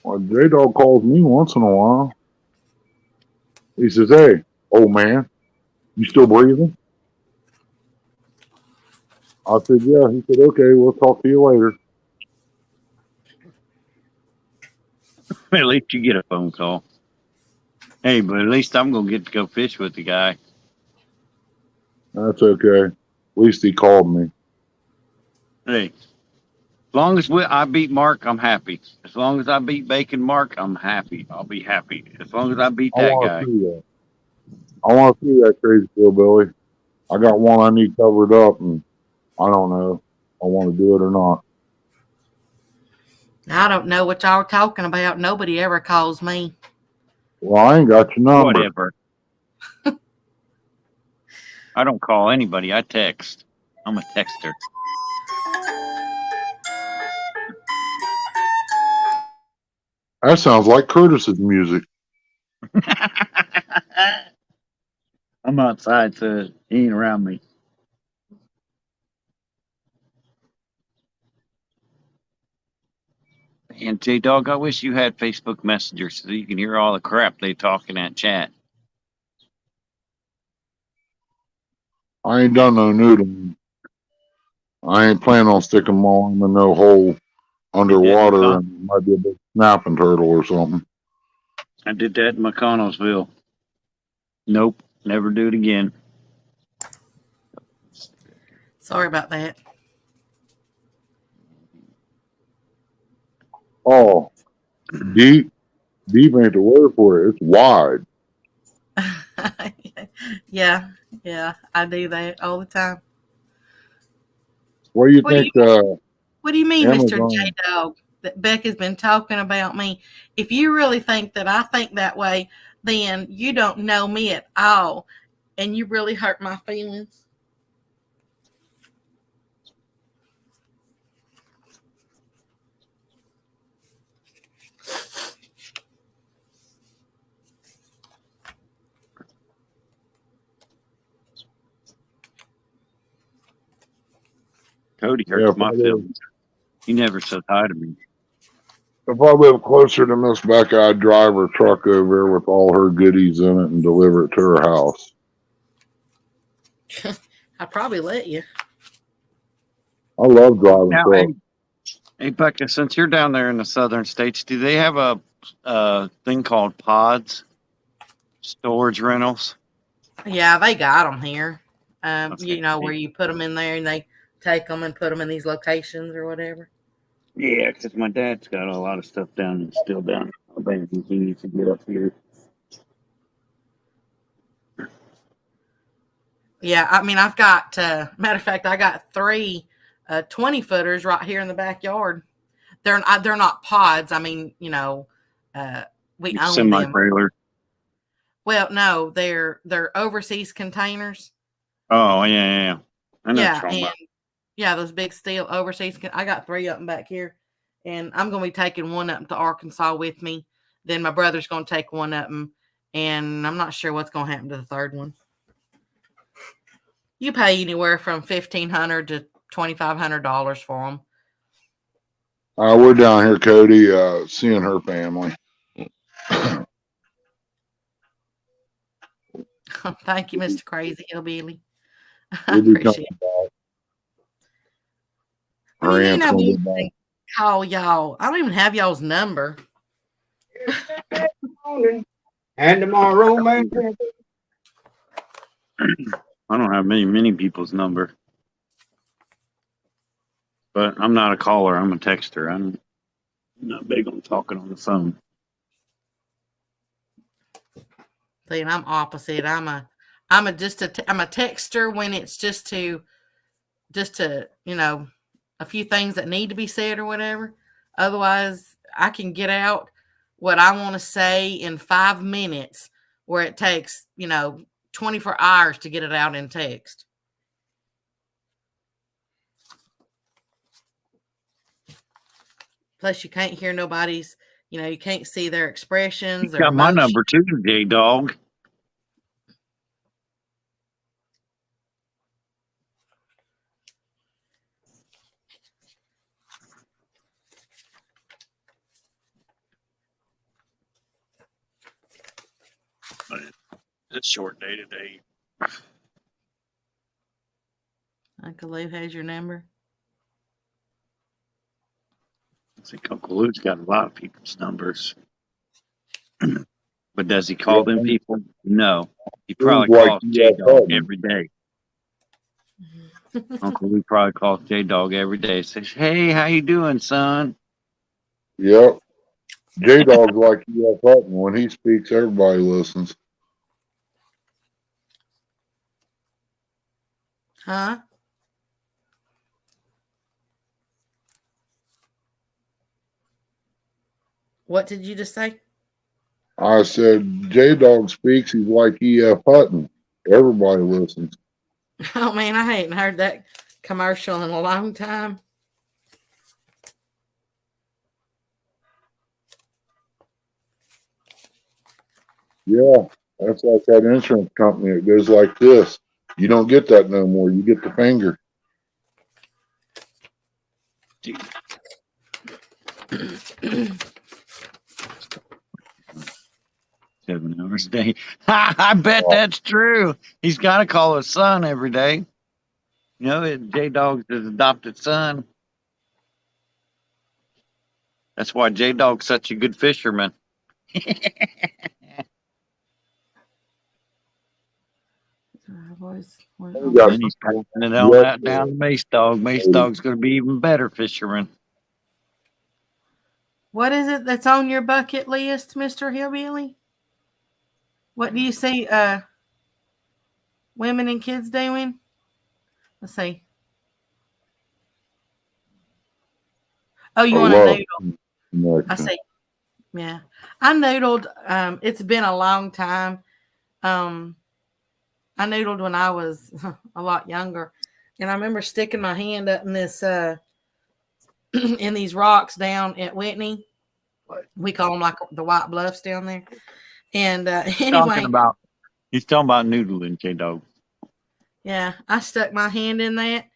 Well, J Dog calls me once in a while. He says, "Hey, old man, you still breathing?" I said, "Yeah." He said, "Okay, we'll talk to you later." At least you get a phone call. Hey, but at least I'm gonna get to go fish with the guy. That's okay. At least he called me. Hey, as long as I beat Mark, I'm happy. As long as I beat Bacon Mark, I'm happy. I'll be happy. As long as I beat I that want guy. to see that. I want to see that crazy hillbilly. I got one I need covered up, and I don't know if I want to do it or not. I don't know what y'all are talking about. Nobody ever calls me. Well, I ain't got your number. Whatever. I don't call anybody. I text. I'm a texter. That sounds like Curtis's music. I'm outside, so he ain't around me. And J Dog, I wish you had Facebook Messenger so you can hear all the crap they talk in that chat. I ain't done no noodling. I ain't planning on sticking my arm in no hole underwater, and it might be a big snapping turtle or something. I did that in McConnellsville. Nope, never do it again. Sorry about that. Oh, deep ain't the word for it. It's wide. yeah, I do that all the time. What do you What do think? you What do you mean, Mr. J Amazon. Dog? That Becca's been talking about me. If you really think that I think that way, then you don't know me at all, and you really hurt my feelings. Cody Yeah, hurts my feelings. He never says hi to me. if I lived closer to Miss Becca, I'd drive her truck over there with all her goodies in it and deliver it to her house. I'd probably let you. I love driving Now, trucks. hey, Becca, since you're down there in the southern states, do they have a thing called pods? Storage rentals? Yeah, they got them here. Okay. You know, where you put them in there and they take them and put them in these locations or whatever. Yeah, because my dad's got a lot of stuff still down in Alabama. He needs to get up here. Yeah, I mean, I've got, matter of fact, I got 3 20-footers right here in the backyard. They're not pods. I mean, you know, we own Semi them. trailer. Well, no, they're overseas containers. Oh, yeah. I know what Yeah, you're talking and about. yeah, those big steel overseas. I got 3 of them back here, and I'm gonna be taking one of them to Arkansas with me. Then my brother's gonna take one of them, and I'm not sure what's gonna happen to the third one. You pay anywhere from $1,500 to $2,500 for them. We're down here, Cody, seeing her family. Thank you, Mr. Crazy Hillbilly. I We'll be appreciate it. coming back. What do Our you mean aunt's I gonna won't be back. call y'all? I don't even have y'all's number. Morning. And tomorrow, man. I don't have many people's number, but I'm not a caller. I'm a texter. I'm not big on talking on the phone. See, and I'm opposite. I'm a texter when it's just to a few things that need to be said or whatever. Otherwise, I can get out what I want to say in 5 minutes, where it takes 24 hours to get it out in text. Plus, you can't hear nobody's. You can't see their expressions, their Got my emotions. number too, J Dog. It's a short day today. Uncle Lou has your number. I think Uncle Lou's got a lot of people's numbers. But does he call them people? No. He probably Seems like calls you J have Dog problems. every day. Uncle Lou probably calls J Dog every day. Says, "Hey, how you doing, son?" Yep. J Dog's like U.S. Hutton. When he speaks, everybody listens. Huh? What did you just say? I said, J Dog speaks, he's like E.F. Hutton. Everybody listens. Oh man, I hadn't heard that commercial in a long time. Yeah, that's like that insurance company. It goes like this. You don't get that no more. You get the finger. 7 hours a day. I bet that's true. He's got to call his son every day. J Dog's his adopted son. That's why J Dog's such a good fisherman. And he's passing it on out down to Mace Dog. Mace Dog's going to be even better fisherman. What is it that's on your bucket list, Mr. Hillbilly? What do you see women and kids doing? Let's see. Oh, you want to noodle? I see. Yeah. I noodled. It's been a long time. I noodled when I was a lot younger. And I remember sticking my hand up in this in these rocks down at Whitney. We call them like the White Bluffs down there. And anyway, he's talking about noodling, J Dog. Yeah, I stuck my hand in that,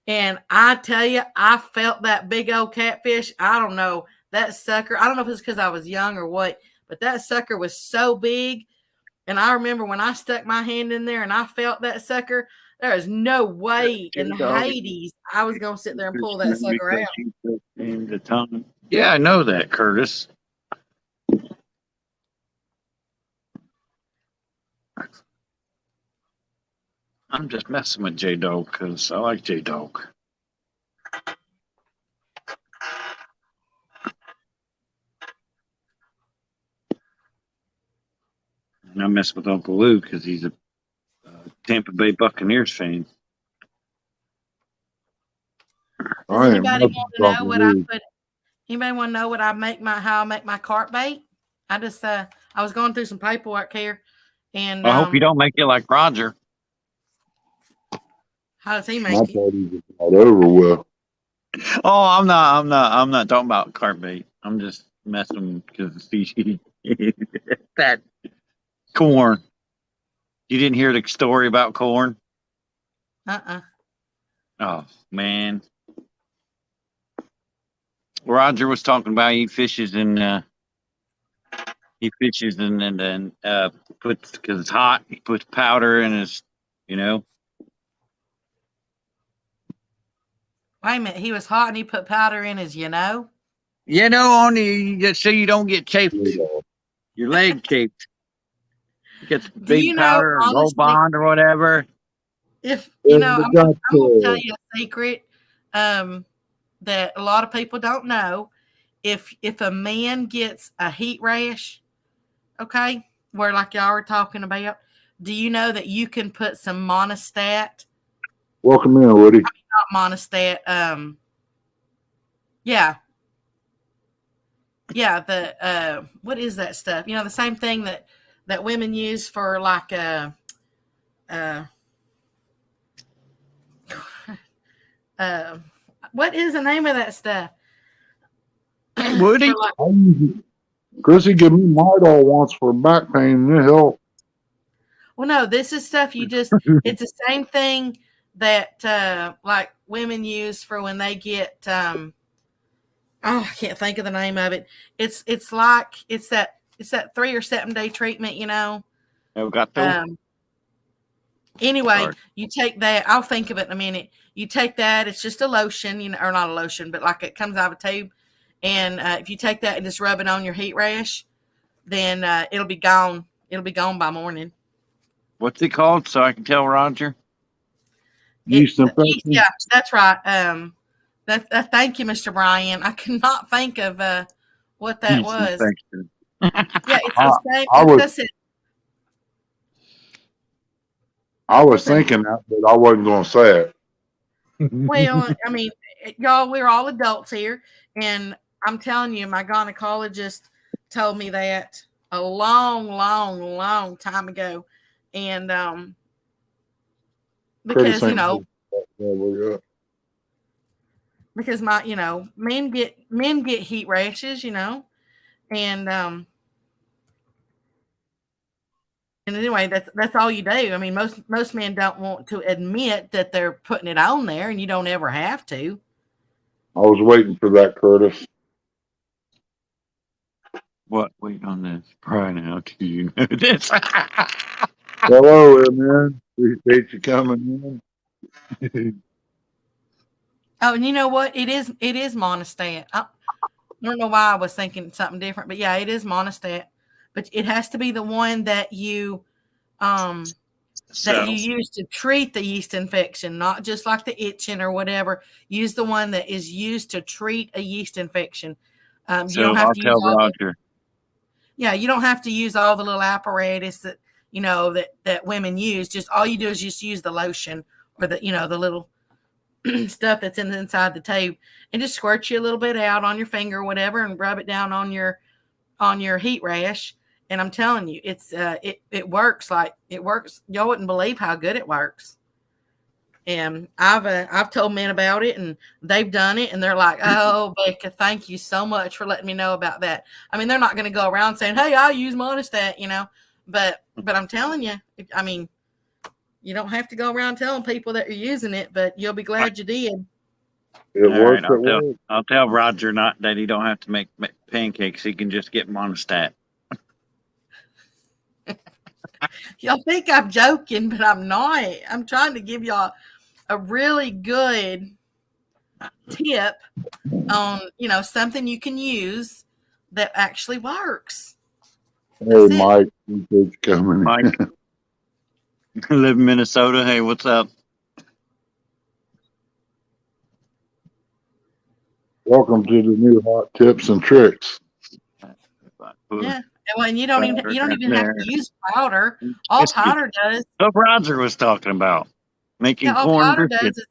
and I tell you, I felt that big old catfish. I don't know, that sucker. I don't know if it's because I was young or what, but that sucker was so big. And I remember when I stuck my hand in there and I felt that sucker, there is no way in Hades I was going to sit there and pull that sucker out. Yeah, I know that, Curtis. I'm just messing with J Dog because I like J Dog. And I mess with Uncle Lou because he's a Tampa Bay Buccaneers fan. Does anybody want to know what I put? Anybody want to know what how I make my carp bait? I just I was going through some paperwork here, and I hope you don't make it like Roger. How does he make it? I thought he was all over with. Oh, I'm not talking about carp bait. I'm just messing because the species that corn. You didn't hear the story about corn? Oh man. Roger was talking about he fishes in He fishes and then puts, because it's hot, he puts powder in his, you know. Wait a minute. He was hot and he put powder in his, You know, only just so you don't get chafed, Yeah. your leg chafed. You get some Do you big know, powder or Gold honestly, Bond or whatever. if, In I'm the going to tell ducktail. you a secret that a lot of people don't know. If a man gets a heat rash, okay, where like y'all were talking about, do you know that you can put some monostat, Welcome in, Woody. not monostat, yeah, the what is that stuff? The same thing that women use for like uh, what is the name of that stuff? Woody, For like, I use it. Chrissy gave me Midol once for back pain. It helped. well, no, this is stuff it's the same thing that like women use for when they get I can't think of the name of it. It's like it's that 3 or 7 day treatment, I've got those. Anyway, Sorry. you take that. I'll think of it in a minute. You take that. It's just a lotion, or not a lotion, but like it comes out of a tube. And if you take that and just rub it on your heat rash, then it'll be gone. It'll be gone by morning. What's it called? So I can tell Roger. Yeast Yeast, infection. yeah, that's right. Thank you, Mr. Brian. I could not think of what that Yeast was. infection. Yeah, it's I, the same. I was That's it. I was What's that? thinking that, but I wasn't going to say it. Well, I mean, y'all, we're all adults here, and I'm telling you, my gynecologist told me that a long, long, long time ago, and Curtis because ain't yeah. because my men get heat rashes, and anyway, that's all you do. I mean, most men don't want to admit that they're putting it on there, and you don't ever have to. I was waiting for that, Curtis. What? Wait on this. Brian, how do you know this? Hello, man. Appreciate you coming in. Oh, and you know what? It is monostat. I don't know why I was thinking something different, but yeah, it is monostat. But it has to be the one that you use to treat the yeast infection, not just like the itching or whatever. Use the one that is used to treat a yeast infection. You So don't have I'll to use tell all Roger. you don't have to use all the little apparatus that that women use. Just all you do is just use the lotion or the little stuff that's inside the tube, and just squirt you a little bit out on your finger or whatever, and rub it down on your heat rash. And I'm telling you, it works. Like it works. Y'all wouldn't believe how good it works. And I've told men about it, and they've done it, and they're like, "Oh, Becca, thank you so much for letting me know about that." I mean, they're not going to go around saying, "Hey, I use Monistat," but I'm telling you, I mean, you don't have to go around telling people that you're using it, but you'll be glad you did. It All right, works. It works. I'll tell Roger not that he don't have to make pancakes. He can just get monostat. Y'all think I'm joking, but I'm not. I'm trying to give y'all a really good tip on, something you can use that actually works. Hey, That's it. Mike. Appreciate you coming Mike, live in Minnesota. Hey, what's up? Welcome to the new hot tips and tricks. Yeah. And you don't even have to use powder. All powder does. What Roger was talking about, making All corn powder does biscuits. is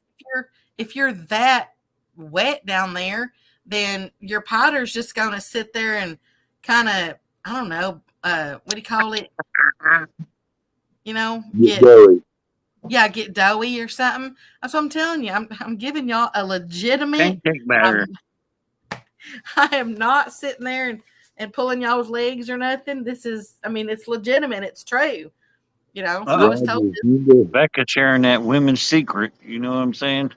if you're that wet down there, then your powder's just going to sit there and kind of, I don't know, what do you call it? Get doughy or something. That's what I'm telling you. I'm giving y'all a legitimate Pancake batter. I am not sitting there and pulling y'all's legs or nothing. This is, it's legitimate. It's true. I was told this. Becca sharing that women's secret. You know what I'm saying?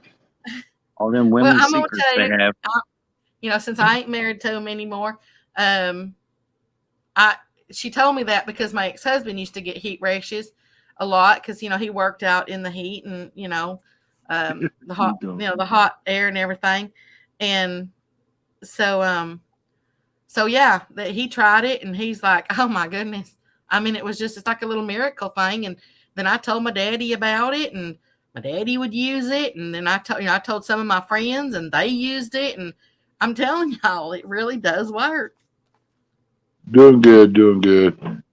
All them women's I'm gonna secrets tell they have. Since I ain't married to them anymore, she told me that because my ex-husband used to get heat rashes a lot because he worked out in the heat and the hot air and everything, and so yeah, that he tried it and he's like, oh my goodness. I mean, it's like a little miracle thing. And then I told my daddy about it, and my daddy would use it, and then I told some of my friends, and they used it, and I'm telling y'all, it really does work. Doing good, doing good.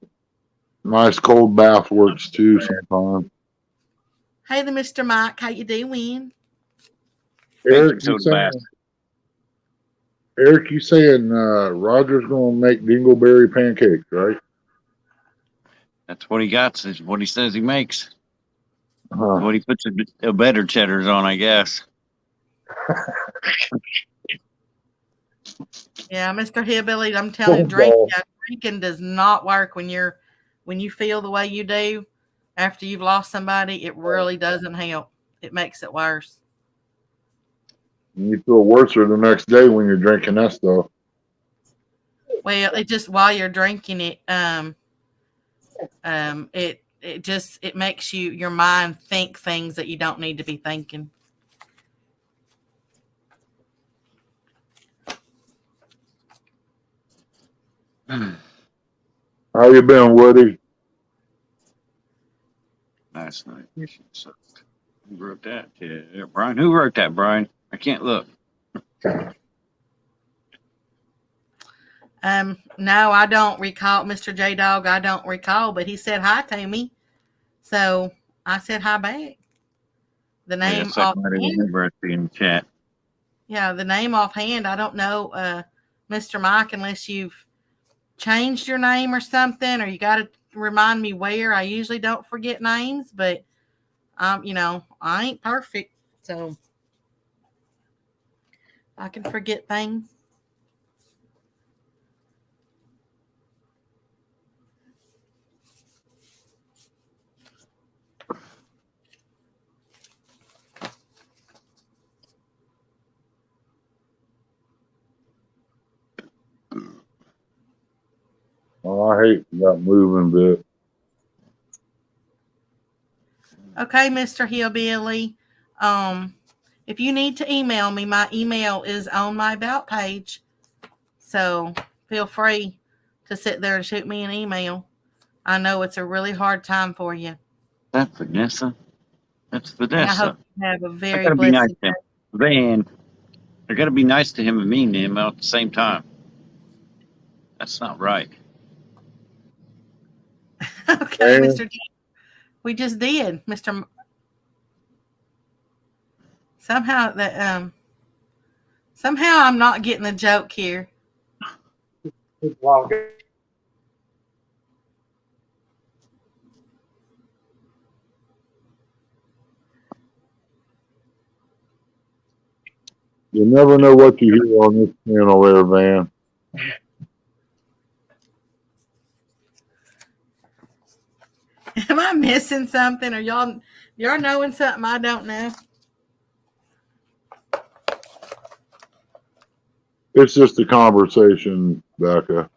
Nice cold bath works too sometimes. Hey, the Mr. Mike, how you doing? Eric, So you saying Roger's gonna make dingleberry pancakes, right? that's what he got. Is what he says he makes. Huh. What he puts a better cheddars on, I guess. Yeah, Mr. Hillbilly, I'm telling you, drinking does not work when you feel the way you do after you've lost somebody. It really doesn't help. It makes it worse. You feel worse the next day when you're drinking that stuff. Well, it just while you're drinking it, it makes your mind think things that you don't need to be thinking. How you been, Woody? Last night. So, who wrote that? Yeah, Brian. Who wrote that, Brian? I can't look. No, I don't recall, Mr. J Dog. I don't recall, but he said hi to me, so I said hi back. The name offhand, in the chat. yeah, the name offhand, I don't know, Mr. Mike, unless you've changed your name or something, or you got to remind me where. I usually don't forget names, but I ain't perfect, so I can forget things. Oh, I hate that moving bit. Okay, Mr. Hillbilly. If you need to email me, my email is on my About page. So feel free to sit there and shoot me an email. I know it's a really hard time for you. That's Vanessa. That's And I Vanessa. hope you have a I very gotta be nice blessed to him. day. Van. I gotta be nice to him and mean to him at the same time. That's not right. Okay, And Mr. G. We just did, Mr. Somehow I'm not getting the joke here. you never know what you hear on this channel there, Van. Am I missing something, or y'all knowing something I don't know? It's just a conversation, Becca.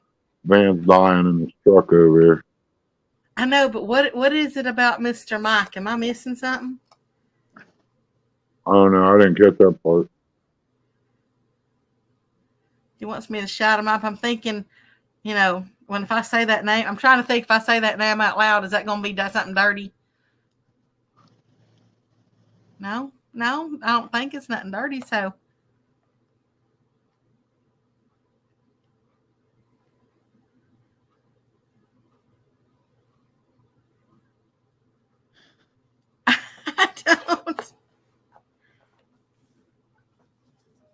Van's dying in his truck over here. I know, but what is it about Mr. Mike? Am I missing something? I don't know. I didn't get that part. He wants me to shout him up. I'm thinking, if I say that name, I'm trying to think if I say that name out loud, is that going to be something dirty? No, I don't think it's nothing dirty. So I don't.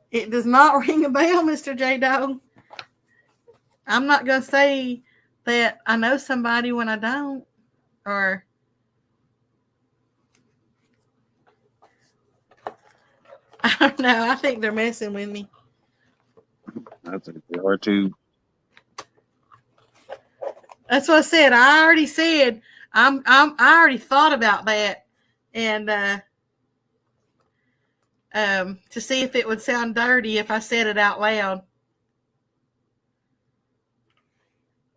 It does not ring a bell, Mr. J Dog. I'm not going to say that I know somebody when I don't, or I don't know. I think they're messing with me. That's hard to. That's what I said. I already said I already thought about that, and to see if it would sound dirty if I said it out loud.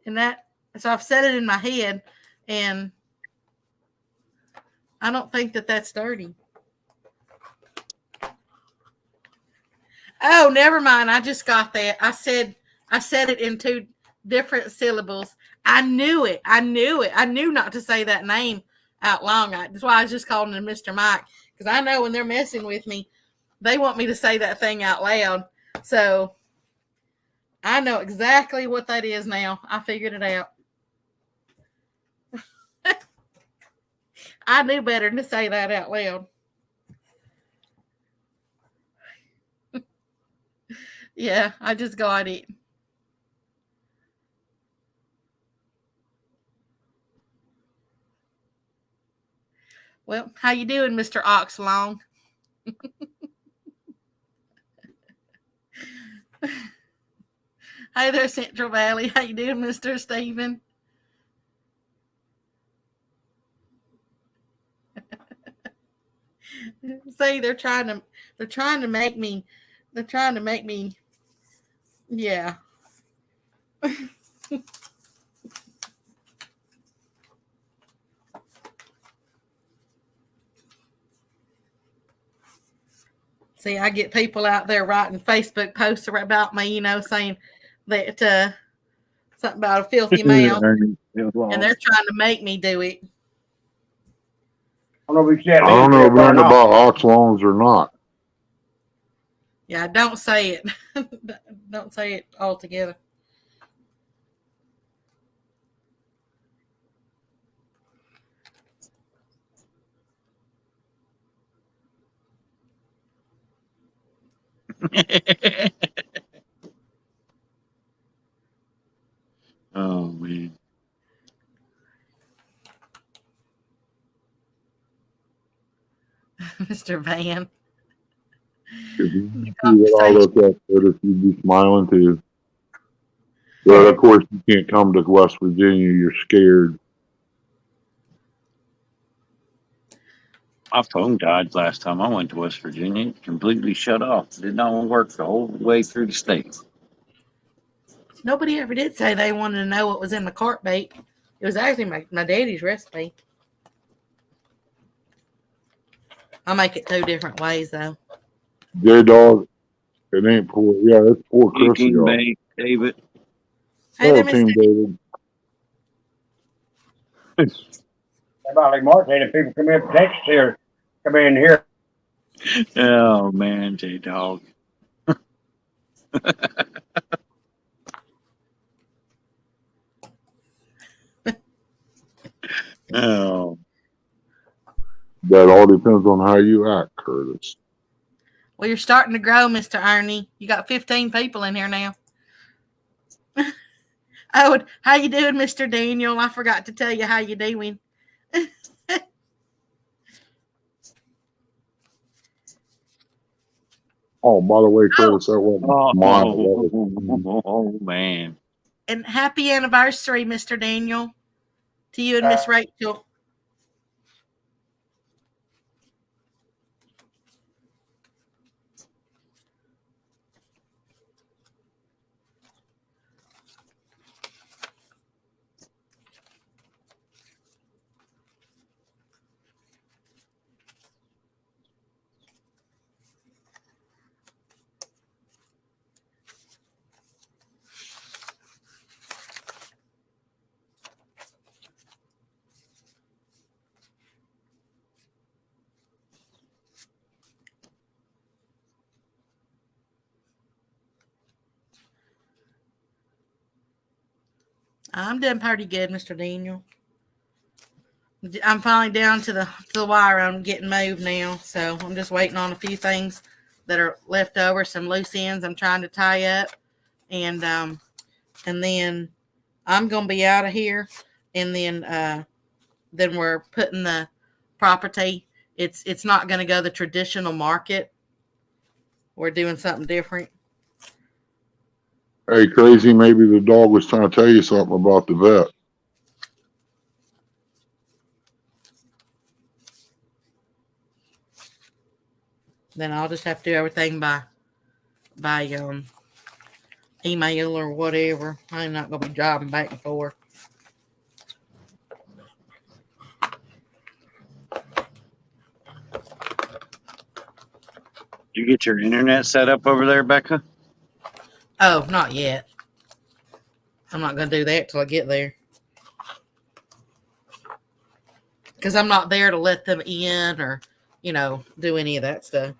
And So I've said it in my head, and I don't think that that's dirty. Oh, never mind. I just got that. I said it in two different syllables. I knew it. I knew not to say that name out loud. That's why I was just calling him Mr. Mike, because I know when they're messing with me, they want me to say that thing out loud. So I know exactly what that is now. I figured it out. I knew better than to say that out loud. Yeah, I just got it. Well, how you doing, Mr. Oxlong? Hey there, Central Valley. How you doing, Mr. Stephen? See, they're trying to make me, yeah. See, I get people out there writing Facebook posts about me, saying that something about a filthy mouth, and they're trying to make me do it. I don't know if you said I don't know leadership or nothing not. about ox longs or not. Yeah, don't say it. Don't say it altogether. Oh man. Mr. Van. If you see what I look at, if you'd be smiling too. But of course, you can't come to West Virginia. You're scared. My phone died last time I went to West Virginia. It completely shut off. Did not work the whole way through the state. Nobody ever did say they wanted to know what was in the carp bait. It was actually my daddy's recipe. I make it 2 different ways, though. J Dog, it ain't poor. Yeah, it's poor You Chrissy. King Bay, David. Hey Oh, there, Mr. Team David. About Mark said if people come in from Texas here, come in here. Oh man, J Dog. Oh. That all depends on how you act, Curtis. Well, you're starting to grow, Mr. Ernie. You got 15 people in here now. Oh, how you doing, Mr. Daniel? I forgot to tell you how you doing. Oh, by the way, Curtis, that wasn't Oh, mine. That was oh man. And happy anniversary, Mr. Daniel, to you and Miss Rachel. I'm doing pretty good, Mr. Daniel. I'm finally down to the wire. I'm getting moved now, so I'm just waiting on a few things that are left over, some loose ends I'm trying to tie up, and then I'm gonna be out of here, and then we're putting the property. It's not gonna go the traditional market. We're doing something different. Hey, Crazy, maybe the dog was trying to tell you something about the vet. Then I'll just have to do everything by email or whatever. I'm not gonna be driving back and forth. you get your internet set up over there, Becca? Oh, not yet. I'm not going to do that till I get there. Because I'm not there to let them in or, do any of that stuff.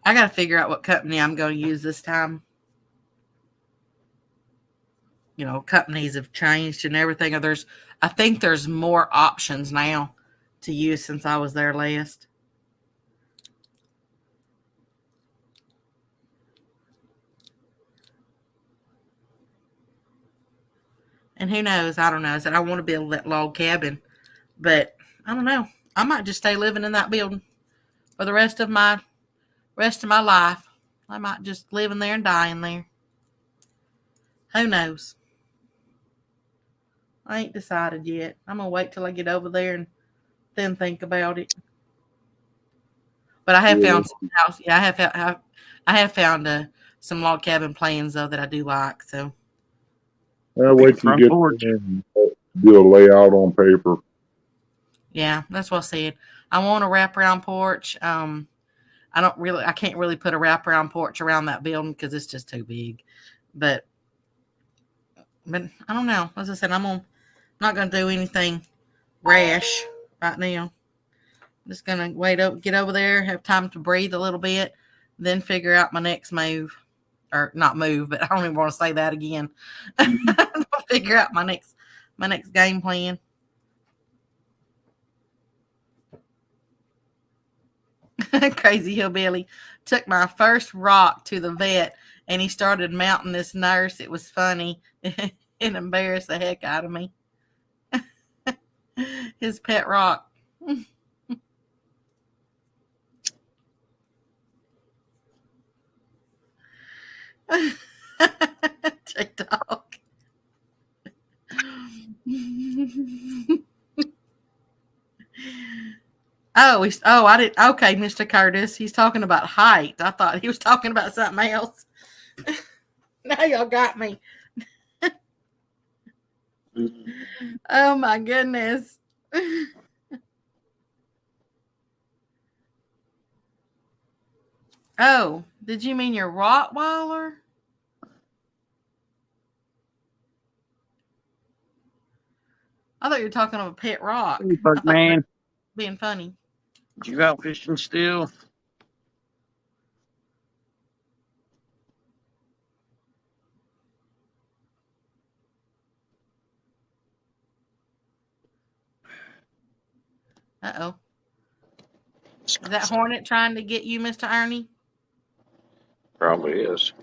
I got to figure out what company I'm going to use this time. Companies have changed and everything. I think there's more options now to use since I was there last. And who knows? I don't know. I said I want to build that log cabin, but I don't know. I might just stay living in that building for the rest of my life. I might just live in there and die in there. Who knows? I ain't decided yet. I'm gonna wait till I get over there and then think about it. But I have found some house. Yeah, I have found some log cabin plans though that I do like. So Wait till you Front get porch. there and do a layout on paper. yeah, that's what I said. I want a wraparound porch. I can't really put a wraparound porch around that building because it's just too big. But I don't know. As I said, not gonna do anything rash right now. I'm just gonna get over there, have time to breathe a little bit, then figure out my next move, or not move, but I don't even want to say that again. Figure out my next game plan. Crazy hillbilly took my first rock to the vet, and he started mounting this nurse. It was funny. It embarrassed the heck out of me. His pet rock. J-Dog. I did. Okay, Mr. Curtis. He's talking about height. I thought he was talking about something else. Now y'all got me. Oh my goodness. Oh, did you mean your Rottweiler? I thought you were talking of a pet rock. Hey, fuck, man. Being funny. You out fishing still? Uh-oh. Is that Hornet trying to get you, Mr. Ernie? Probably is.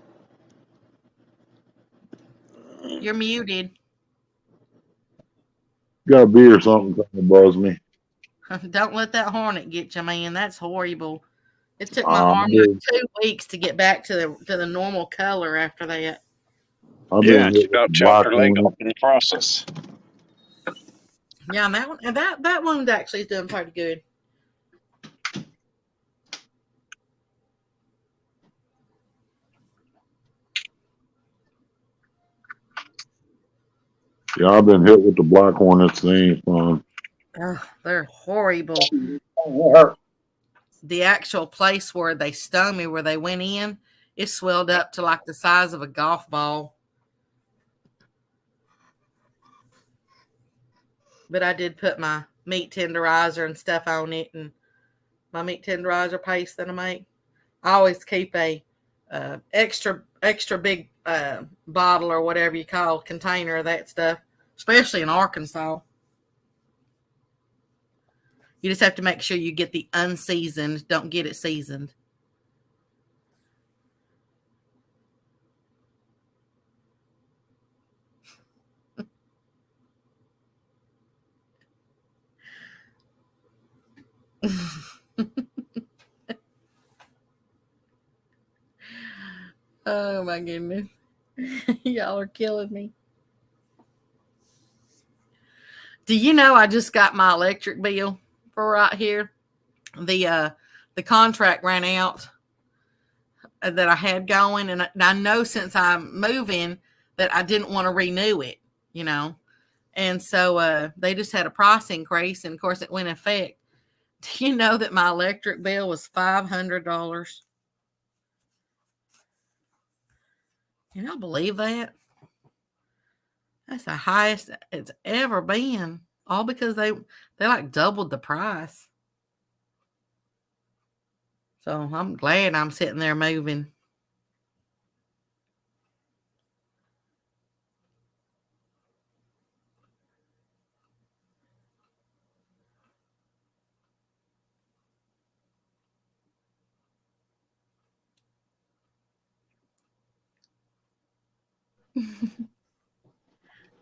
You're muted. Got a bee or something trying to buzz me. Don't let that Hornet get you, man. That's horrible. It took my arm like 2 weeks to get back to the normal color after that. Yeah, she about chopped her leg off in the process. Yeah, and that wound actually is doing pretty good. Yeah, I've been hit with the black hornets. They ain't fun. Oh, they're horrible. The actual place where they stung me, where they went in, it swelled up to like the size of a golf ball. But I did put my meat tenderizer and stuff on it, and my meat tenderizer paste that I make. I always keep a extra big bottle or whatever you call container of that stuff, especially in Arkansas. You just have to make sure you get the unseasoned. Don't get it seasoned. Oh my goodness. Y'all are killing me. Do you know I just got my electric bill for right here? The contract ran out that I had going, and I know since I'm moving that I didn't want to renew it, you know. And so they just had a price increase, and of course it went in effect. Do you know that my electric bill was $500? Can y'all believe that? That's the highest it's ever been. All because they like doubled the price. So I'm glad I'm sitting there moving.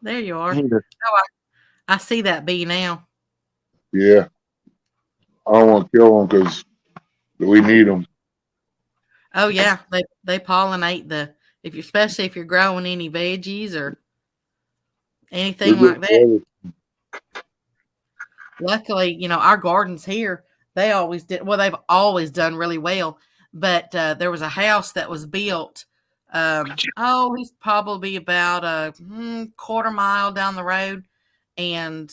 There you are. Oh, I see that bee now. Yeah, I don't want to kill them because we need them. Oh yeah, they pollinate if you especially if you're growing any veggies or They're anything just like that. better. Luckily, our gardens here, they've always done really well. But there was a house that was built. He's probably about a quarter mile down the road, and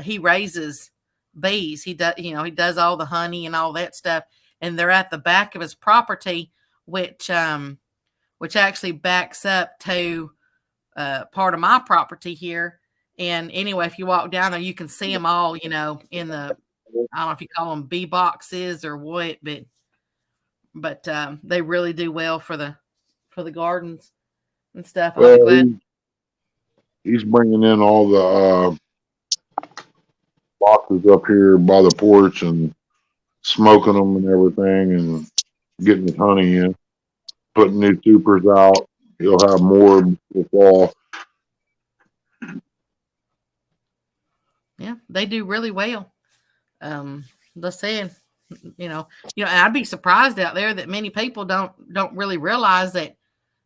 he raises bees. He does, he does all the honey and all that stuff. And they're at the back of his property, which actually backs up to part of my property here. And anyway, if you walk down there, you can see them all, in the, I don't know if you call them bee boxes or what, but they really do well for the gardens and stuff. I'll be Well, glad. he's bringing in all the boxes up here by the porch and smoking them and everything and getting his honey in, putting new supers out. He'll have more this fall. Yeah, they do really well. Just saying, and I'd be surprised out there that many people don't really realize that,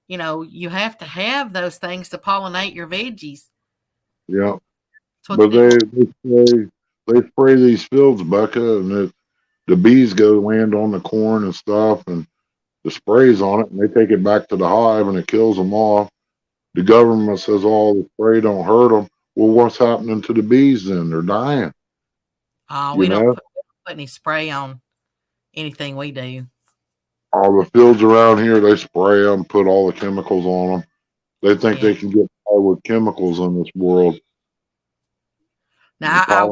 you have to have those things to pollinate your veggies. Yeah, That's what but they spray these fields, Becca, and the bees go land on the corn and stuff, and the sprays on it, and they take it back to the hive, and it kills them off. The government says, "Oh, the spray don't hurt them." Well, what's happening to the bees then? They're dying. You we don't know, put any spray on anything we do. all the fields around here, they spray them, put all the chemicals on them. They think Yeah. they can get by with chemicals in this world. Now I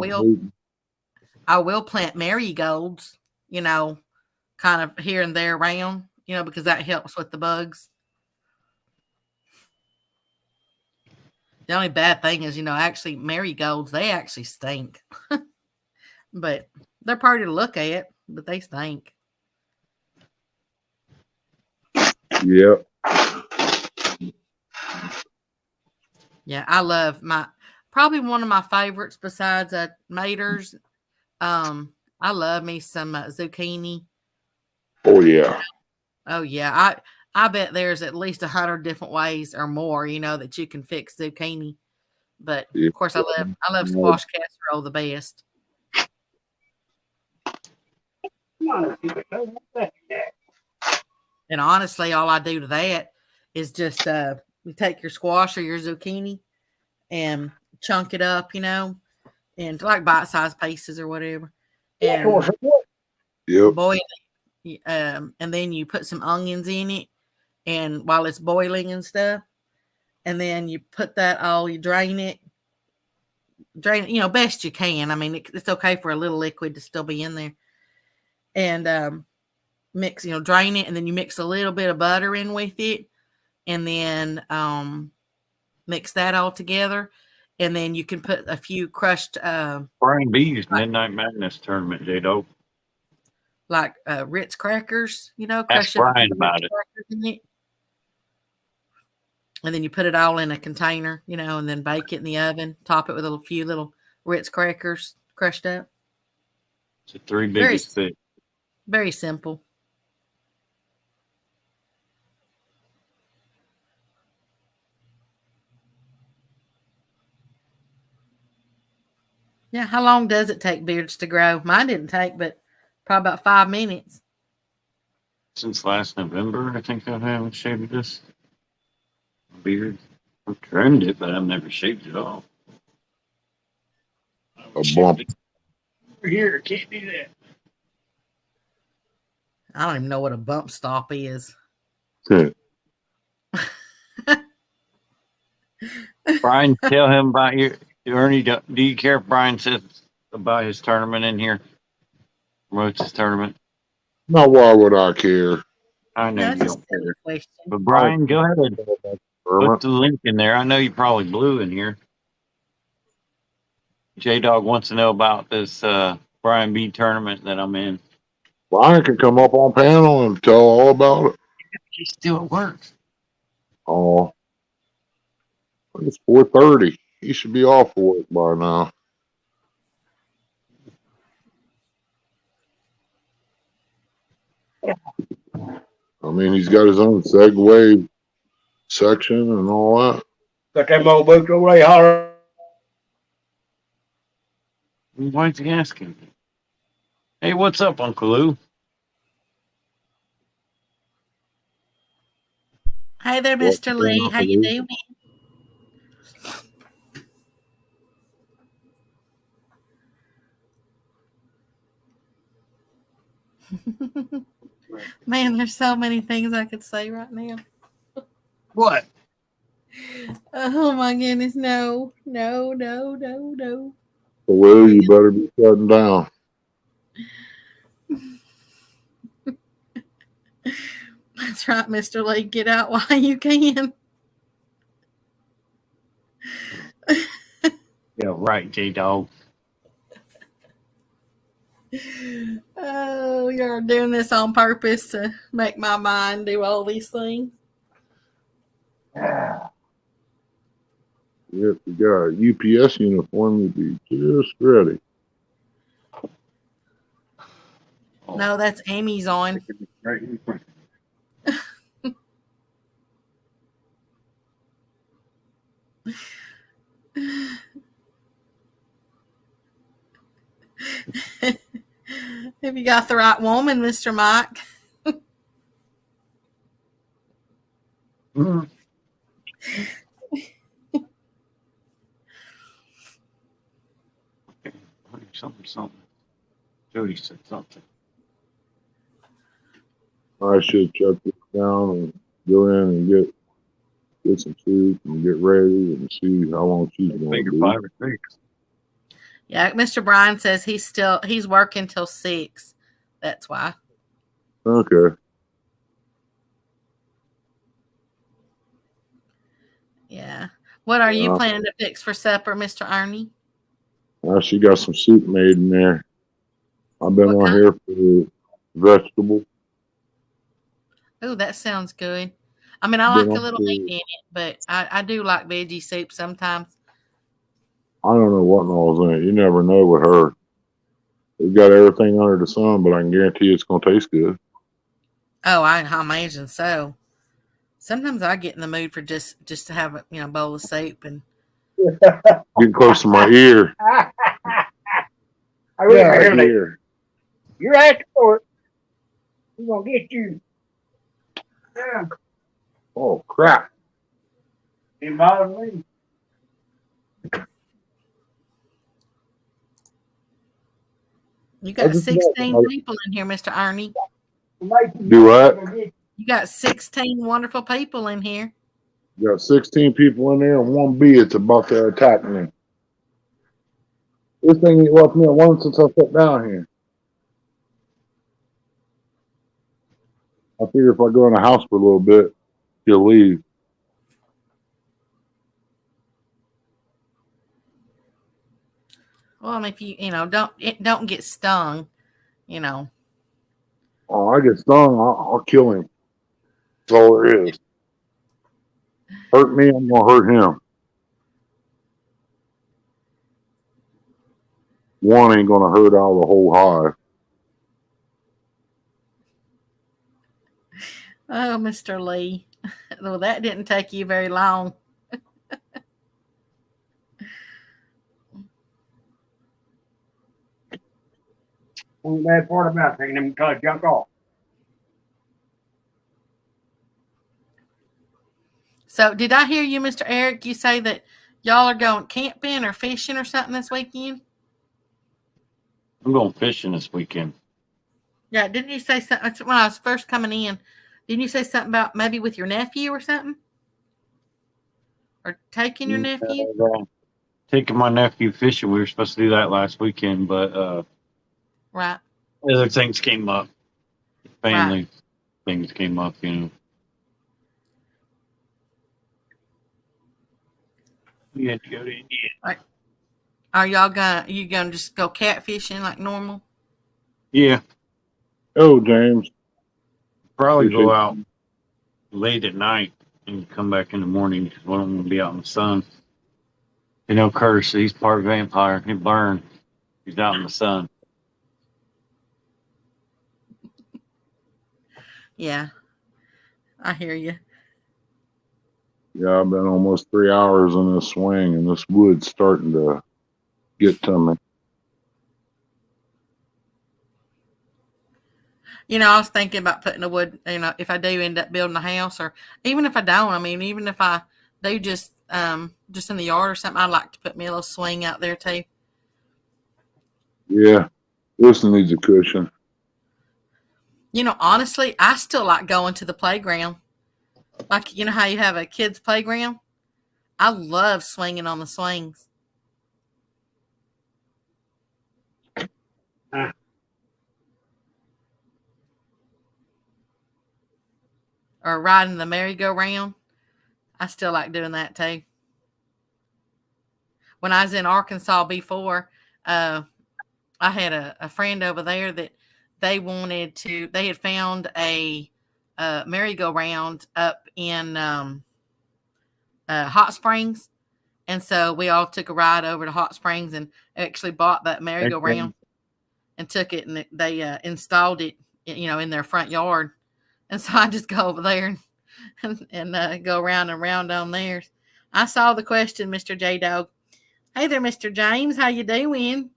will plant marigolds, kind of here and there around, because that helps with the bugs. The only bad thing is, actually marigolds, they actually stink. But they're pretty to look at, but they stink. Yep. Yeah, I love probably one of my favorites besides maters. I love me some zucchini. Oh yeah. Oh yeah, I bet there's at least 100 different ways or more, that you can fix zucchini. But Yeah. of course, I love squash casserole the best. And honestly, all I do to that is just you take your squash or your zucchini and chunk it up, and like bite-sized pieces or whatever, and Yep. boil it. And then you put some onions in it, and while it's boiling and stuff, and then you put that all, you drain it, best you can. I mean, it's okay for a little liquid to still be in there, and mix, drain it, and then you mix a little bit of butter in with it, and then mix that all together, and then you can put a few crushed Brian B's Midnight Madness tournament, J-Dog. like Ritz crackers, Ask crush up a Brian few about Ritz it. crackers in it, and then you put it all in a container, and then bake it in the oven. Top it with a few little Ritz crackers crushed up. It's the three Very, biggest fish. very simple. Yeah, how long does it take beards to grow? Mine didn't take, but probably about 5 minutes. Since last November, I think I haven't shaved this beard. I've trimmed it, but I've never shaved it off. A bump. Over here, can't do that. I don't even know what a bump stop is. Brian, tell him about your Ernie. Do you care if Brian says about his tournament in here? Promotes his tournament. Now, why would I care? I know That's you a don't silly care. question. But Brian, go ahead. Put the link in there. I know you probably blew in here. J Dog wants to know about this Brian B tournament that I'm in. Brian can come up on panel and tell all about it. He's still at work. Oh, it's 4:30. He should be off work by now. I mean, he's got his own Segway section and all that. Got them old boots over there holler. Why'd you ask him? Hey, what's up, Uncle Lou? Hey there, Mr. Lee. How you doing? Man, there's so many things I could say right now. What? Oh my goodness, no. No. Well, you better be shutting down. That's right, Mr. Lee. Get out while you can. Yeah, right, J Dog. Oh, you're doing this on purpose to make my mind do all these things. Yep, you got a UPS uniform, you'd be just ready. No, that's Amy's on. Right in front. Have you got the right woman, Mr. Mike? Mm. Something. Jody said something. I should shut this down and go in and get some food and get ready and see how long she's going to Figure be. 5 or 6. Yeah, Mr. Brian says he's working till 6. That's why. Okay. Yeah. What are you planning to fix for supper, Mr. Ernie? She got some soup made in there. I've been What on here for vegetable. Oh, that sounds good. I mean, I like a little meat in it, but I do like veggie soup sometimes. I don't know what all's in it. You never know with her. We've got everything under the sun, but I can guarantee it's going to taste good. Oh, I imagine so. Sometimes I get in the mood for just to have a bowl of soup and. Getting close to my ear. I really hear that. Here. You're asking for it. We're gonna get you. Yeah. Oh, crap. Ain't bothering me. You got 16 people in here, Mr. Ernie. Do what? You got 16 wonderful people in here. You got 16 people in there and one bee that's about to attack me. This thing ain't left me alone since I sat down here. I figure if I go in the house for a little bit, he'll leave. Well, if you don't get stung, Oh, I get stung, I'll kill him. That's all there is. Hurt me, I'm gonna hurt him. One ain't gonna hurt out of the whole hive. Oh, Mr. Lee. Well, that didn't take you very long. Only bad part about taking them junk off. So, did I hear you, Mr. Eric? You say that y'all are going camping or fishing or something this weekend? I'm going fishing this weekend. Yeah, didn't you say something when I was first coming in? Didn't you say something about maybe with your nephew or something? Or taking your nephew? Taking my nephew fishing. We were supposed to do that last weekend, but Right. other things came up. Family Right. things came up, you know. We had to go to India. Are y'all gonna just go catfishing like normal? Yeah, Oh, James. probably Appreciate go out late at night and come back in the morning because we don't want to be out in the sun. You know, Curtis, he's part vampire. He burned. He's out in the sun. Yeah, I hear you. Yeah, I've been almost 3 hours in this swing, and this wood's starting to get to me. I was thinking about putting a wood. If I do end up building a house, or even if I don't, I mean, even if I do just in the yard or something, I'd like to put me a little swing out there too. Yeah, this needs a cushion. Honestly, I still like going to the playground. Like, how you have a kid's playground? I love swinging on the swings. Ah. Or riding the merry-go-round. I still like doing that too. When I was in Arkansas before, I had a friend over there that they had found a merry-go-round up in Hot Springs. And so we all took a ride over to Hot Springs and actually bought that merry-go-round and took it, and they installed it, in their front yard. And so I just go over there and go round and round on theirs. I saw the question, Mr. J Dog. Hey there, Mr. James. How you doing?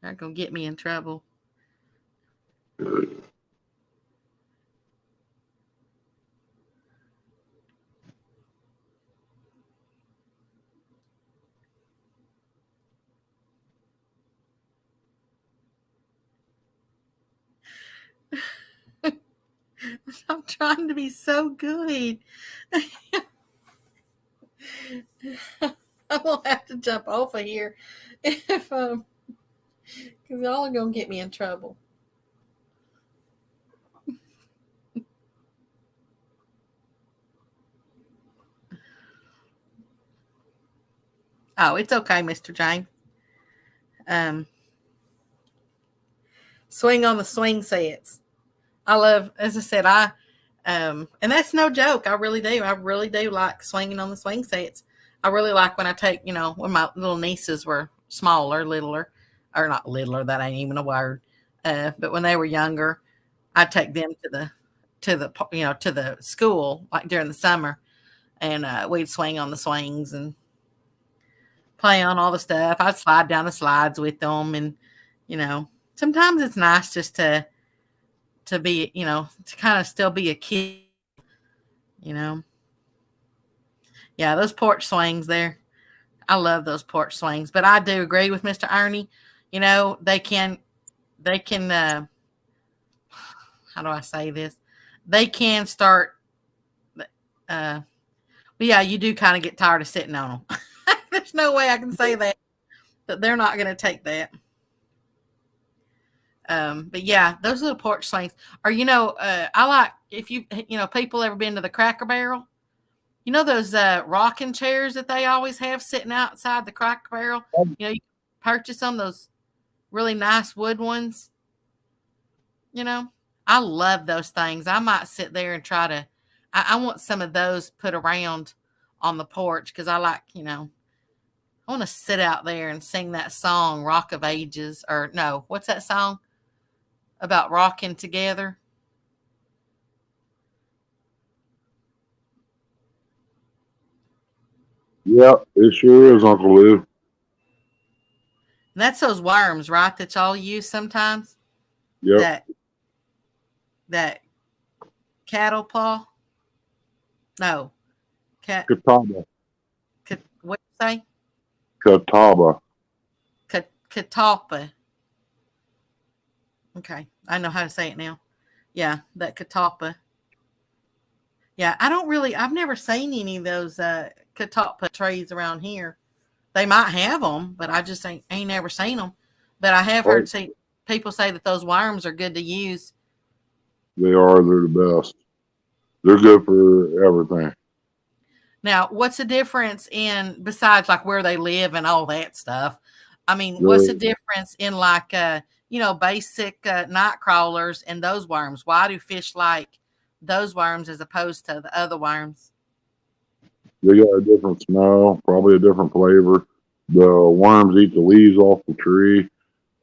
Not gonna get me in trouble. I'm trying to be so good. I will have to jump off of here if because y'all are gonna get me in trouble. Oh, it's okay, Mr. James. Um, swing on the swing sets. I love, as I said, and that's no joke. I really do. I really do like swinging on the swing sets. I really like when I take, when my little nieces were smaller, littler, or not littler, that ain't even a word. But when they were younger, I'd take them to the school, like during the summer, and we'd swing on the swings and play on all the stuff. I'd slide down the slides with them, and sometimes it's nice just to be, to kind of still be a kid, you know. Yeah, those porch swings there. I love those porch swings, but I do agree with Mr. Ernie. They can how do I say this? They can start but yeah, you do kind of get tired of sitting on them. There's no way I can say that, but they're not going to take that. But yeah, those little porch swings are, I like, if people ever been to the Cracker Barrel, those rocking chairs that they always have sitting outside the Cracker Barrel. You purchase them, those really nice wood ones. I love those things. I might sit there and try to. I want some of those put around on the porch because I like, I want to sit out there and sing that song, Rock of Ages, or no, what's that song about rocking together? Yep, it sure is, Uncle Lou. And that's those worms, right? That y'all use sometimes. Yep, That cattle paw. No, cat. Catawba. What you say? Catawba. Catalpa. Okay, I know how to say it now. Yeah, that catalpa. Yeah, I've never seen any of those catalpa trees around here. They might have them, but I just ain't never seen them. But I have Oh, heard people say that those worms are good to use. they are. They're the best. They're good for everything. Now, what's the difference in besides like where they live and all that stuff? I mean, what's the They're, difference in like basic night crawlers and those worms? Why do fish like those worms as opposed to the other worms? they got a different smell, probably a different flavor. The worms eat the leaves off the tree,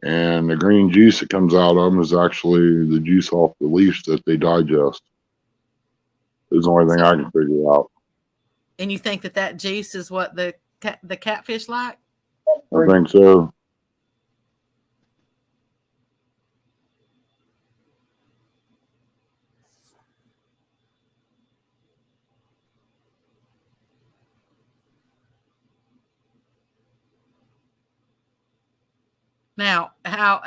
and the green juice that comes out of them is actually the juice off the leaves that they digest. Is the only thing I can figure out. And you think that juice is what the catfish like? I think so. Now, how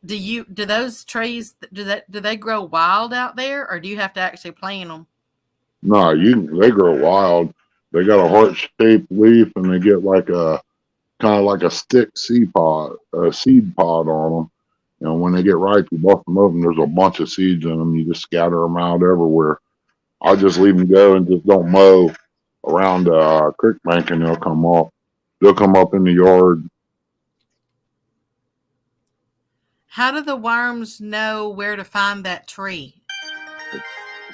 do those trees do they grow wild out there, or do you have to actually plant them? No, they grow wild. They got a heart shaped leaf, and they get like a kind of like a stick seed pod on them. And when they get ripe, you bust them open. There's a bunch of seeds in them. You just scatter them out everywhere. I just leave them go and just don't mow around the creek bank, and they'll come up. They'll come up in the yard. How do the worms know where to find that tree?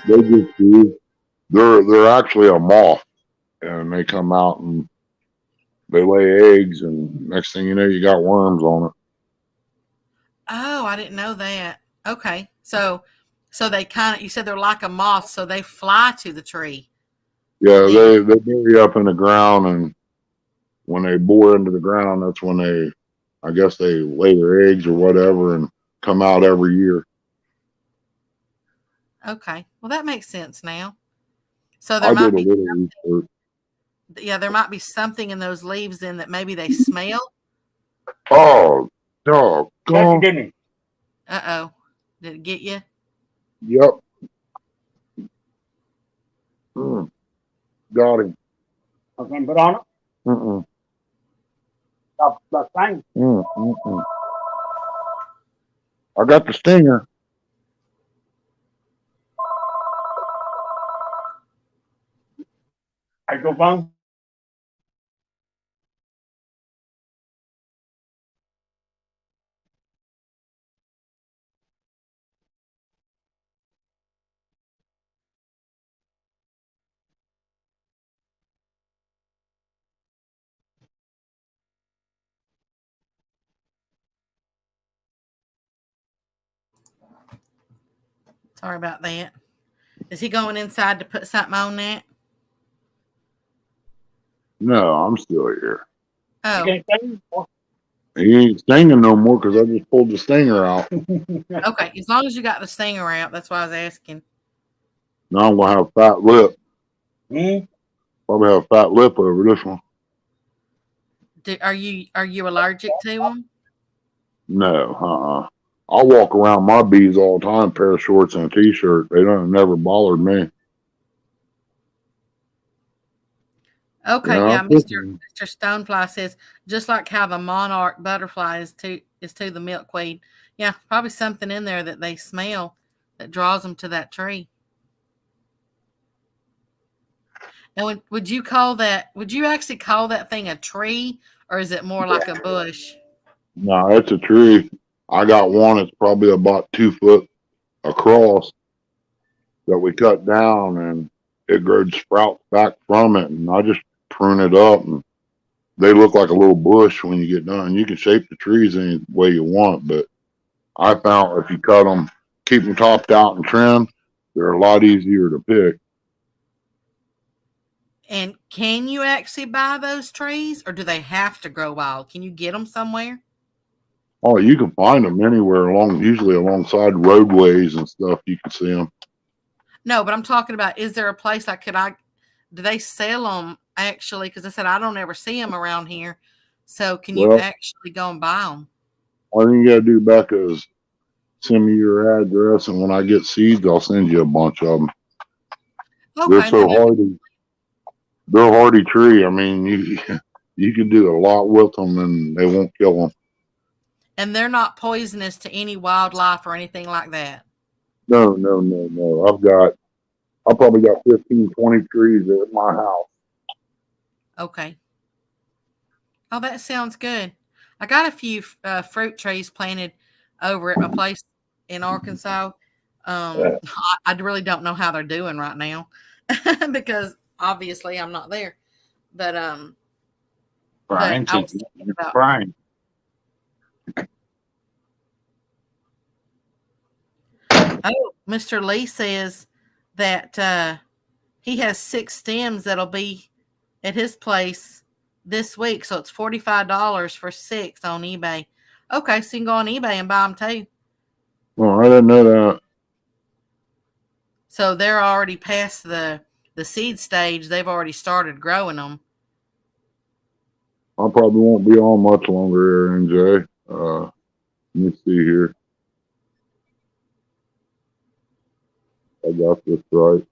They just do. They're actually a moth, and they come out and they lay eggs, and next thing you know, you got worms on it. Oh, I didn't know that. Okay, so they kind of you said they're like a moth, so they fly to the tree. Yeah, Then they bury up in the ground, and when they bore into the ground, that's when I guess they lay their eggs or whatever and come out every year. okay, well that makes sense now. So there I did might a be little research. there might be something in those leaves then that maybe they smell. Oh, Yes, you doggone. didn't. Uh-oh, did it get you? Yep. Mm, got him. Okay, put on it. Mm-mm. Stop thing. Mm-mm. I got the stinger. I go bung. Sorry about that. Is he going inside to put something on that? No, I'm still here. You Oh, can't sing? He ain't stinging no more because I just pulled the stinger out. okay. As long as you got the stinger out, that's why I was asking. Now I'm gonna have a fat lip. Hmm? Probably have a fat lip over this one. Are you allergic to them? No, I walk around my bees all the time, pair of shorts and a t-shirt. They don't never bothered me. Okay, Yeah, yeah. Mr. Stonefly says just like how the monarch butterfly is to the milkweed. Yeah, probably something in there that they smell that draws them to that tree. And would you call that? Would you actually call that thing a tree, or is it more like a bush? no, it's a tree. I got one that's probably about 2 foot across that we cut down, and it grows sprouts back from it, and I just prune it up, and they look like a little bush when you get done. You can shape the trees any way you want, but I found if you cut them, keep them topped out and trimmed, they're a lot easier to pick. And can you actually buy those trees, or do they have to grow wild? Can you get them somewhere? Oh, you can find them anywhere usually alongside roadways and stuff. You can see them. No, but I'm talking about, is there a place do they sell them actually? Because I said I don't ever see them around here. So can you Well, actually go and buy them? all you gotta do, Becca, is send me your address, and when I get seeds, I'll send you a bunch of them. They're Okay, so hardy. They're a hardy tree. I mean, you can do a lot with them, and they won't kill them. and they're not poisonous to any wildlife or anything like that. No, no, no, no. I probably got 15, 20 trees at my house. Okay. Oh, that sounds good. I got a few fruit trees planted over at my place in Arkansas. I really don't know how they're doing right now because obviously I'm not there. But Brian I said, was thinking about. Brian. Oh, Mr. Lee says that he has 6 stems that'll be at his place this week. So it's $45 for 6 on eBay. Okay, so you can go on eBay and buy them too. Oh, I didn't know that. So they're already past the seed stage. They've already started growing them. I probably won't be on much longer here, NJ. Let me see here. I got this right.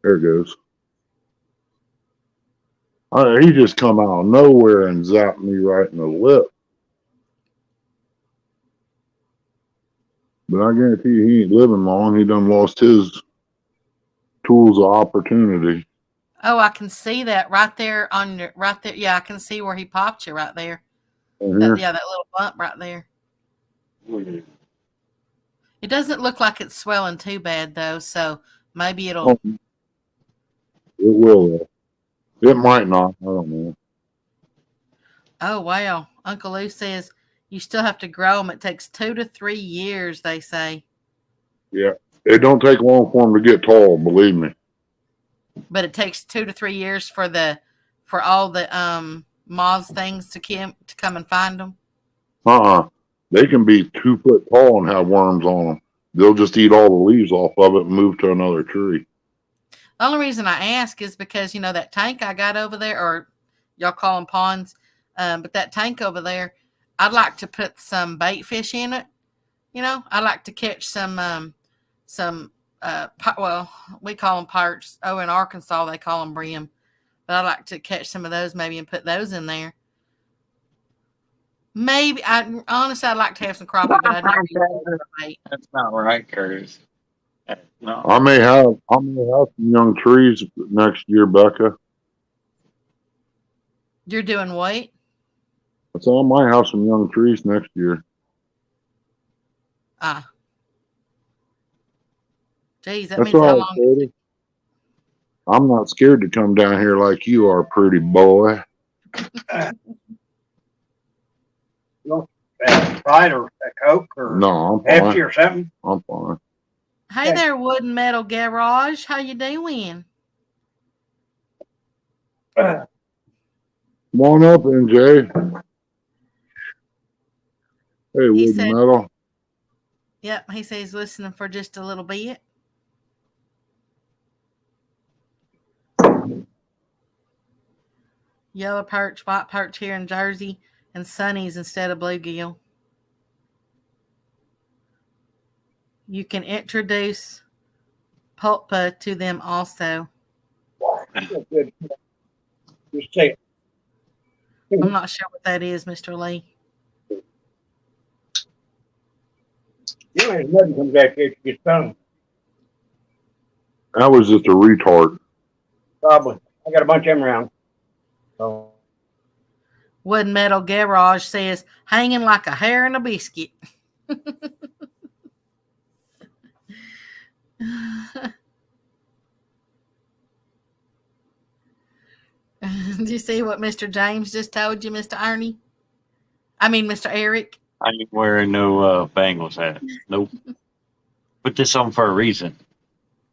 There it goes. He just come out of nowhere and zapped me right in the lip. But I guarantee you, he ain't living long. He done lost his tools of opportunity. Oh, I can see that right there right there. Yeah, I can see where he popped you right there. Here. Yeah, that little bump right there. It doesn't look like it's swelling too bad though, so maybe it'll. It will. It might not. I don't know. Oh wow, Uncle Lou says you still have to grow them. It takes 2 to 3 years, they say. Yeah, it don't take long for them to get tall. Believe me. But it takes 2 to 3 years for all the moths things to come and find them. They can be 2 foot tall and have worms on them. They'll just eat all the leaves off of it and move to another tree. The only reason I ask is because, that tank I got over there, or y'all call them ponds, but that tank over there, I'd like to put some bait fish in it. I'd like to catch some, well, we call them perch. Oh, in Arkansas, they call them brim. But I'd like to catch some of those maybe and put those in there. Maybe, honestly, I'd like to have some crappie, but I don't use bait. That's not right, Curtis. No. I may have some young trees next year, Becca. You're doing what? I said I might have some young trees next year. Geez, that That's means how all right, long? Katie. I'm not scared to come down here like you are, pretty boy. Sprite or a Coke or No, I'm Pepsi fine. or something? I'm fine. Hey there, Wood and Metal Garage. How you doing? Come on up, NJ. Hey, He Wood said- Metal. Yep, he says he's listening for just a little bit. Yellow perch, white perch here in Jersey, and sunnies instead of bluegill. You can introduce pulpa to them also. Just say, I'm not sure what that is, Mr. Lee. ain't nothing comes out here to get stung. That was just a retard. Probably. I got a bunch of them around. So. Wood and Metal Garage says, hanging like a hair in a biscuit. Did you see what Mr. James just told you, Mr. Ernie? I mean, Mr. Eric? I ain't wearing no Bengals hat. Nope. Put this on for a reason.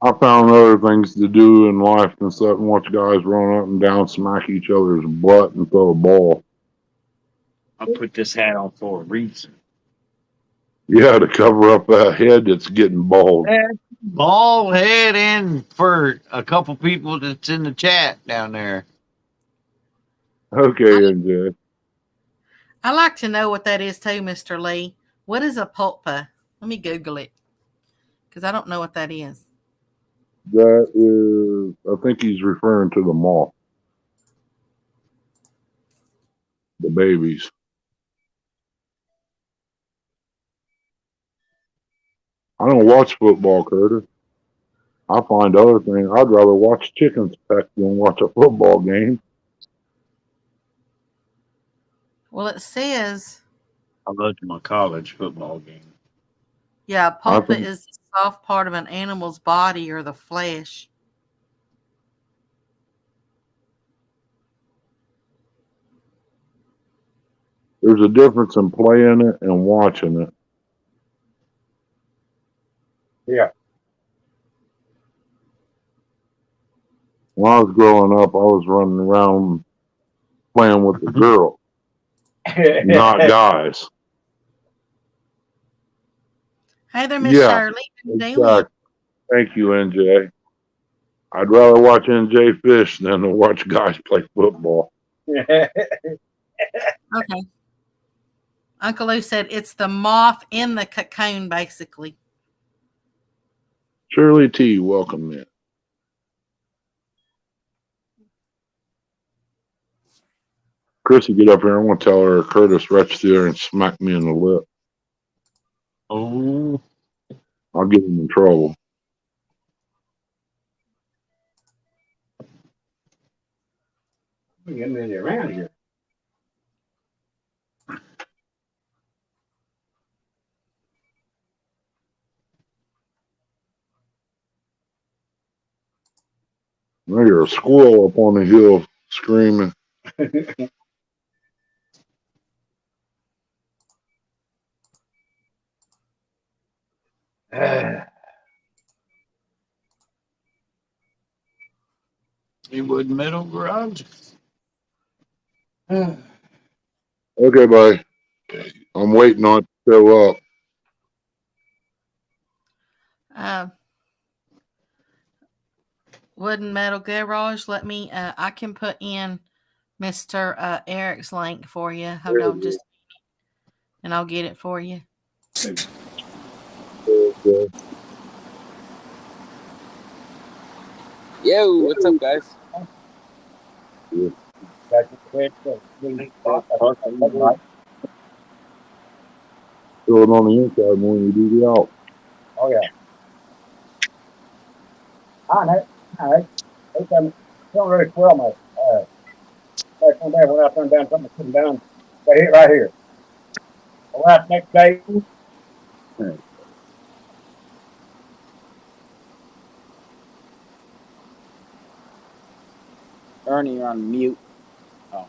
I found other things to do in life than sit and watch guys run up and down, smack each other's butt, and throw a ball. I put this hat on for a reason. Yeah, to cover up that head that's getting bald. Bald head and for a couple people that's in the chat down there. Okay, NJ. I like to know what that is too, Mr. Lee. What is a pulpa? Let me Google it because I don't know what that is. That is, I think he's referring to the moth. The babies. I don't watch football, Curtis. I find other things. I'd rather watch chickens peck than watch a football game. Well, it says, I loved my college football game. yeah, I pulpa think is the soft part of an animal's body or the flesh. there's a difference in playing it and watching it. Yeah. When I was growing up, I was running around playing with the girls, not guys. Hey there, Miss Yeah, Shirley. How you doing? exactly. Thank you, NJ. I'd rather watch NJ fish than to watch guys play football. Okay. Uncle Lou said it's the moth in the cocoon, basically. Shirley T, welcome in. Chrissy, get up here. I want to tell her Curtis reached through there and smacked me in the lip. Oh, I'll get him in trouble. We get many around here. I hear a squirrel up on the hill screaming. He would metal garage. Okay, bye. I'm waiting on it to show up. Wooden Metal Garage. Let me, I can put in Mr. Eric's link for you. Hold on just a minute, and I'll get it for you. Okay. Yo, what's up, guys? Throw it on the inside when you do the out. Oh, yeah. I know. They don't really swell much. Like one day when I turned down something, sitting down, they hit right here. All right, next day. Ernie, you're on mute. Oh.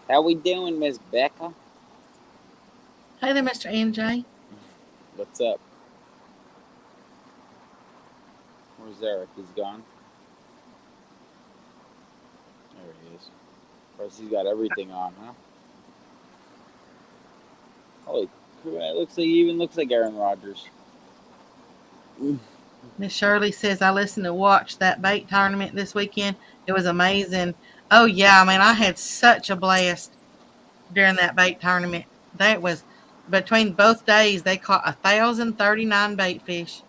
How we doing, Miss Becca? Hey there, Mr. NJ. What's up? Where's Eric? He's gone. There he is. Of course, he's got everything on, huh? Holy crap! It even looks like Aaron Rodgers. Miss Shirley says I listened to watch that bait tournament this weekend. It was amazing. Oh yeah, I mean I had such a blast during that bait tournament. That was between both days they caught 1,039 bait fish.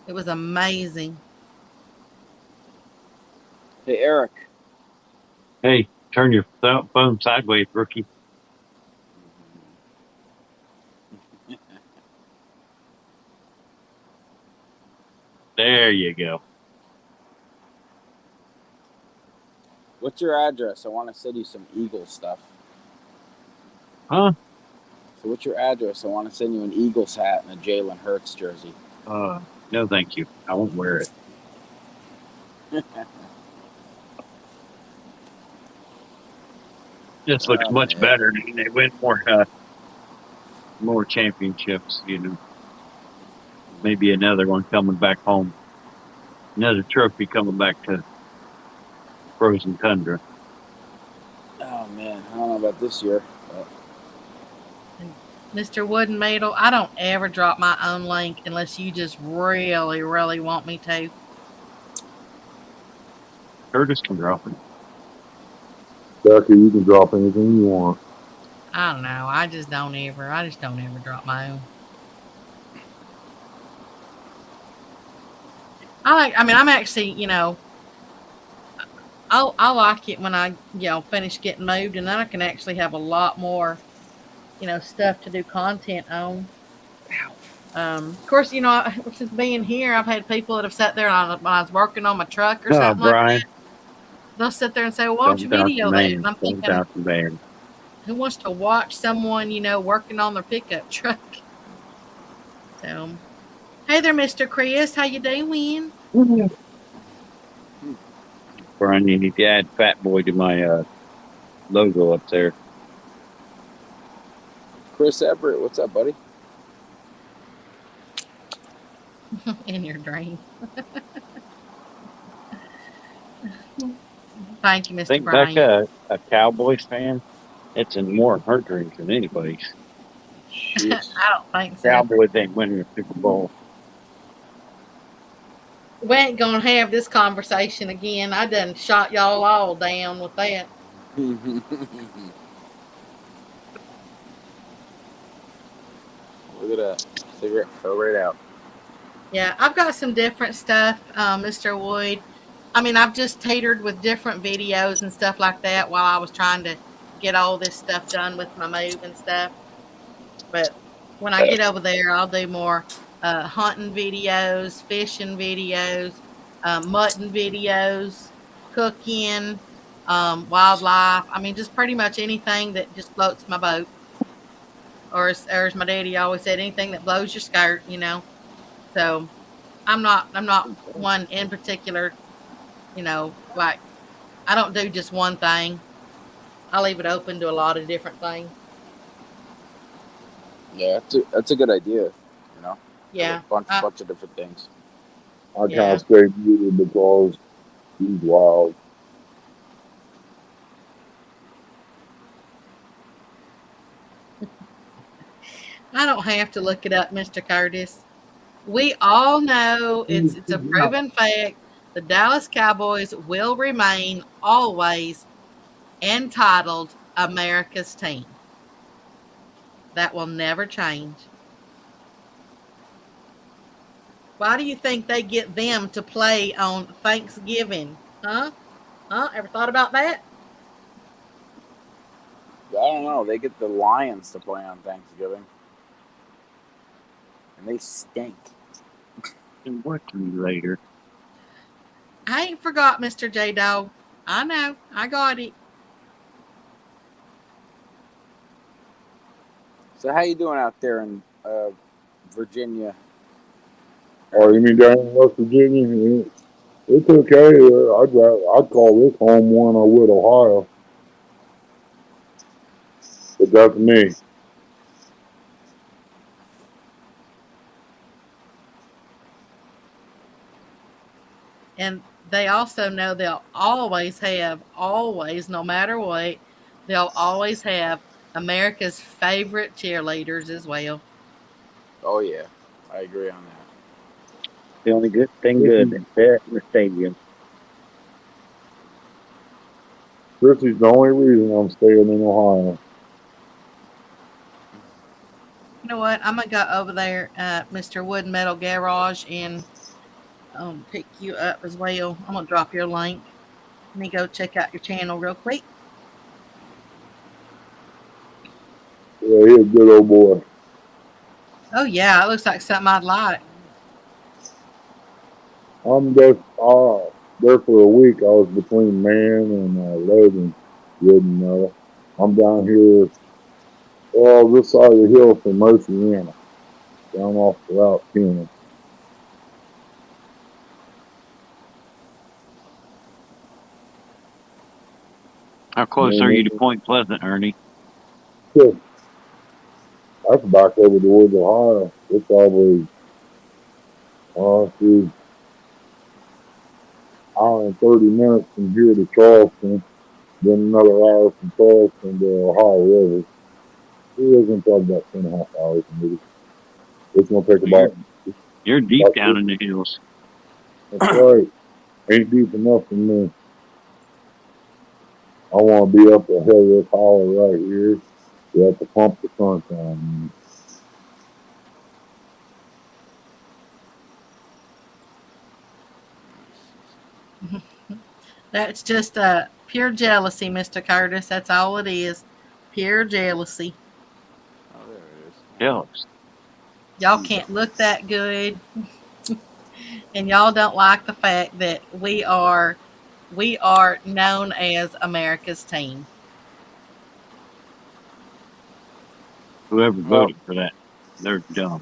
It was amazing. Hey, Eric. hey, turn your phone sideways, rookie. There you go. What's your address? I want to send you some Eagle stuff. Huh? So what's your address? I want to send you an Eagles hat and a Jalen Hurts jersey. No, thank you. I won't wear it. Just looks Oh, much man. better. They win more championships. Maybe another one coming back home. Another trophy coming back to frozen tundra. Oh, man. I don't know about this year. But Mr. Wooden Metal, I don't ever drop my own link unless you just really, really want me to. Curtis can drop it. Becky, you can drop anything you want. I don't know. I just don't ever drop my own. I'm actually, I like it when I, finish getting moved, and then I can actually have a lot more, stuff to do content on. Of course, since being here, I've had people that have sat there when I was working on my truck or Oh, something like Brian, that. They'll sit there and say, "Well, why don't you don't doubt the video that?" man. And I'm Don't thinking, doubt the man. who wants to watch someone, working on their pickup truck? So, hey there, Mr. Chris, how you doing? Brian, you need to add Fat Boy to my logo up there. Chris Everett, what's up, buddy? In your dream. Thank you, Mr. Think Brian. back a Cowboys fan. It's in more of her dreams than anybody's. Jeez. I don't think so. Cowboys ain't winning the Super Bowl. We ain't gonna have this conversation again. I done shot y'all all down with that. Look at that. Cigarette, throw right out. Yeah, I've got some different stuff, Mr. Wood. I've just teetered with different videos and stuff like that while I was trying to get all this stuff done with my move and stuff. But when I get over there, I'll do more hunting videos, fishing videos, mutton videos, cooking, wildlife. Just pretty much anything that just floats my boat. Or as my daddy always said, anything that blows your skirt, So I'm not one in particular, like I don't do just one thing. I leave it open to a lot of different things. Yeah, that's a good idea. Yeah. A bunch of different things. I can't stay muted because he's wild. I don't have to look it up, Mr. Curtis. We all know it's a proven fact. The Dallas Cowboys will remain always entitled America's team. That will never change. Why do you think they get them to play on Thanksgiving? Huh? Ever thought about that? I don't know. They get the Lions to play on Thanksgiving. And they stink. And work you later. I ain't forgot, Mr. J Dog. I know. I got it. So how you doing out there in Virginia? Oh, you mean down in West Virginia? Yeah. It's okay. I'd call this home more than I would Ohio. But that's me. And they also know they'll always, no matter what, they'll always have America's favorite cheerleaders as well. Oh yeah, I agree on that. The only good thing good is that in the stadium. This is the only reason I'm staying in Ohio. You know what? I'm going to go over there, Mr. Wood and Metal Garage, and pick you up as well. I'm going to drop your link. Let me go check out your channel real quick. Yeah, he's a good old boy. Oh, yeah. It looks like something I'd like. I'm just there for a week. I was between Man and Logan. Wouldn't know. I'm down here, this side of the hill from Murciana, down off the Route 10. How close are you to Point Pleasant, Ernie? That's back over towards Ohio. It's probably, honestly, hour and 30 minutes from here to Charleston, then another hour from Charleston to Ohio River. It isn't probably about 2.5 hours maybe. It's going to take about. You're deep down in the hills. That's right. Ain't deep enough for me. I want to be up ahead of this holler right here. You have to pump the sunshine. That's just pure jealousy, Mr. Curtis. That's all it is. Pure jealousy. Oh, there it is. Jealous. Y'all can't look that good. And y'all don't like the fact that we are known as America's team. Whoever voted for that, they're dumb.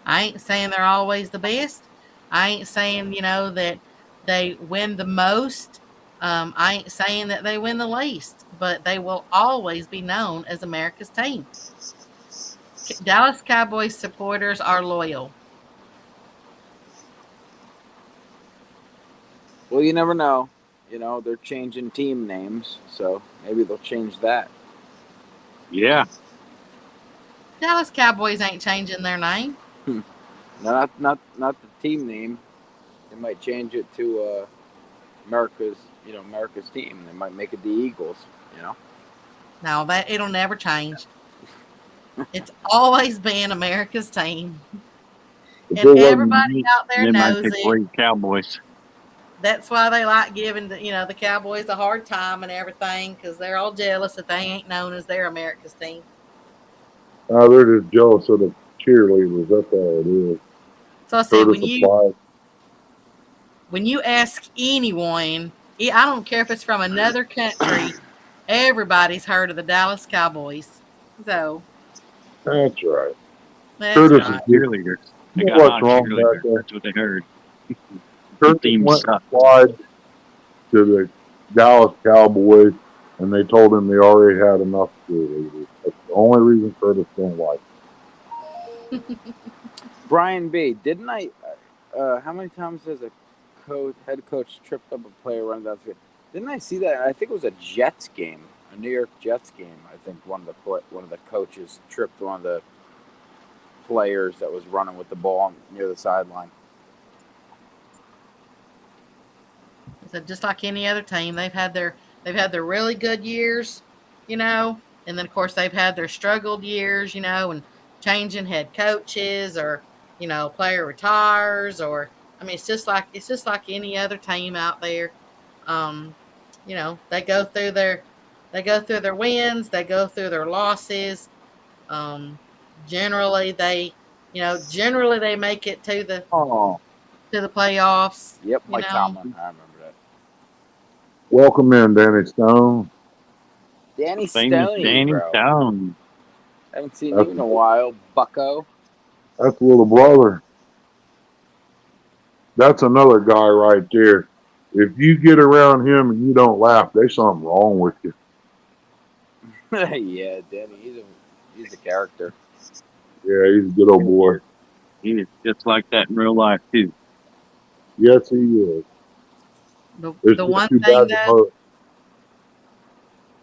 I ain't saying they're always the best. I ain't saying, that they win the most. I ain't saying that they win the least, but they will always be known as America's team. Dallas Cowboys supporters are loyal. Well, you never know. They're changing team names, so maybe they'll change that. Yeah. Dallas Cowboys ain't changing their name. No, not the team name. They might change it to America's team. They might make it the Eagles. No, that it'll never change. It's always been America's team. And everybody out there they knows might it. Cowboys. That's why they like giving the Cowboys a hard time and everything, because they're all jealous that they ain't known as their America's team. They're just jealous of the cheerleaders. That's all it is. So I said, when you ask anyone, I don't care if it's from another country, everybody's heard of the Dallas Cowboys. So that's right. that's Curtis right. Cheerleaders. They got what's hot wrong cheerleaders. back there? That's what they heard. Curtis went and applied to the Dallas Cowboys, and they told him they already had enough cheerleaders. That's the only reason Curtis don't like it. Brian B., didn't I? How many times has a head coach tripped up a player running down the field? Didn't I see that? I think it was a Jets game, a New York Jets game. I think one of the coaches tripped one of the players that was running with the ball near the sideline. So just like any other team, they've had their really good years, and then of course they've had their struggled years, and changing head coaches, or player retires, or it's just like any other team out there. They go through their wins, they go through their losses. Generally they make it to the playoffs. Yep, Mike Tomlin. I remember that. Welcome in, Danny Stone. Danny Stone. Haven't seen you in a while, bucko. That's little brother. That's another guy right there. If you get around him and you don't laugh, there's something wrong with you. Yeah, Danny, he's a character. Yeah, he's a good old boy. He is just like that in real life too. Yes, he is. The one thing though,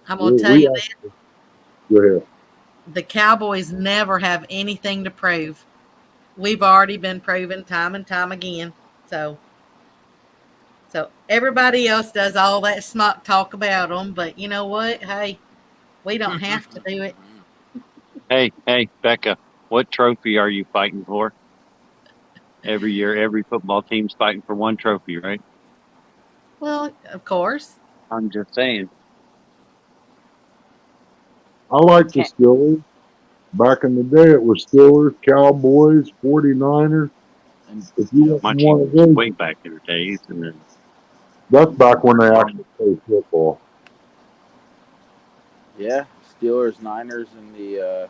I'm gonna tell you this. Go ahead. The Cowboys never have anything to prove. We've already been proven time and time again. So everybody else does all that smock talk about them, but you know what? Hey, we don't have to do it. Hey, Becca, what trophy are you fighting for? Every year, every football team's fighting for one trophy, right? Well, of course. I'm just saying. I like the Steelers. Back in the day, it was Steelers, Cowboys, 49ers. And if you my want team was way back in the days, and then that's back when they actually played football. Yeah, Steelers, Niners, and the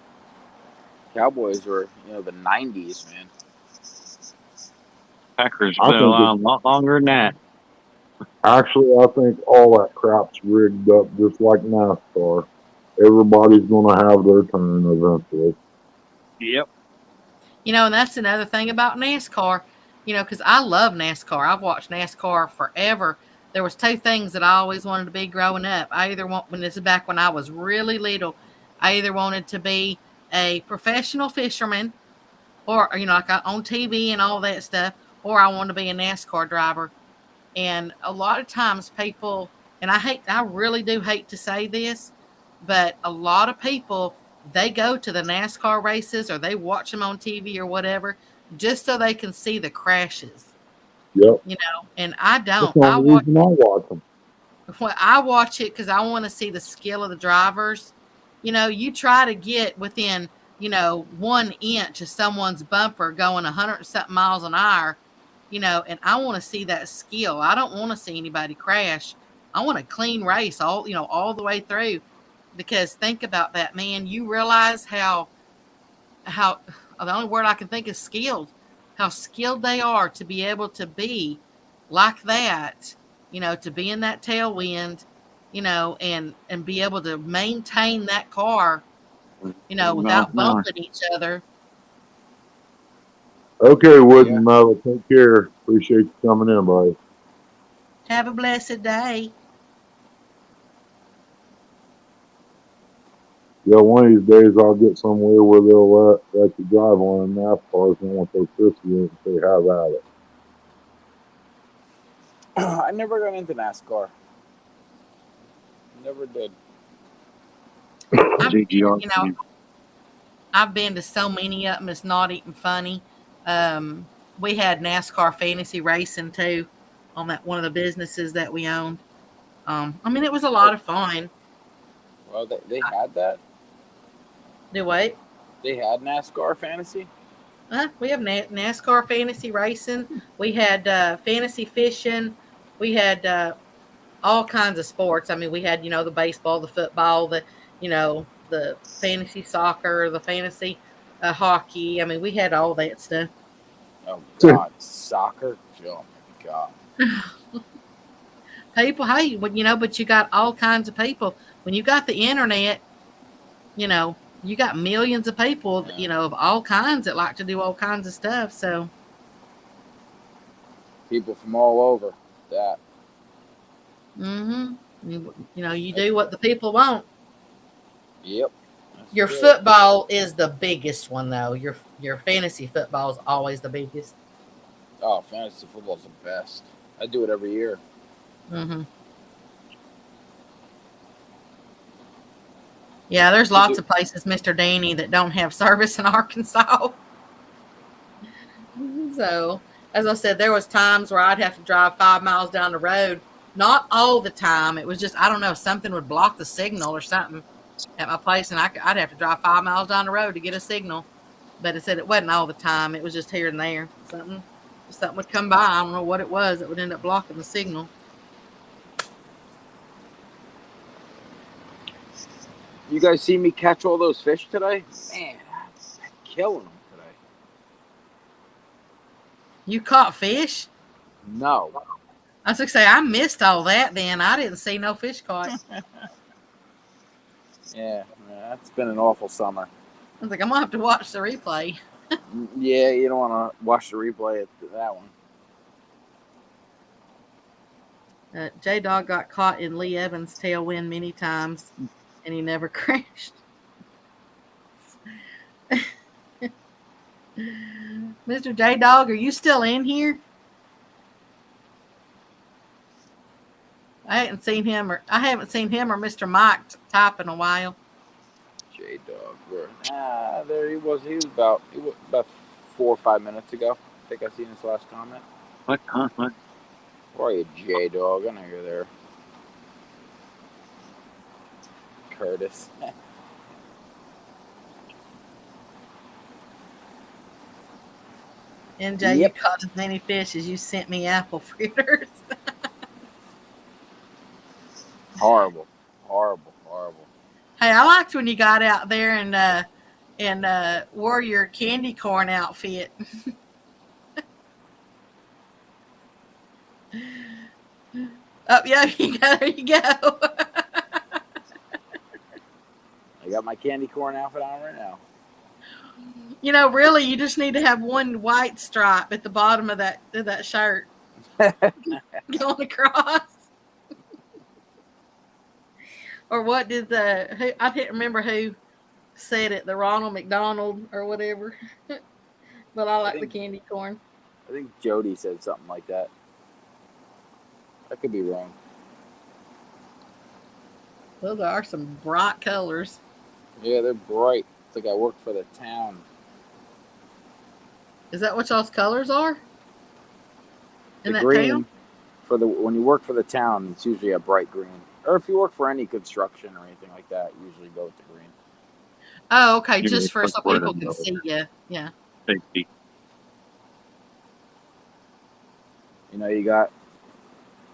Cowboys were, the 90s, man. Packers been around a lot longer than that. Actually, I think all that crap's rigged up just like NASCAR. Everybody's going to have their turn eventually. Yep. And that's another thing about NASCAR, because I love NASCAR. I've watched NASCAR forever. There was two things that I always wanted to be growing up. When this is back when I was really little, I either wanted to be a professional fisherman or, like on TV and all that stuff, or I wanted to be a NASCAR driver. And a lot of times people, and I really do hate to say this, but a lot of people, they go to the NASCAR races or they watch them on TV or whatever just so they can see the crashes, Yep. and I That's don't. the only reason I watch them. I watch it because I want to see the skill of the drivers. You try to get within, 1 inch of someone's bumper going 100 something miles an hour, and I want to see that skill. I don't want to see anybody crash. I want a clean race all the way through, because think about that, man. You realize how the only word I can think is skilled, how skilled they are to be able to be like that, to be in that tailwind, and be able to maintain that car, without bumping each other. Okay, Wood and Metal, take care. Appreciate you coming in, buddy. Have a blessed day. Yeah, one of these days I'll get somewhere where they'll let you drive on NASCARs and want those 50 and say, have at it. I never got into NASCAR. Never did. I've been to so many of them, it's not even funny. We had NASCAR fantasy racing too on that one of the businesses that we owned. It was a lot of fun. Well, they had that. Do what? They had NASCAR fantasy. We have NASCAR fantasy racing. We had fantasy fishing. We had all kinds of sports. We had the baseball, the football, the fantasy soccer, the fantasy hockey. We had all that stuff. Oh God, soccer! Oh my God. People, hey, but you got all kinds of people. When you got the internet, you got millions of people, of all kinds that like to do all kinds of stuff. So people from all over that. You do what the people want. Yep. Your football is the biggest one, though. Your fantasy football is always the biggest. Oh, fantasy football is the best. I do it every year. Mm-hmm. Yeah, there's lots of places, Mr. Danny, that don't have service in Arkansas. So, as I said, there was times where I'd have to drive 5 miles down the road. Not all the time. It was just, I don't know, something would block the signal or something at my place, and I'd have to drive 5 miles down the road to get a signal. But it said it wasn't all the time. It was just here and there. Something would come by. I don't know what it was that would end up blocking the signal. You guys see me catch all those fish today? Man, I'm killing them today. You caught fish? No. I was going to say, I missed all that then. I didn't see no fish caught. Yeah, that's been an awful summer. I was like, I'm going to have to watch the replay. Yeah, you don't want to watch the replay of that one. J-Dog got caught in Lee Evans' tailwind many times, and he never crashed. Mr. J-Dog, are you still in here? I haven't seen him or Mr. Mike type in a while. J-Dog, there he was. He was about 4 or 5 minutes ago. I think I seen his last comment. What? Where are you, J-Dog? I know you're there. Curtis. NJ, You caught as many fish as you sent me apple fritters. Horrible. Hey, I liked when you got out there and wore your candy corn outfit. Oh, yeah, there you go. I got my candy corn outfit on right now. You know, really, you just need to have one white stripe at the bottom of that shirt going across. Or what did I can't remember who said it, the Ronald McDonald or whatever. But I like the candy corn. I think Jody said something like that. I could be wrong. Those are some bright colors. Yeah, they're bright. It's like I work for the town. Is that what y'all's colors are? In The that green town? when you work for the town, it's usually a bright green. Or if you work for any construction or anything like that, usually go with the green. Oh, okay. You Just can for so put people it can in see you. Yeah. safety. You know, you got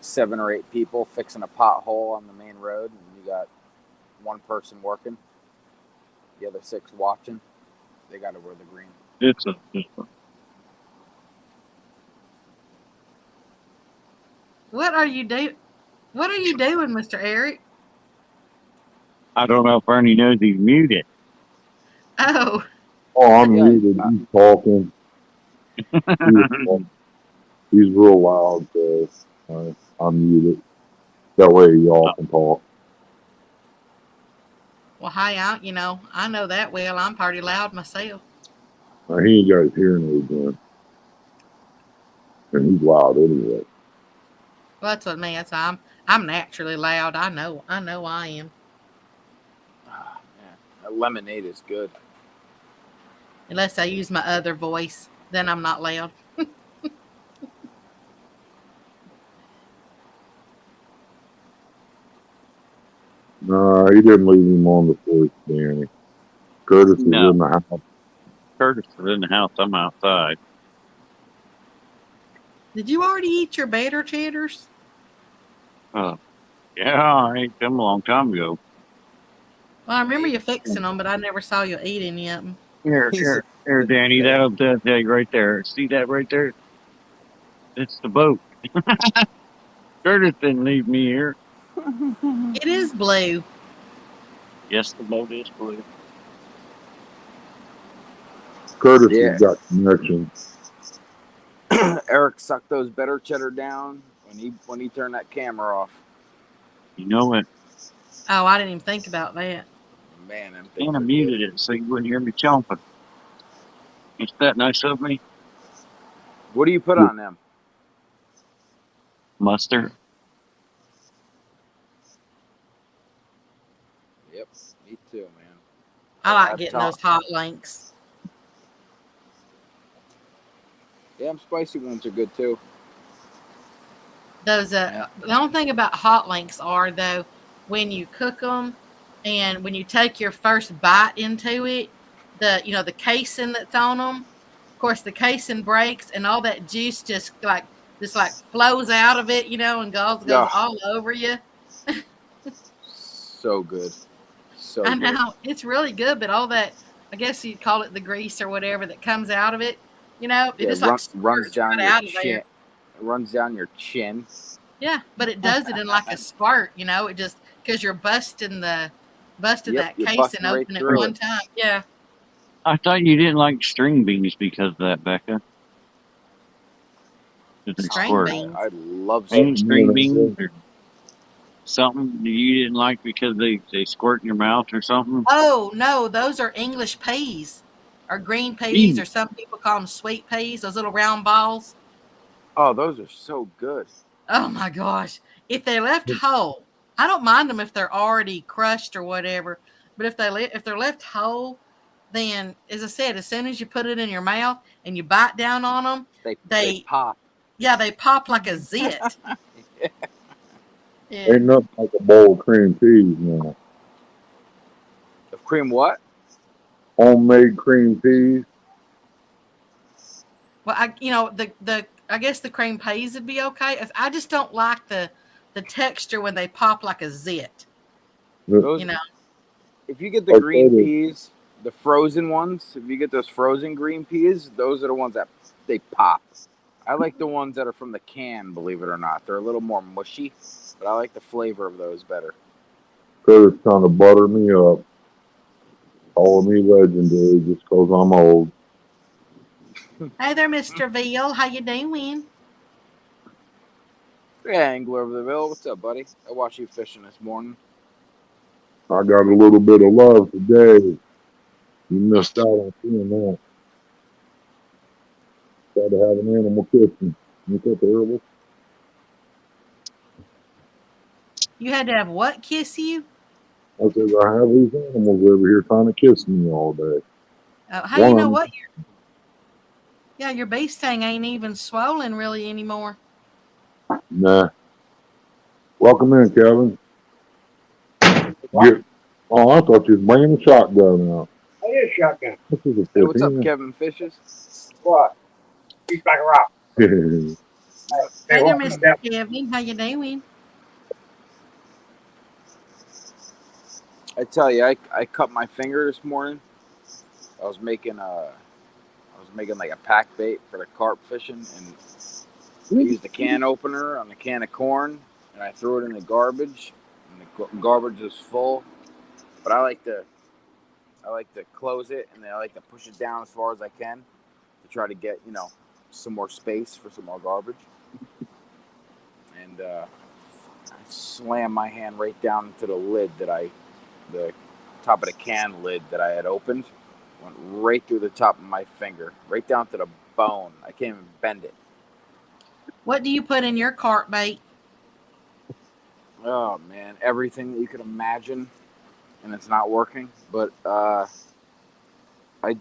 7 or 8 people fixing a pothole on the main road, and you got one person working, the other 6 watching. They got to wear the green. It's a What are you doing, Mr. Eric? I don't know if Ernie knows he's muted. Oh, Oh, I'm Yeah. muted. He's talking. He's real loud, so I'm muted. That way y'all can talk. well, hi, I know that well. I'm pretty loud myself. He ain't got his hearing aids in. And he's loud anyway. Well, that's what I mean. I'm naturally loud. I know I am. Oh, man. That lemonade is good. Unless I use my other voice, then I'm not loud. Nah, he didn't leave him on the porch, Danny. Curtis is No. in the house. Curtis is in the house. I'm outside. Did you already eat your batter cheddars? Oh, yeah, I ate them a long time ago. Well, I remember you fixing them, but I never saw you eat any of them. Here, Danny. That'll tell you right there. See that right there? It's the boat. Curtis didn't leave me here. It is blue. Yes, the boat is blue. Curtis has got connections. Eric sucked those better cheddar down when he turned that camera off. You know it. Oh, I didn't even think about that. Man, I'm And I muted it so you wouldn't hear me chomping. Is that nice of me? What do you put on them? Mustard. Yep, me too, man. I like getting those hot links. Damn, spicy ones are good too. Those the only thing about hot links are though, when you cook them and when you take your first bite into it, the casing that's on them. Of course, the casing breaks and all that juice just flows out of it, and goes all over you. So good. So I know it's really good, but all that, I guess you'd call it the grease or whatever that comes out of it, it just runs down your out of chin. there. It runs down your chin. Yeah, but it does it in like a squirt, it just because you're busting that casing open at one time. Yeah. I thought you didn't like string beans because of that, Becca. String beans. I love string beans or something you didn't like because they squirt in your mouth or something. Oh no, those are English peas or green peas, or some people call them sweet peas. Those little round balls. Oh, those are so good. Oh my gosh! If they left whole, I don't mind them if they're already crushed or whatever. But if they're left whole, then, as I said, as soon as you put it in your mouth and you bite down on them, they pop. Yeah, they pop like a zit. Yeah. Ain't nothing like a bowl of cream peas now. Of cream what? Homemade cream peas. Well, I guess the cream peas would be okay. I just don't like the texture when they pop like a zit. If you get the green peas, the frozen ones, if you get those frozen green peas, those are the ones that they pop. I like the ones that are from the can, believe it or not. They're a little more mushy, but I like the flavor of those better. Cause it's trying to butter me up. Calling me legendary just cause I'm old. Hey there, Mr. Veal. How you doing? Yeah, Angler of the Ville. What's up, buddy? I watched you fishing this morning. I got a little bit of love today. You missed out on seeing that. Got to have an animal kitchen. You got the herbal? You had to have what kiss you? I said, I have these animals over here trying to kiss me all day. How One you of know them, what? Yeah, your bee sting ain't even swollen really anymore. nah. Welcome in, Kevin. What? Get, oh, I thought you was bringing the shotgun out. That is shotgun. This is a Hey, what's up, 15. Kevin Fishes? What? He's like a rock. Yep. Hey, Hey there, what? Mr. Kevin. How you doing? I tell you, I cut my finger this morning. I was making like a pack bait for the carp fishing, and I used a can opener on a can of corn, and I threw it in the garbage, and the garbage was full. But I like to close it, and then I like to push it down as far as I can to try to get some more space for some more garbage. And I slammed my hand right down into the top of the can lid that I had opened. Went right through the top of my finger, right down to the bone. I can't even bend it. What do you put in your carp bait? Oh man, everything that you could imagine, and it's not working. But I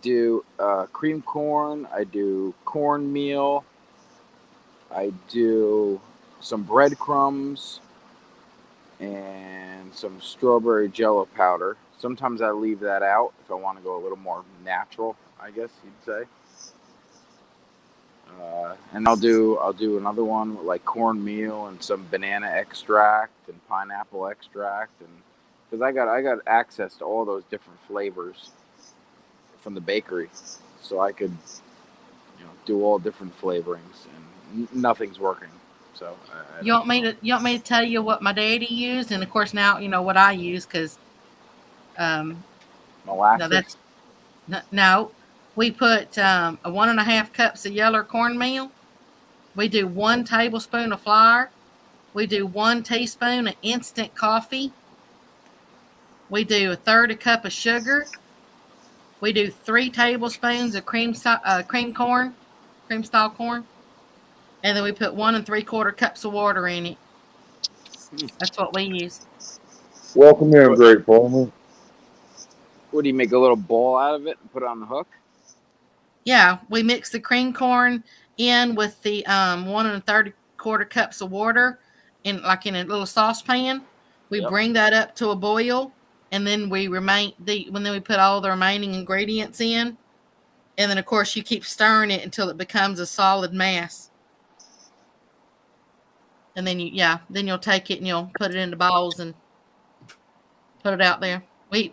do cream corn. I do cornmeal. I do some breadcrumbs and some strawberry jello powder. Sometimes I leave that out if I want to go a little more natural, I guess you'd say. And I'll do another one with like cornmeal and some banana extract and pineapple extract, and because I got access to all those different flavors from the bakery, so I could do all different flavorings, and nothing's working. So You want me to tell you what my daddy used, and of course now you know what I use because no, molasses. that's no. We put 1.5 cups of yellow cornmeal. We do 1 tablespoon of flour. We do 1 teaspoon of instant coffee. We do 1/3 cup of sugar. We do 3 tablespoons of cream corn, cream style corn, and then we put 1 3/4 cups of water in it. That's what we use. Welcome in, Great Farmer. What do you make a little ball out of it and put it on the hook? Yeah, we mix the cream corn in with the 1 3/4 cups of water in a little saucepan. We Yep. bring that up to a boil, and then we put all the remaining ingredients in, and then of course you keep stirring it until it becomes a solid mass. And then you'll take it and you'll put it into balls and put it out there. We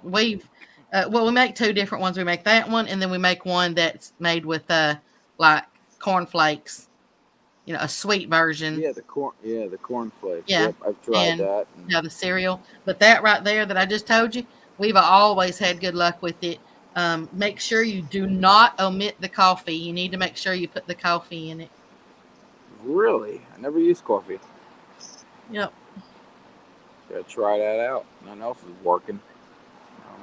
make 2 different ones. We make that one, and then we make one that's made with like cornflakes, a sweet version. Yeah, the corn flakes. Yeah, Yep, I've tried and that. the cereal. But that right there that I just told you, we've always had good luck with it. Make sure you do not omit the coffee. You need to make sure you put the coffee in it. Really, I never used coffee. Yep. Gotta try that out. Nothing else is working.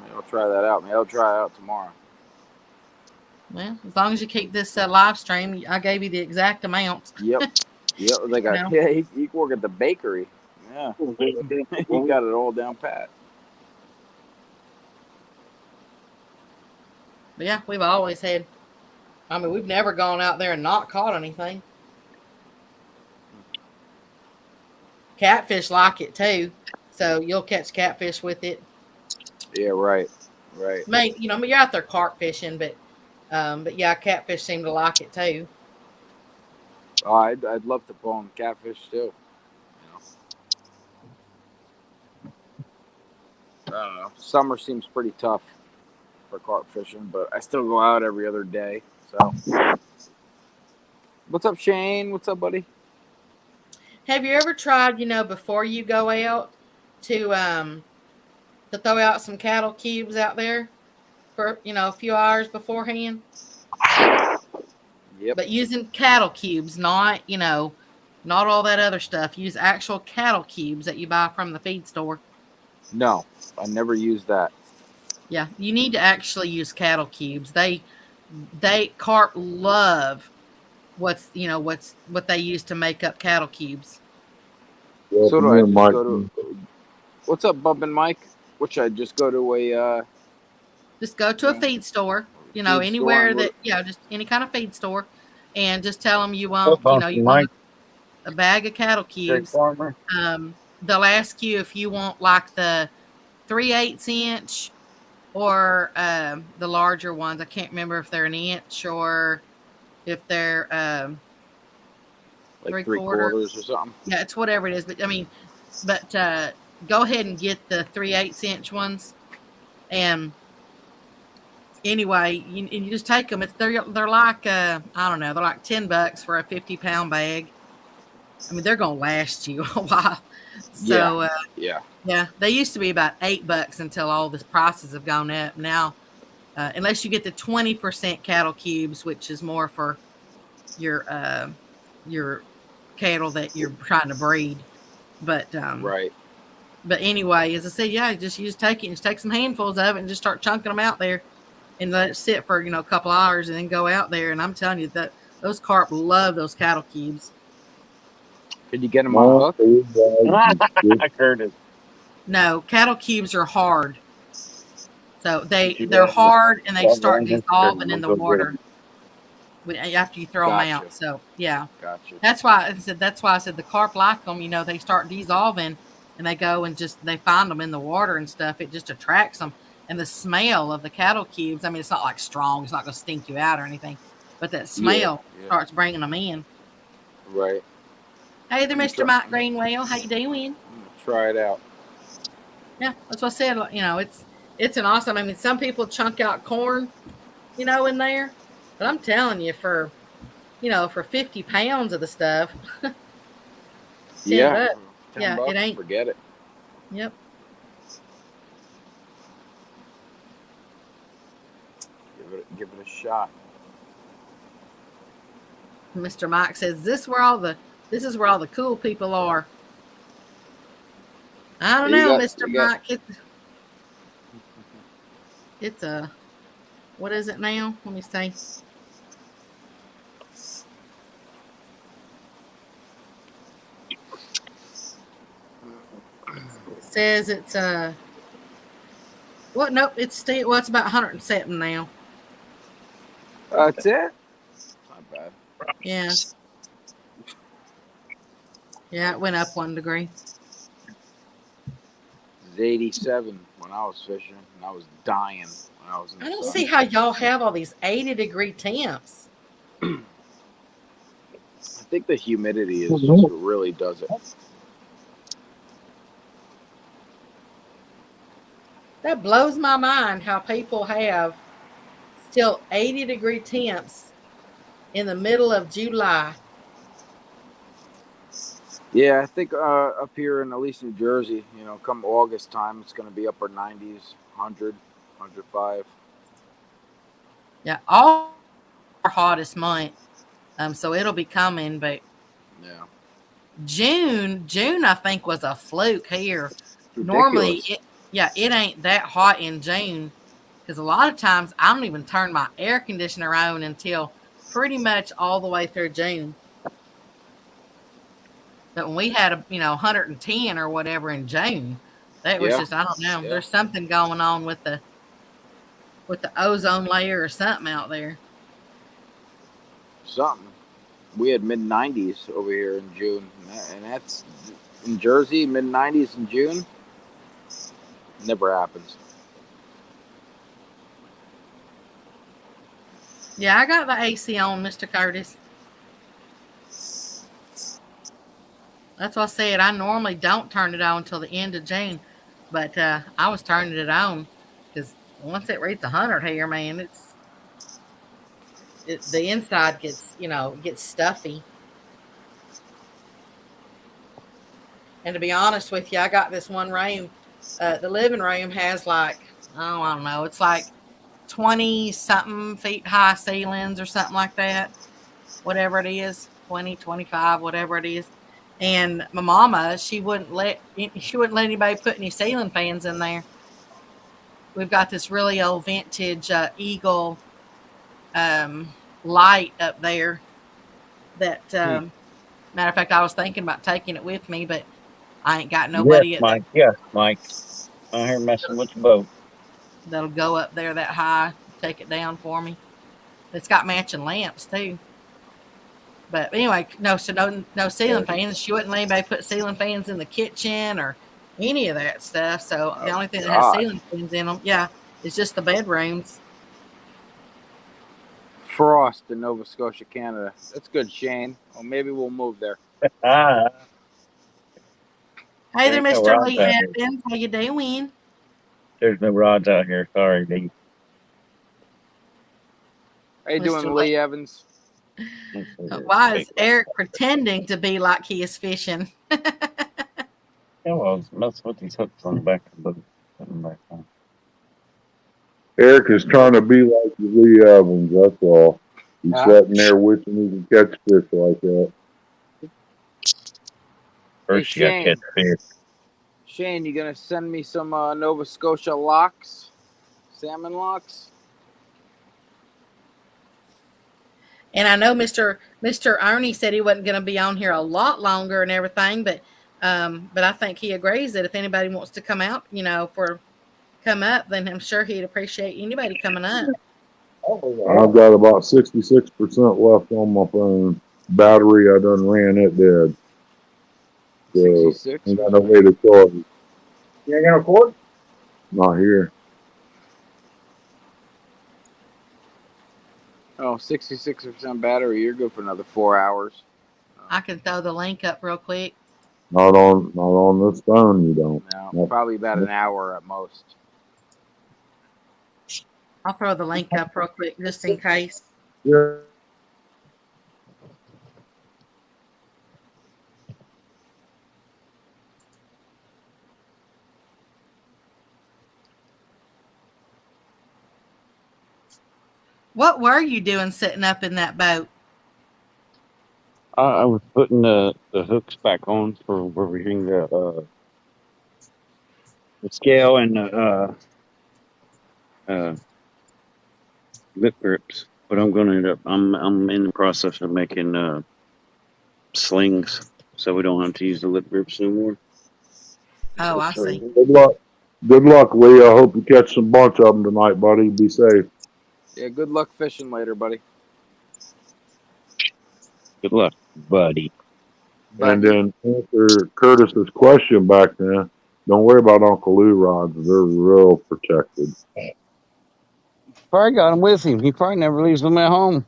Maybe I'll try that out. Maybe I'll try it out tomorrow. Well, as long as you keep this live stream, I gave you the exact amounts. Yep. They got. You know? Yeah, you can work at the bakery. Yeah, he got it all down pat. But yeah, we've always had. I mean, we've never gone out there and not caught anything. Catfish like it too, so you'll catch catfish with it. Yeah, right. You're out there carp fishing, but yeah, catfish seem to like it too. Oh, I'd love to pull on catfish too. I don't know. Summer seems pretty tough for carp fishing, but I still go out every other day. So What's up, Shane? What's up, buddy? Have you ever tried, before you go out to throw out some cattle cubes out there for, a few hours beforehand? Yep. But using cattle cubes, not all that other stuff. Use actual cattle cubes that you buy from the feed store. No, I never used that. Yeah, you need to actually use cattle cubes. Carp love what they use to make up cattle cubes. Yeah, So do me I and just Mike. go to? What's up, Bumpin' Mike? What should I just go to a? Just go to a feed store. Feed Anywhere store that just any kind of feed store, and just tell them you What want about you Mike? want a bag of cattle cubes. Farmer? They'll ask you if you want like the 3/8 inch or the larger ones. I can't remember if they're an inch or if they're like 3/4 or something. Yeah, it's whatever it is. But go ahead and get the 3/8 inch ones. And anyway, you just take them. They're like I don't know, they're like $10 for a 50-pound bag. I mean, they're gonna last you a while. So yeah, they used to be about $8 until all the prices have gone up. Now, unless you get the 20% cattle cubes, which is more for your cattle that you're trying to breed. But right. But anyway, as I said, you just take some handfuls of it and just start chunking them out there and let it sit for a couple hours and then go out there. And I'm telling you that those carp love those cattle cubes. Could you get them on hook? Curtis. No, cattle cubes are hard. So they're hard and they start dissolving in the water after you throw them out. So yeah, gotcha. That's why I said the carp like them. They start dissolving and they go and they find them in the water and stuff. It just attracts them. And the smell of the cattle cubes, I mean, it's not like strong. It's not going to stink you out or anything. But that smell starts bringing them in. Right. Hey there, Mr. Mike Greenwell. How you doing? Try it out. Yeah, that's what I said. It's an awesome. I mean, some people chunk out corn, in there. But I'm telling you, for 50 pounds of the stuff, $10. Yeah, it ain't. Forget it. Yep. Give it a shot. Mr. Mike says, this is where all the cool people are. I don't know, Mr. Mike. It's a, what is it now? Let me see. It says it's well, nope, it's about 107 now. That's it. Not bad. Yeah. Yeah, it went up 1 degree. It was 87 when I was fishing, and I was dying when I was in the I don't sun. see how y'all have all these 80-degree temps. I think the humidity is just what really does it. That blows my mind how people have still 80-degree temps in the middle of July. Yeah, I think up here in at least New Jersey, come August time, it's going to be upper 90s, 100, 105. Yeah, all our hottest month. So it'll be coming, but yeah, June I think was a fluke here. Normally, it ain't that hot in June because a lot of times I don't even turn my air conditioner on until pretty much all the way through June. But when we had 110 or whatever in June, that was just, I don't know. Yeah. There's something going on with the ozone layer or something out there. Something. We had mid-90s over here in June, and that's in Jersey, mid-90s in June. Never happens. Yeah, I got the AC on, Mr. Curtis. That's what I said. I normally don't turn it on until the end of June, but I was turning it on because once it reaches 100 here, man, the inside gets gets stuffy. And to be honest with you, I got this one room. The living room has like, oh, I don't know, it's like 20 something feet high ceilings or something like that. Whatever it is, 20, 25, whatever it is. And my mama, she wouldn't let anybody put any ceiling fans in there. We've got this really old vintage Eagle light up there that matter of fact, I was thinking about taking it with me, but I ain't got Yes, nobody Mike. Yes, Mike. I'm here messing with the boat. that'll go up there that high, take it down for me. It's got matching lamps too. But anyway, no ceiling fans. She wouldn't let anybody put ceiling fans in the kitchen or any of that stuff. So the only thing that has God. ceiling fans in them, yeah, is just the bedrooms. Frost in Nova Scotia, Canada. That's good, Shane. Well, maybe we'll move there. Ah, Hey there, there's no Mr. rods Lee out here. Evans. How you doing? There's no rods out here. Sorry, Lee. How you Mr. doing, Lee. Lee Evans? Why is Eric pretending to be like he is fishing? Yeah, well, that's what these hooks on the back of the boat. Put them back on. Eric is trying to be like Lee Evans, that's all. He's sitting there wishing he could catch fish like that. First, you got to catch fish. Shane, you gonna send me some Nova Scotia locks, salmon locks? And I know Mr. Ernie said he wasn't going to be on here a lot longer and everything, but I think he agrees that if anybody wants to come out, come up, then I'm sure he'd appreciate anybody coming up. I've got about 66% left on my phone. Battery, I done ran it dead. So, 66. ain't got no way to charge it. You ain't got no cord? Not here. Oh, 66% battery. You're good for another 4 hours. I can throw the link up real quick. Not on this phone, you don't. No, Nope. probably about an hour at most. I'll throw the link up real quick just in case. Yeah. What were you doing sitting up in that boat? I was putting the hooks back on for where we hang the scale and the lip grips. But I'm in the process of making slings, so we don't have to use the lip grips anymore. Oh, I see. Good luck. Good luck, Lee. I hope you catch some bunch of them tonight, buddy. Be safe. Yeah, good luck fishing later, buddy. Good luck, buddy. And then answer Curtis's question back then. Don't worry about Uncle Lou rods. They're real protected. Probably got him with him. He probably never leaves them at home.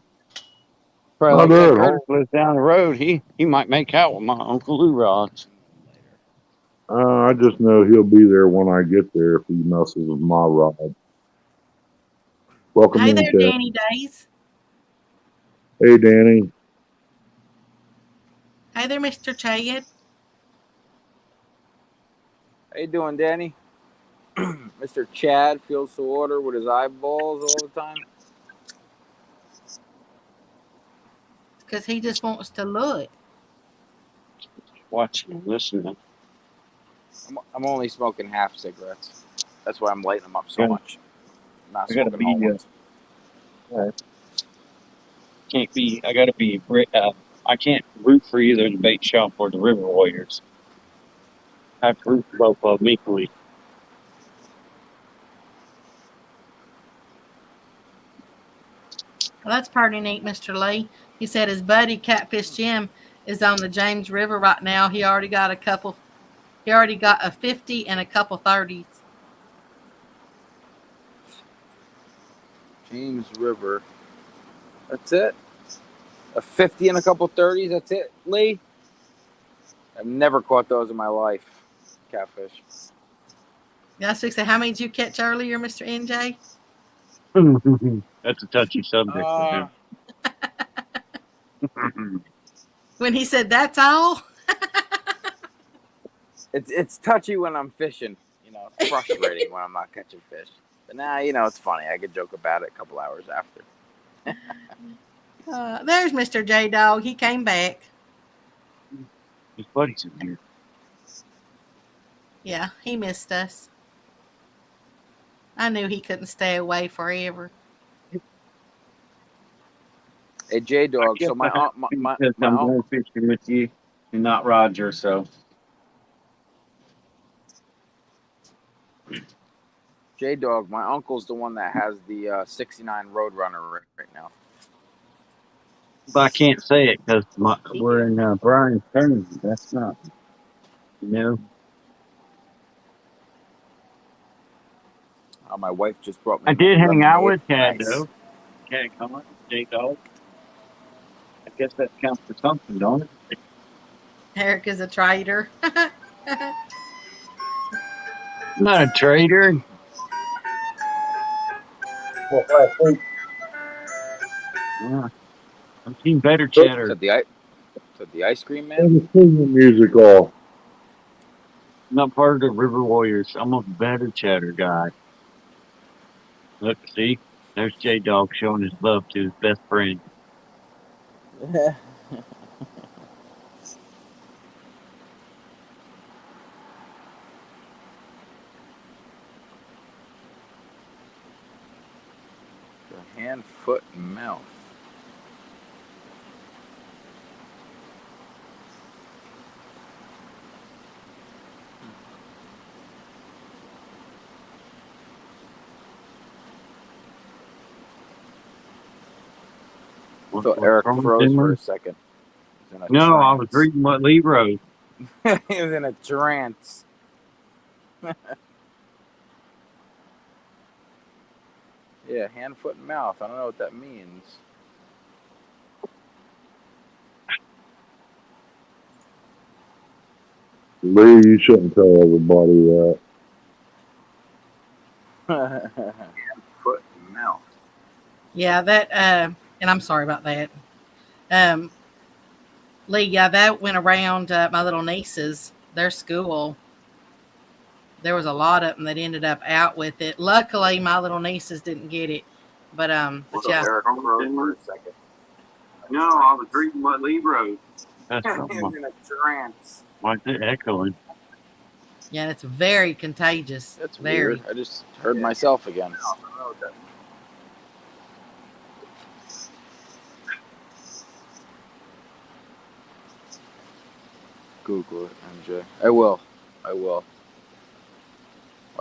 Probably like they're that at Curtis lives down the road. He might make out with my Uncle Lou rods. I just know he'll be there when I get there if he messes with my rod. Welcome Hey in, there, Ted. Danny Days. Hey, Danny. Hey there, Mr. Chad. How you doing, Danny? Mr. Chad feels the water with his eyeballs all the time. Because he just wants to look. Watching and listening. I'm only smoking half cigarettes. That's why I'm lighting them up so much. I'm not I gotta smoking whole ones. I can't root for either the bait shop or the River Warriors. I have to root for both of them equally. Well, that's pretty neat, Mr. Lee. He said his buddy Catfish Jim is on the James River right now. He already got a 50 and a couple 30s. James River. That's it? A 50 and a couple 30s? That's it, Lee? I've never caught those in my life. Catfish. That's what he said. How many did you catch earlier, Mr. NJ? That's a touchy subject for him. When he said, "That's all." It's touchy when I'm fishing. You know, it's frustrating when I'm not catching fish. But now, you know, it's funny. I could joke about it a couple hours after. There's Mr. J Dog. He came back. His buddy's in here. Yeah, he missed us. I knew he couldn't stay away forever. Hey, J Dog. I So guess I have to because my I'm uncle. going fishing with you and not Roger. So J Dog, my uncle's the one that has the 69 Roadrunner right now. but I can't say it because we're in Brian's turn. That's not, you know. My wife just brought me I did hang out lemonade. with Chad Nice. though. Chad, come on, J Dog. I guess that counts for something, don't it? Eric is a traitor. I'm not a traitor. Yeah, I've seen better Is cheddar. that the ice cream man? Turn the singing music off. I'm not part of the River Warriors. I'm a better cheddar guy. Look, see, there's J Dog showing his love to his best friend. Hand, foot, and mouth. I thought Eric froze for a second. No, I was reading what Lee wrote. He was in a trance. Yeah, hand, foot, and mouth. I don't know what that means. Lee, you shouldn't tell everybody that. Hand, foot, and mouth. Yeah, that and I'm sorry about that. Lee, yeah, that went around my little nieces, their school. There was a lot of them that ended up out with it. Luckily, my little nieces didn't get it. But yeah. Eric froze for a second. No, I was reading what Lee wrote. That's He was in a trance. why is it echoing? Yeah, it's very contagious. That's very weird. I just heard myself again. Google it, MJ. I will. I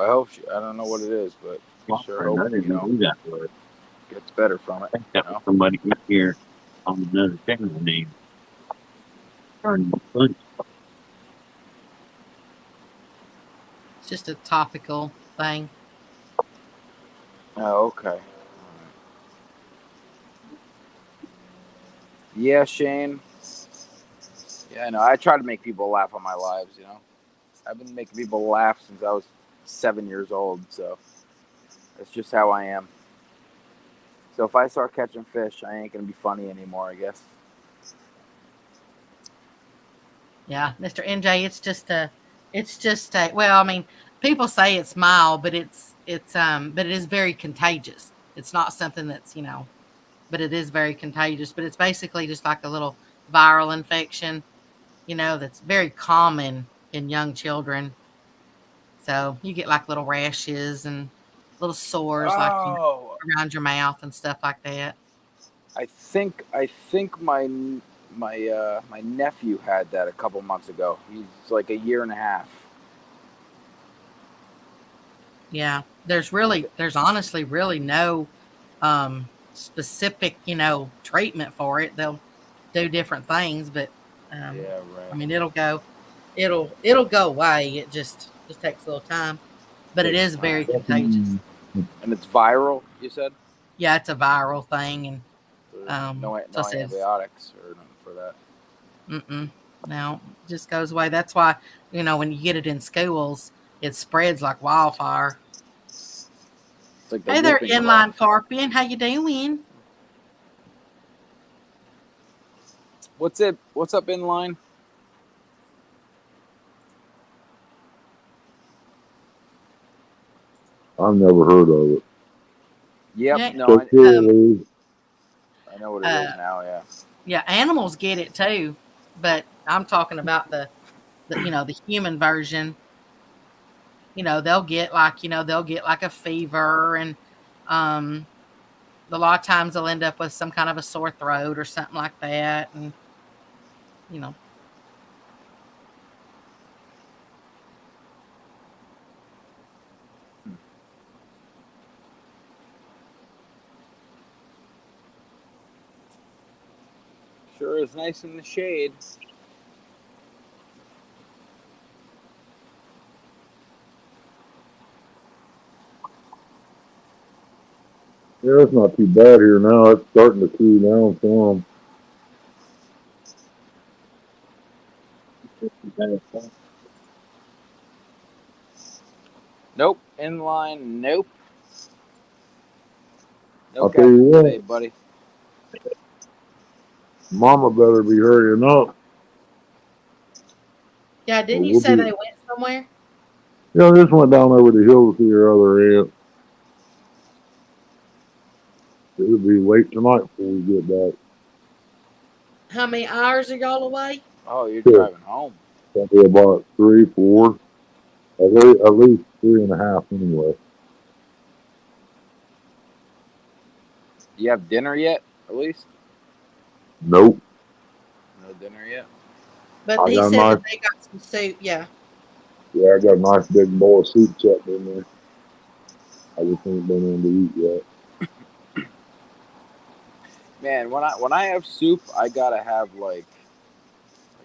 hope I don't know what it is, but I sure hope, I didn't know that word. Gets better from it. I think that was somebody up here on another channel name. It's just a topical thing. Oh, okay. Yeah, Shane. Yeah, I know. I try to make people laugh on my lives, you know. I've been making people laugh since I was 7 years old, so that's just how I am. So if I start catching fish, I ain't gonna be funny anymore, I guess. Yeah, Mr. NJ, it's just a well, I mean, people say it's mild, but but it is very contagious. It's not something that's, but it is very contagious. But it's basically just like a little viral infection, that's very common in young children. So you get like little rashes and little sores like around your mouth and stuff like that. I think my nephew had that a couple months ago. He's like a year and a half. Yeah, there's honestly really no specific, treatment for it. They'll do different things, but yeah, right. I mean, it'll go away. It just takes a little time, but it is very contagious. And it's viral, you said? Yeah, it's a viral thing, and no antibiotics or nothing for that. No, it just goes away. That's why, when you get it in schools, it spreads like wildfire. Like hey there, Inline Carpian. How you doing? What's up inline? I've never heard of it. Yep. Yeah. No, Casserole. I know what it is now. Yeah. Yeah, animals get it too, but I'm talking about the the human version. They'll get like a fever, and um a lot of times they'll end up with some kind of a sore throat or something like that, and you know Sure is nice in the shade. Yeah, it's not too bad here now. It's starting to cool down some. Nope. Inline. Nope. No I'll tell you captain what, today, buddy. Mama better be hurrying up. yeah. Or Didn't you we'll say be, they went somewhere? yeah, just went down over the hill to see your other aunt. It'll be late tonight before we get back. How many hours are y'all away? Oh, you're Yeah, driving home. it'll be about 3, 4, at least 3.5 anyway. You have dinner yet? At least Nope. no dinner yet. But I he got a said nice, that they got some soup. Yeah. yeah, I got a nice big bowl of soup chucked in there. I just ain't been in to eat yet. Man, when I have soup, I gotta have like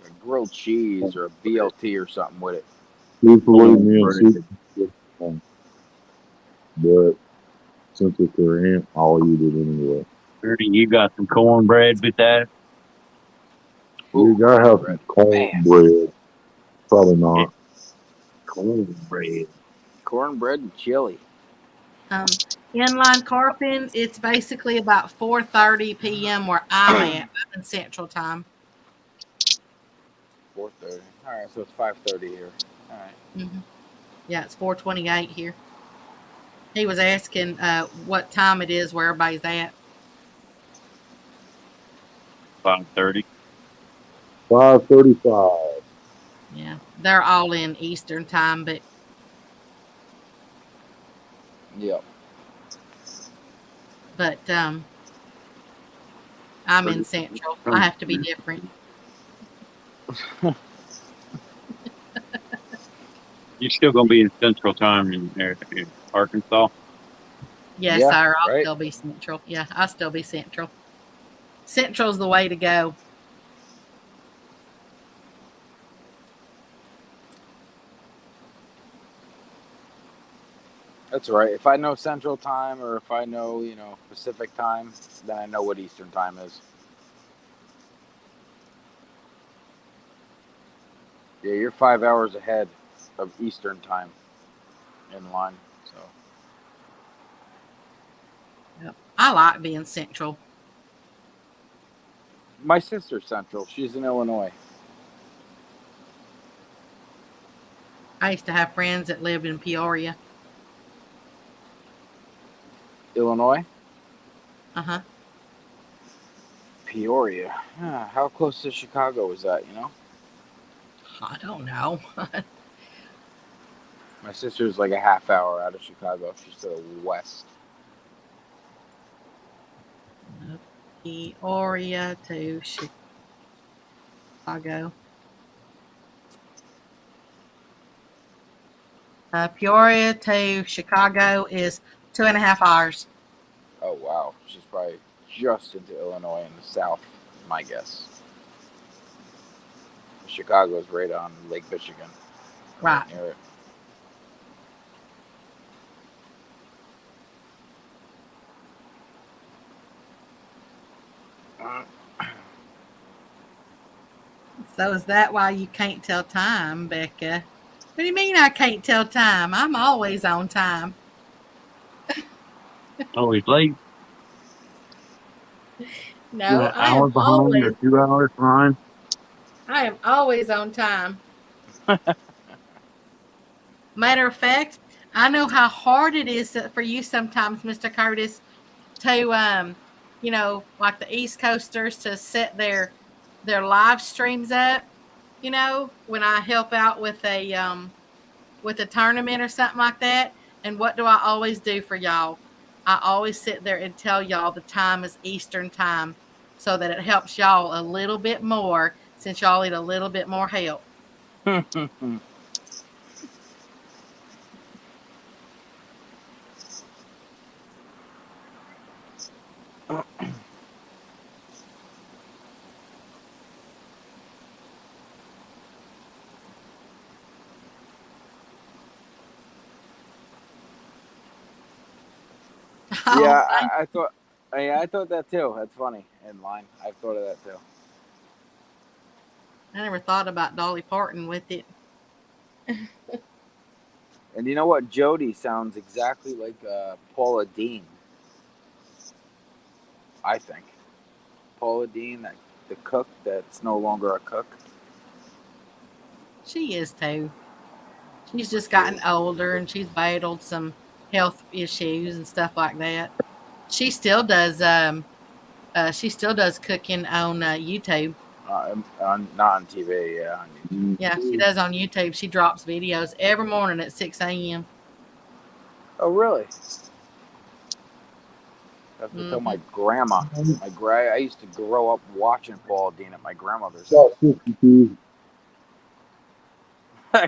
a grilled cheese or a BLT or something with it. Usually me and soup, but since it's her aunt, I'll eat it anyway. Ernie, you got some cornbread with that? You gotta have some Man, cornbread. Probably Yeah, not. cornbread. cornbread and chili. Inline carping, it's basically about 4:30 p.m. where I'm at. I'm in Central Time. 4:30. All right, so it's 5:30 here. All right. Yeah, it's 4:28 here. He was asking what time it is where everybody's at. 5:30. 5:35. Yeah, they're all in Eastern Time, but Yep. I'm in Central. I have to be different. You're still gonna be in Central Time in Arkansas. Yes, Yeah, sir. I'll right. still be Central. Yeah, I'll still be Central. Central's the way to go. That's right. If I know Central Time or if I know, Pacific Time, then I know what Eastern Time is. Yeah, you're 5 hours ahead of Eastern Time in line. So Yep. I like being Central. my sister's Central. She's in Illinois. I used to have friends that lived in Peoria. Illinois? Uh-huh. Peoria. How close to Chicago is that, I don't know. My sister's like a half hour out of Chicago. She's to the west. Peoria to Chicago. Peoria to Chicago is 2.5 hours. Oh, wow. She's probably just into Illinois in the south, my guess. Chicago's right on Lake Michigan. Right. Near it. So is that why you can't tell time, Becca? What do you mean I can't tell time? I'm always on time. Always late. No, An hour behind or 2 hours behind. I am always on time. Matter of fact, I know how hard it is for you sometimes, Mr. Curtis, to like the East Coasters to set their live streams up. When I help out with a tournament or something like that. And what do I always do for y'all? I always sit there and tell y'all the time is Eastern time so that it helps y'all a little bit more since y'all need a little bit more help. Yeah, I thought. I thought that too. That's funny. In line, I thought of that too. I never thought about Dolly Parton with it. And you know what? Jody sounds exactly like Paula Dean. I think Paula Dean, the cook that's no longer a cook. She is too. She's just gotten older and she's battled some health issues and stuff like that. She still does. She still does cooking on YouTube. Not on TV. Yeah, on YouTube. Yeah, she does on YouTube. She drops videos every morning at 6 a.m. Oh, really? I have to tell my grandma. I used to grow up watching Paula Dean at my grandmother's house.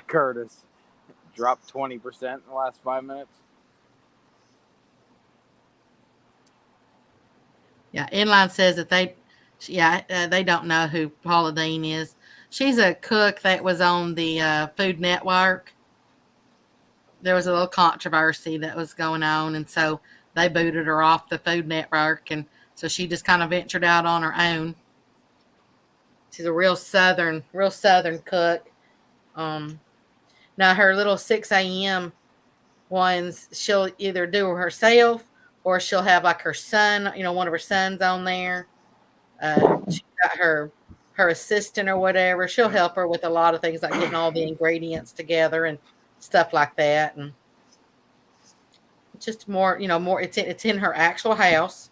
Curtis dropped 20% in the last 5 minutes. Yeah, Inline says that they don't know who Paula Dean is. She's a cook that was on the Food Network. There was a little controversy that was going on, and so they booted her off the Food Network, and so she just kind of ventured out on her own. She's a real southern cook. Now her little 6 a.m. ones, she'll either do herself or she'll have like her son, one of her sons on there. She's got her assistant or whatever. She'll help her with a lot of things like getting all the ingredients together and stuff like that. And just more, it's in her actual house.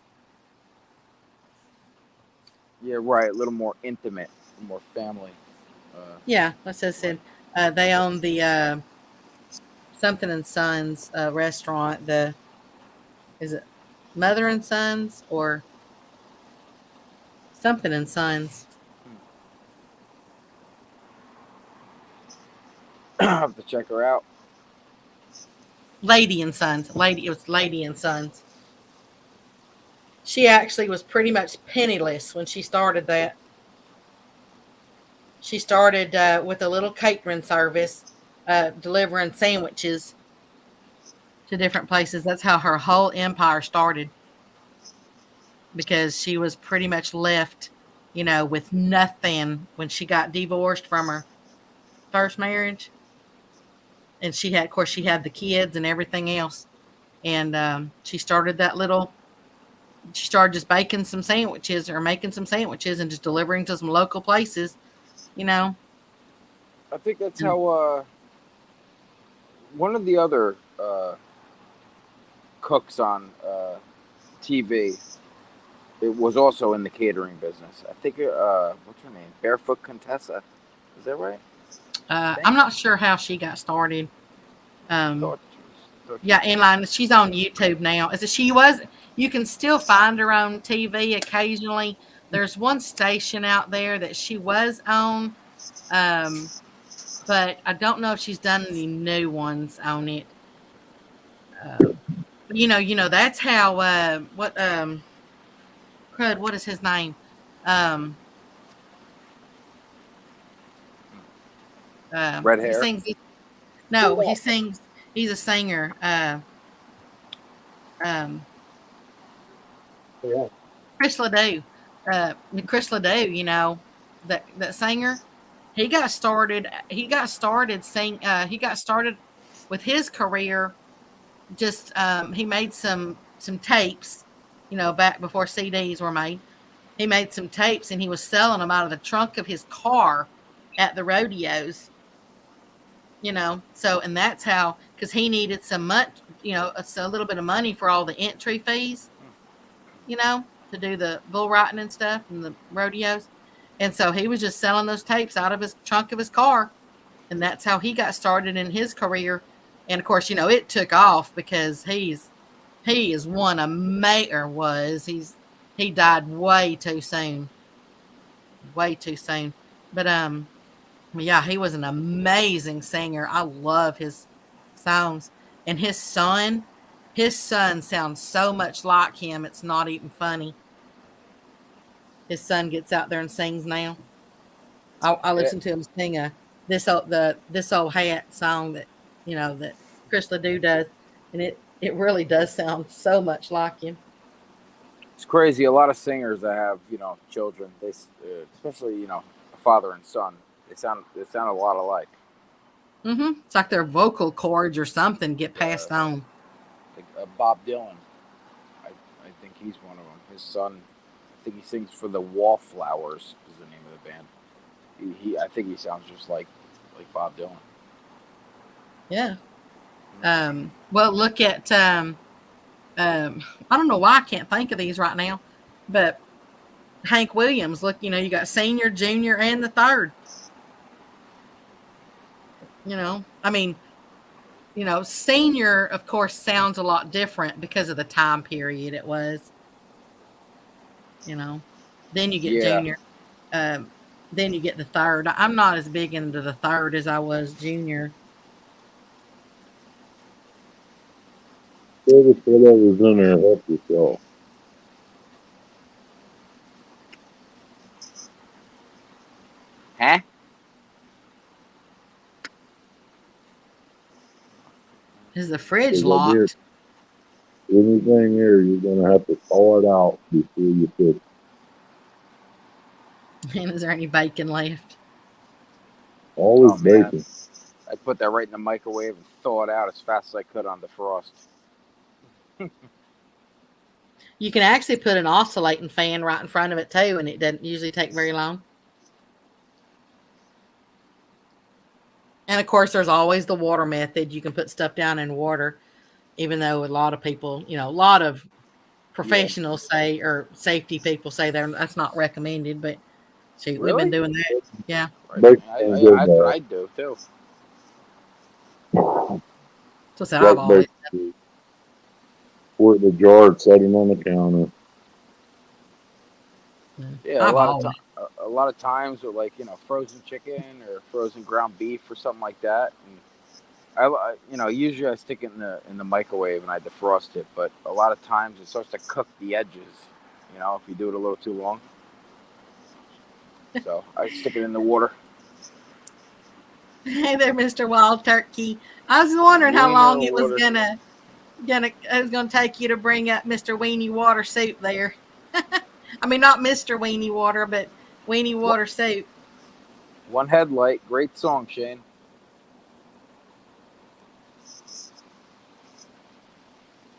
Yeah, right. A little more intimate, more family. Yeah, that's what I said. They own the Something and Sons restaurant. Is it Mother and Sons or Something and Sons? I'll have to check her out. Lady and Sons. It was Lady and Sons. She actually was pretty much penniless when she started that. She started with a little catering service, delivering sandwiches to different places. That's how her whole empire started. Because she was pretty much left, with nothing when she got divorced from her first marriage. And she had the kids and everything else. And she started just baking some sandwiches or making some sandwiches and just delivering to some local places, I think that's how one of the other cooks on TV, it was also in the catering business. I think, what's her name? Barefoot Contessa. Is that right? I'm not sure how she got started. Inline. She's on YouTube now. You can still find her on TV occasionally. There's one station out there that she was on, but I don't know if she's done any new ones on it. That's how crud, what is his name? Red hair. He sings. He's a singer. Chris Ledoux. Chris Ledoux, that singer. He got started with his career. Just he made some tapes, back before CDs were made, He made some tapes and he was selling them out of the trunk of his car at the rodeos. So, and that's how, because he needed some much, a little bit of money for all the entry fees, to do the bull riding and stuff and the rodeos. And so he was just selling those tapes out of his trunk of his car. And that's how he got started in his career. And of course, it took off because he is one he died way too soon. Way too soon. But yeah, he was an amazing singer. I love his songs. And his son sounds so much like him. It's not even funny. His son gets out there and sings now. I listen to him sing this old hat song that that Chris Ledoux does, and it really does sound so much like him. It's crazy. A lot of singers that have children, they especially a father and son, they sound a lot alike. It's like their vocal cords or something get passed on. Like Bob Dylan, I think he's one of them. His son, I think he sings for the Wallflowers is the name of the band. I think he sounds just like Bob Dylan. Yeah. Well, look at I don't know why I can't think of these right now, but Hank Williams. Look, you got senior, junior, and the third. Senior, of course, sounds a lot different because of the time period it was. Then you get junior. Then you get the third. I'm not as big into the third as I was junior. Just whatever's in there, help yourself. Huh? Is the fridge locked? Anything here, you're going to have to thaw it out before you cook. And is there any bacon left? Always bacon. I put that right in the microwave and thaw it out as fast as I could on defrost. You can actually put an oscillating fan right in front of it too, and it doesn't usually take very long. And of course, there's always the water method. You can put stuff down in water, even though a lot of people, a lot of professionals say, or safety people say that's not recommended, but shoot, Really? We've been doing that. Yeah. I do too. So I've always pour it in the jar, setting on the counter. Yeah, a lot of times with frozen chicken or frozen ground beef or something like that. And usually I stick it in the microwave and I defrost it, but a lot of times it starts to cook the edges. If you do it a little too long. So I stick it in the water. Hey there, Mr. Wild Turkey. I was wondering how long it was gonna take you to bring up Mr. Weenie Water Soup there. I mean, not Mr. Weenie Water, but Weenie Water Soup. One Headlight, great song, Shane.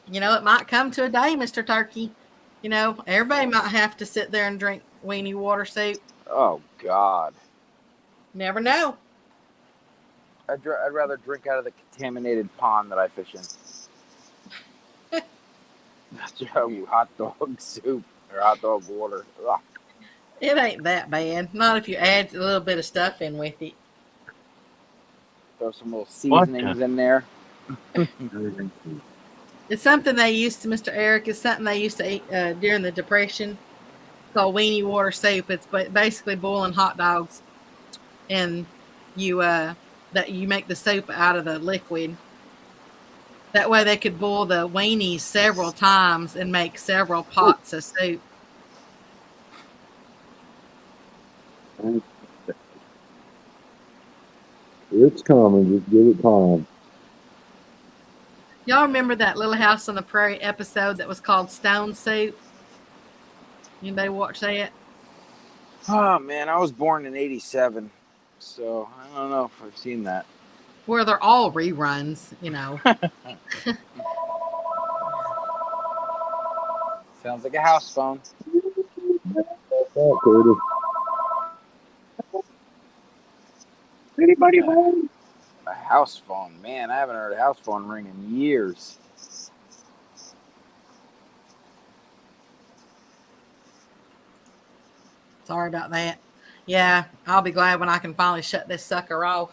It might come to a day, Mr. Turkey. Everybody might have to sit there and drink Weenie Water Soup. Oh, God. Never know. I'd rather drink out of the contaminated pond that I fish in. Hot dog soup or hot dog water. Ugh. It ain't that bad. Not if you add a little bit of stuff in with it. Throw some little seasonings in there. It's something they used to, Mr. Eric, it's something they used to eat during the Depression. It's called Weenie Water Soup. It's basically boiling hot dogs. And you make the soup out of the liquid. That way they could boil the weenies several times and make several pots of soup. It's coming. Just give it time. Y'all remember that Little House on the Prairie episode that was called Stone Soup? Anybody watch that? Oh, man, I was born in 87, so I don't know if I've seen that. Where they're all reruns, Sounds like a house phone. Oh, Curtis. Anybody home? A house phone, man. I haven't heard a house phone ring in years. Sorry about that. Yeah, I'll be glad when I can finally shut this sucker off.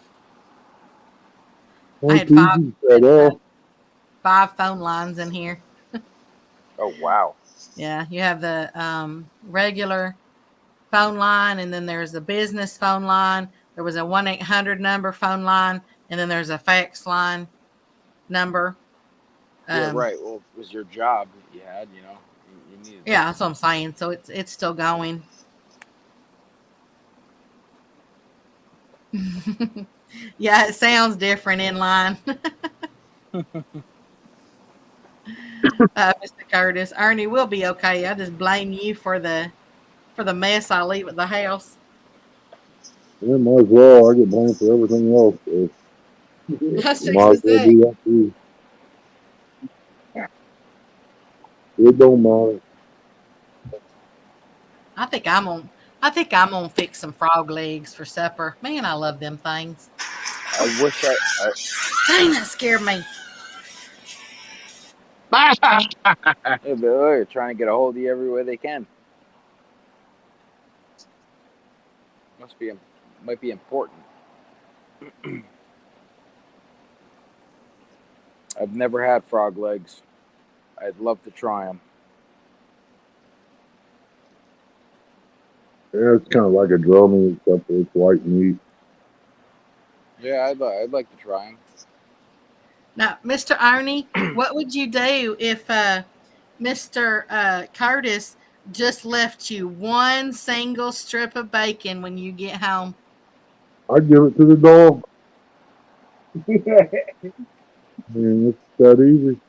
I had five phone lines in here. Oh wow. Yeah, you have the regular phone line, and then there's the business phone line. There was a 1-800 number phone line, and then there's a fax line number. Yeah, right. Well, it was your job that you had, you know. You needed Yeah, that. that's what I'm saying. So it's still going. Yeah, it sounds different in line. Mr. Curtis, Ernie will be okay. I just blame you for the mess I leave at the house. Yeah, might as well. I get blamed for everything else. So That's you what might you as well say. do that too. It don't matter. I think I'm gonna fix some frog legs for supper. Man, I love them things. I wish I Dang, that scared me. they're trying to get a hold of you every way they can. Might be important. I've never had frog legs. I'd love to try them. Yeah, it's kind of like a drumming, except for it's white meat. Yeah, I'd like to try them. Now, Mr. Ernie, what would you do if Mr. Curtis just left you one single strip of bacon when you get home? I'd give it to the dog. It's that easy.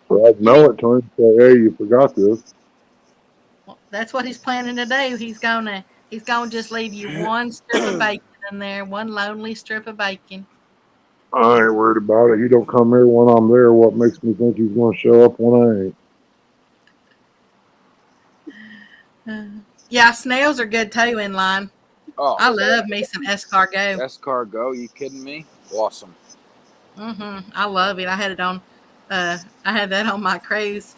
Well, I'd mail it to him and say, hey, you forgot this. Well, that's what he's planning to do. He's gonna just leave you one strip of bacon in there, one lonely strip of bacon. I ain't worried about it. He don't come here when I'm there. What makes me think he's going to show up when I ain't? Yeah, snails are good too in line. Oh, I love me some escargot. escargot? You kidding me? Awesome. I love it. I had it on. I had that on my cruise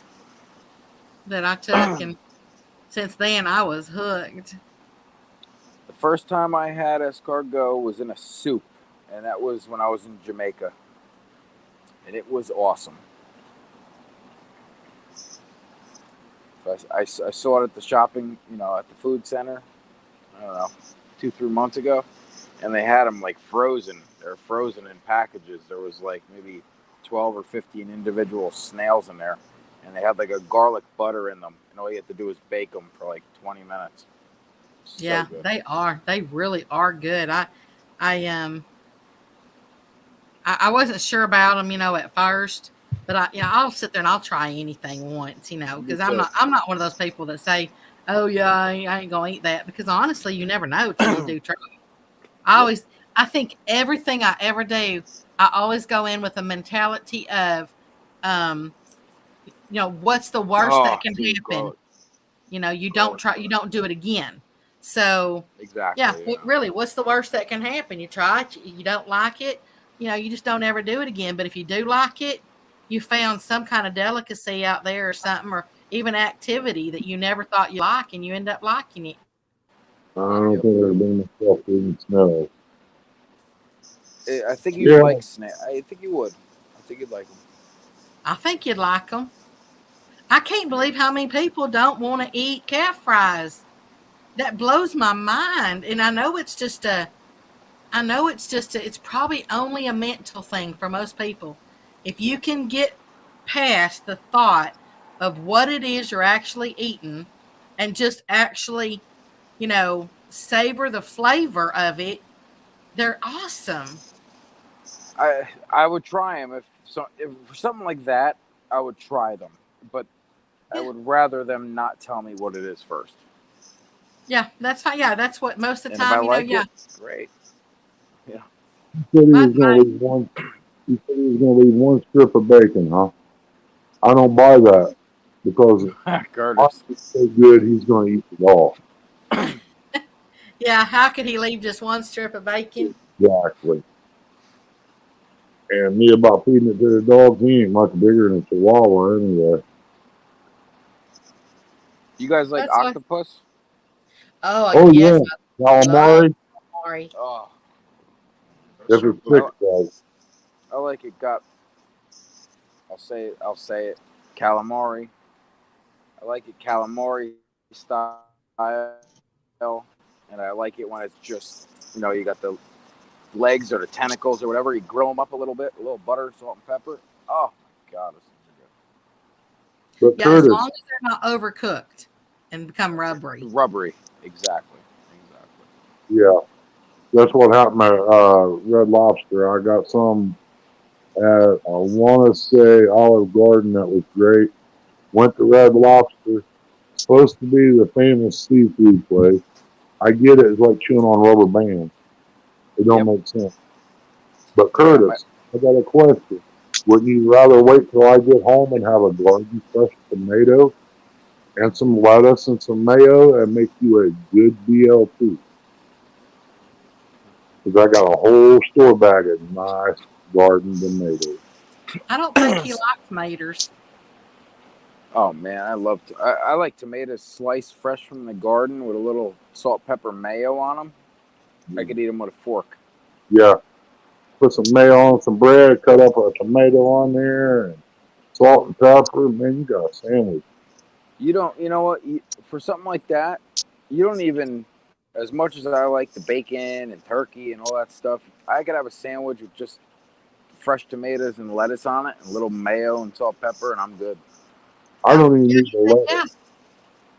that I took, and since then I was hooked. The first time I had escargot was in a soup, and that was when I was in Jamaica, and it was awesome. So I saw it at the shopping, at the food center. I don't know, 2-3 months ago, and they had them like frozen. They're frozen in packages. There was like maybe 12 or 15 individual snails in there, and they had like a garlic butter in them, and all you have to do is bake them for like 20 minutes. So Yeah, good. they are. They really are good. I wasn't sure about them, at first, but I'll sit there and I'll try anything once, because I'm not one of those people that say, oh yeah, I ain't gonna eat that, because honestly, you never know till you do try. I think everything I ever do, I always go in with a mentality of, what's the worst that can happen? Garlic. You don't do it again. So Exactly. yeah, really, what's the worst that can happen? You try it, you don't like it, you just don't ever do it again. But if you do like it, you found some kind of delicacy out there or something, or even activity that you never thought you like, and you end up liking it. I don't think I'd bring myself to eating snails. I think you'd like snail. I think you would. I think you'd like them. I think you'd like them. I can't believe how many people don't want to eat calf fries. That blows my mind. And I know it's probably only a mental thing for most people. If you can get past the thought of what it is you're actually eating and just actually, savor the flavor of it, they're awesome. I would try them if for something like that. I would try them, but I would rather them not tell me what it is first. Yeah, that's fine. Yeah, that's what most of the And time, if I like yeah. it, great. Yeah. He said he was going to leave one strip of bacon, huh? I don't buy that. because Garters. he's so good he's going to eat it all. Yeah, how could he leave just one strip of bacon? Exactly. And me about feeding it to the dogs, he ain't much bigger than a Chihuahua anyway. You guys like That's like, octopus? Oh yes, yeah, I love calamari. calamari. Oh, If it's thick, right? I like it. I'll say it. Calamari. I like it calamari style, and I like it when it's just, you got the legs or the tentacles or whatever. You grill them up a little bit, a little butter, salt, and pepper. Oh my God, it's good. But Yeah, as Curtis, long as they're not overcooked and become rubbery. Rubbery, exactly. yeah, that's what happened at Red Lobster. I got some at, I want to say, Olive Garden that was great. Went to Red Lobster, supposed to be the famous seafood place. I get it, it's like chewing on rubber bands. It don't make sense. But Curtis, I got a question. Wouldn't you rather wait till I get home and have a garden fresh tomato and some lettuce and some mayo and make you a good BLT? Because I got a whole store bag of nice garden tomatoes. I don't think he likes maters. Oh man, I like tomatoes sliced fresh from the garden with a little salt, pepper, mayo on them. I could eat them with a fork. Yeah. Put some mayo on some bread, cut up a tomato on there, and salt and pepper. Man, you got a sandwich. You know what? For something like that, you don't even, as much as I like the bacon and turkey and all that stuff, I could have a sandwich with just fresh tomatoes and lettuce on it, and a little mayo and salt, pepper, and I'm good. I don't even Yeah, need the lettuce. yeah.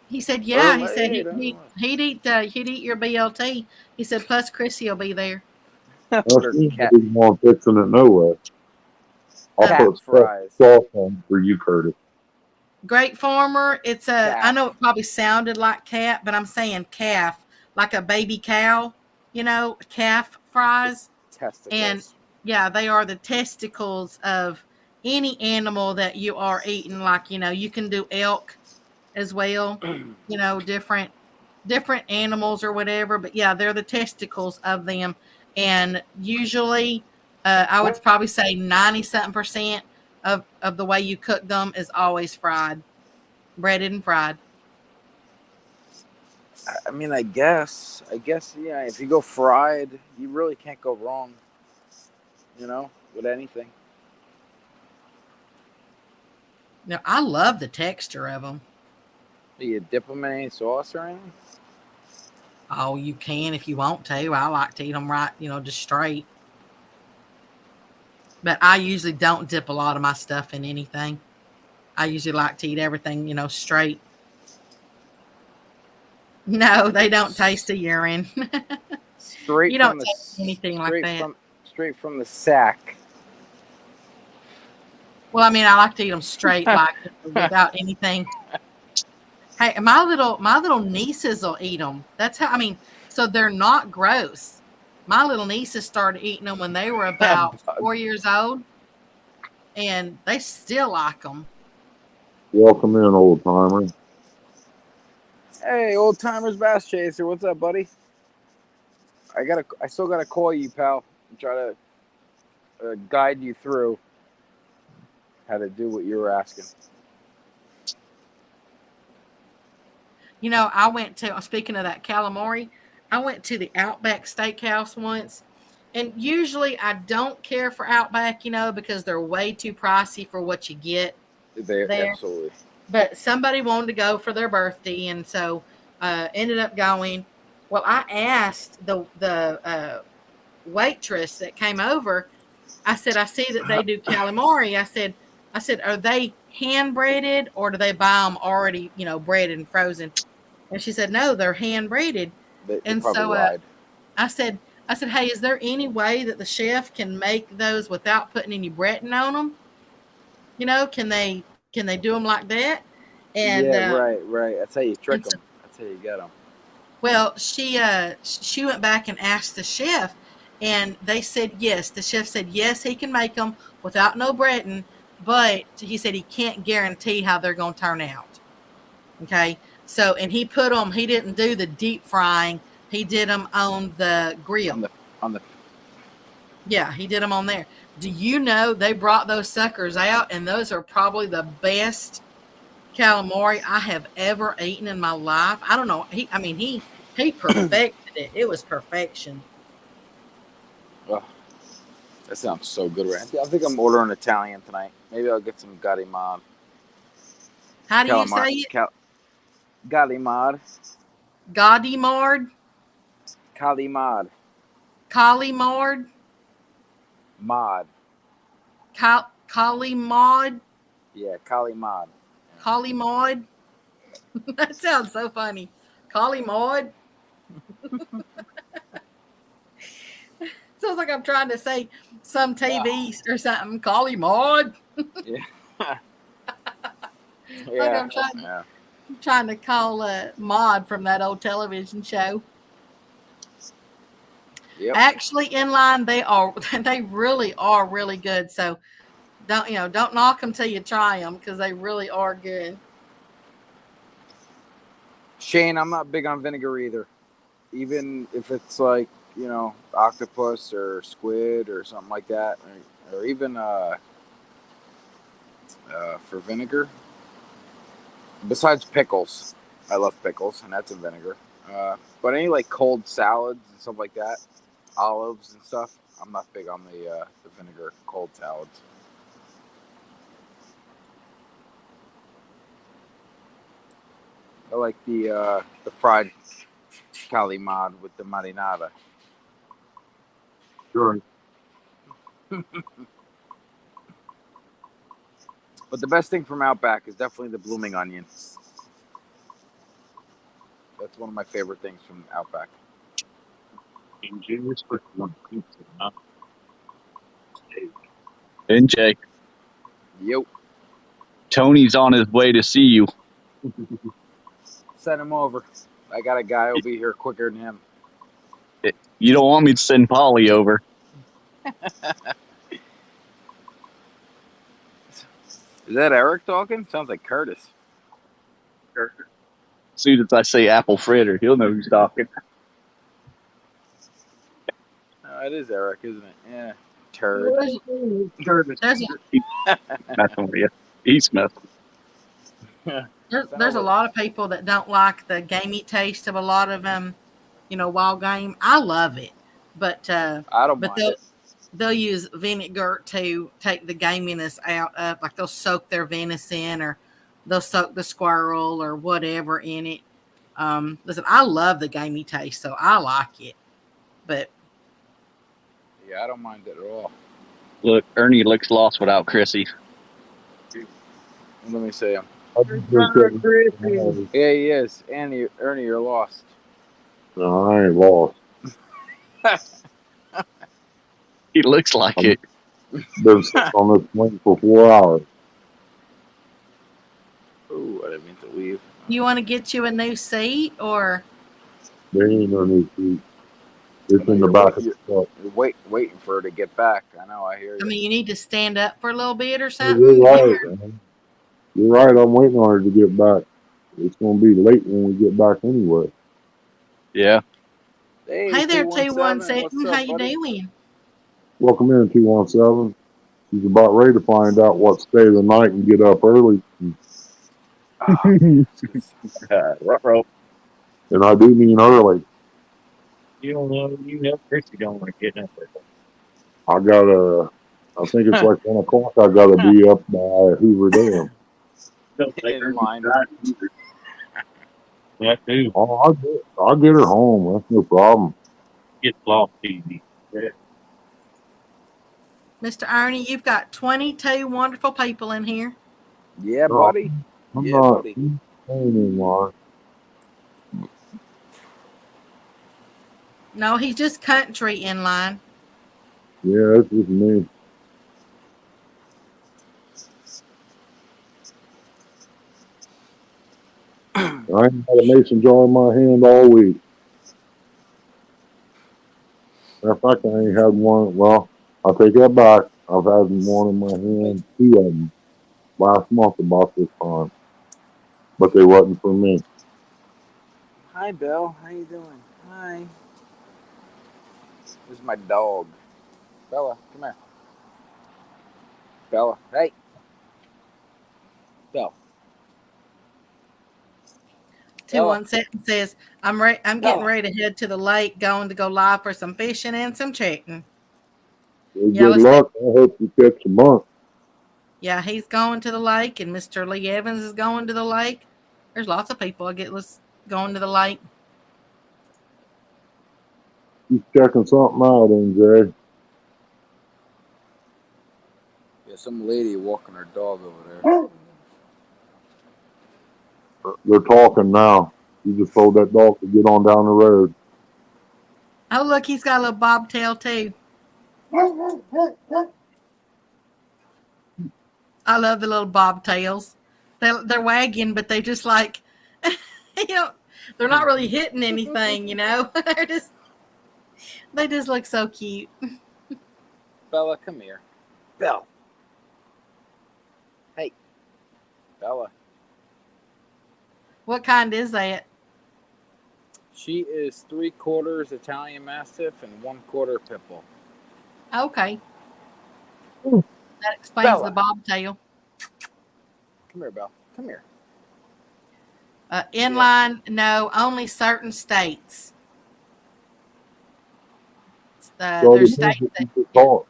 He said, yeah. He said he'd eat your BLT. He said, plus Chrissy will be there. That's me even more fixing it no way. I'll put fries. Sauce on for you, Curtis. Great Farmer. It's I know it probably sounded like cat, but I'm saying calf, like a baby cow, calf fries. Testicles. And yeah, they are the testicles of any animal that you are eating. Like, you can do elk as well, different animals or whatever. But yeah, they're the testicles of them. And usually, I would probably say 90-something% of the way you cook them is always fried, breaded and fried. I mean, I guess, yeah. If you go fried, you really can't go wrong. With anything. Now, I love the texture of them. Do you dip them in any sauce or anything? Oh, you can if you want to. I like to eat them right, just straight. But I usually don't dip a lot of my stuff in anything. I usually like to eat everything, straight. No, they don't taste of urine. Straight you from don't taste anything like that. Straight from the sack. Well, I mean, I like to eat them straight, like without anything. Hey, my little nieces will eat them. That's how. I mean, so they're not gross. My little nieces started eating them when they were about 4 years old, and they still like them. Welcome in, old timer. Hey, old timers, bass chaser. What's up, buddy? I still gotta call you, pal, and try to guide you through how to do what you were asking. I went to, speaking of that calamari, I went to the Outback Steakhouse once. And usually I don't care for Outback, because they're way too pricey for what you get there. Absolutely. But somebody wanted to go for their birthday, and so ended up going. Well, I asked the waitress that came over, I said, I see that they do calamari. I said, are they hand breaded or do they buy them already, breaded and frozen? And she said, no, they're hand breaded. And so I said, hey, is there any way that the chef can make those without putting any breading on them? Can they do them like that? And yeah, right. That's how you trick them. That's how you get them. Well, she went back and asked the chef, and they said yes. The chef said yes, he can make them without no breading, but he said he can't guarantee how they're going to turn out. Okay. So, and he put them, he didn't do the deep frying. He did them on the grill. On the Yeah, he did them on there. Do you know they brought those suckers out, and those are probably the best calamari I have ever eaten in my life. I don't know. He perfected it. It was perfection. Oh, that sounds so good, right? I think I'm ordering Italian tonight. Maybe I'll get some Gallimard. How do you say it? Gallimard. Gaudimard? Calimard. Calimard? Mod. Calimod? Yeah, Calimard. Calimod? That sounds so funny. Calimod? Sounds like I'm trying to say some TV or something. Calimod? Yeah. Like I'm trying to call Maud from that old television show. Yep. Actually, inline they really are really good. So don't knock them till you try them, because they really are good. Shane, I'm not big on vinegar either. Even if it's like, octopus or squid or something like that, or even for vinegar. Besides pickles, I love pickles, and that's in vinegar. But any like cold salads and stuff like that, olives and stuff, I'm not big on the vinegar cold salads. I like the fried calimard with the marinara. Sure. But the best thing from Outback is definitely the blooming onion. That's one of my favorite things from Outback. And Jay, Yep. Tony's on his way to see you. Send him over. I got a guy who'll be here quicker than him. You don't want me to send Polly over. Is that Eric talking? Sounds like Curtis. As soon as I say apple fritter, he'll know who's talking. Oh, it is Eric, isn't it? Yeah. Turd. He's messing. There's a lot of people that don't like the gamey taste of a lot of wild game. I love it, but I don't mind it. They'll use vinegar to take the gaminess out of, like they'll soak their venison, or they'll soak the squirrel or whatever in it. Listen, I love the gamey taste, so I like it. But yeah, I don't mind it at all. Look, Ernie looks lost without Chrissy. Let me see him. No, Yeah, he is. Ernie, you're lost. I ain't lost. He looks like it. Been sitting on this swing for 4 hours. Oh, I didn't mean to leave. you want to get you a new seat, or There ain't no new seat. It's in the back of the truck. You're waiting for her to get back. I know, I hear you. I mean, you need to stand up for a little bit or something. You're right, man. You're right. I'm waiting on her to get back. It's going to be late when we get back anyway. Yeah. Hey there, 217. How you buddy? doing? Welcome in, 217. She's about ready to find out what stay the night and get up early. Ruh-roh. And I do mean early. You know, Chrissy don't want to get up there. I think it's like 1 o'clock. I got to be up by Hoover Dam. In line. Yeah, too. Oh, I'll get her home. That's no problem. Get lost easy. Yeah. Mr. Ernie, you've got 22 wonderful people in here. Yeah, buddy. I'm Yeah, not buddy. anymore. No, he's just country in line. Yeah, that's just me. I ain't had a mason jar in my hand all week. Matter of fact, I ain't had one. Well, I'll take that back. I've had one in my hand, 2 of them, last month about this time, but they wasn't for me. Hi, Bill. How you doing? Hi. This is my dog. Bella, come here. Bella, hey. Bella. 217 says, I'm getting Bella. ready to head to the lake, going to go live for some fishing and some chicken. Well, Yeah, good luck. I hope you catch a month. Yeah, he's going to the lake, and Mr. Lee Evans is going to the lake. There's lots of people going to the lake. He's checking something out, NJ. Yeah, some lady walking her dog over there. They're talking now. You just told that dog to get on down the road. Oh, look, he's got a little bobtail, too. I love the little bobtails. They're wagging, but they just like, they're not really hitting anything, they just look so cute. Bella, come here. Bella. Hey. Bella. What kind is that? She is 3/4 Italian Mastiff and 1/4 Pit Bull. Okay. That explains Bella. the bobtail. Come here, Bella. Come here. Inline, no, only certain states. There's states that.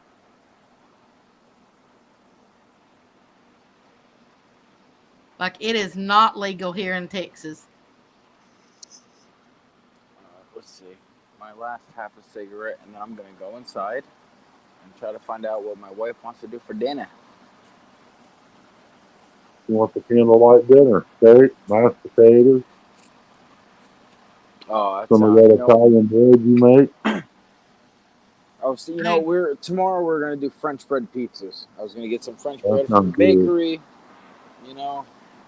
Like, it is not legal here in Texas. Let's see. My last half a cigarette, and then I'm going to go inside and try to find out what my wife wants to do for dinner. You want the candlelight dinner? Steak, mashed potatoes. Oh, that's some of that Italian bread you make. Oh, so tomorrow we're gonna do French bread pizzas. I was gonna get some French bread sounds from the bakery.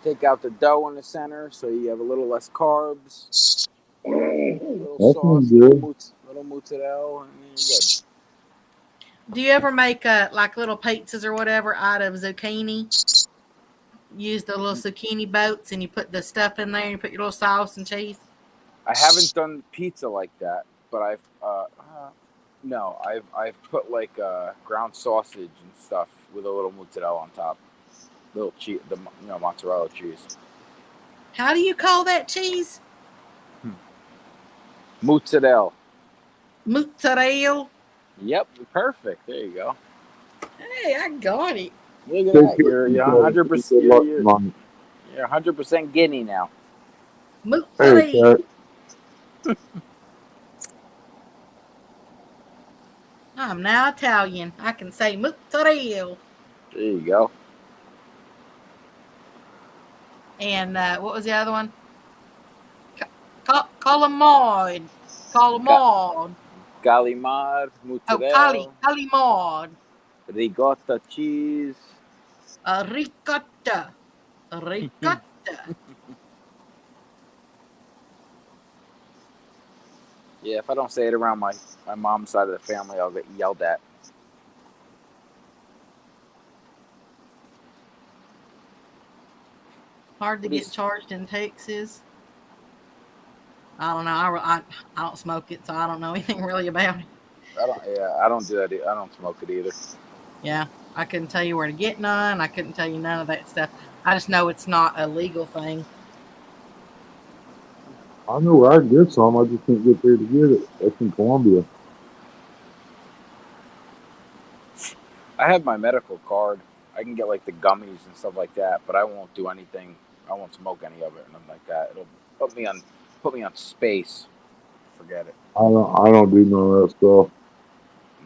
Take out the dough in the center so you have a little less carbs. A little sauce, little mozzarella, and you're good. Do you ever make like little pizzas or whatever out of zucchini? Use the little zucchini boats and you put the stuff in there and you put your little sauce and cheese? I haven't done pizza like that, but I've put like ground sausage and stuff with a little mozzarella on top. Little cheese, mozzarella cheese. How do you call that cheese? Mozzarella. Mozzarella. Yep, perfect. There you go. Hey, I got it. Look at that. You're 100%. You're 100% Guinea now. Mozzarella. I'm now Italian. I can say mozzarella. There you go. And what was the other one? Calamard. Calamard. Calamard, mozzarella. Oh, calamard. Ricotta cheese. Ricotta. Ricotta. Yeah, if I don't say it around my mom's side of the family, I'll get yelled at. Hard to get charged in Texas. I don't know. I don't smoke it, so I don't know anything really about it. I don't do that. I don't smoke it either. Yeah, I couldn't tell you where to get none. I couldn't tell you none of that stuff. I just know it's not a legal thing. I know where I can get some. I just can't get there to get it. That's in Columbia. I have my medical card. I can get like the gummies and stuff like that, but I won't do anything. I won't smoke any of it, nothing like that. It'll put me on space. Forget it. I don't do none of that stuff.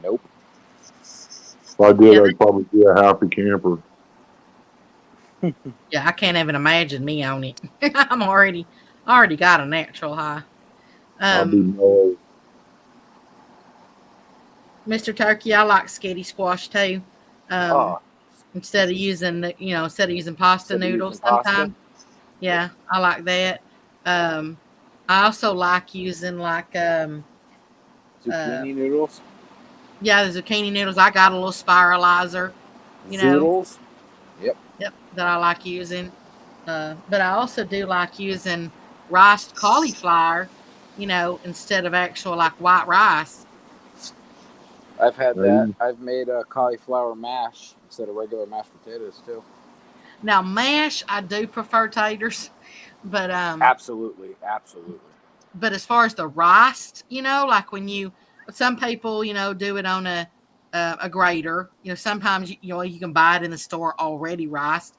Nope. If I did, I'd probably be a happy camper. Yeah, I can't even imagine me on it. I already got a natural high. I'd be no. Mr. Turkey, I like skitty squash too. Instead of using pasta noodles sometimes. Yeah, I like that. I also like using like zucchini noodles. Yeah, the zucchini noodles. I got a little spiralizer, you know. Zoodles. Yep. Yep, that I like using. But I also do like using riced cauliflower, you know, instead of actual like white rice. I've had that. Hey, I've made a cauliflower mash instead of regular mashed potatoes too. Now mash, I do prefer taters, but Absolutely. but as far as the rice, you know, like when you, some people, you know, do it on a grater. You know, sometimes you know you can buy it in the store already riced.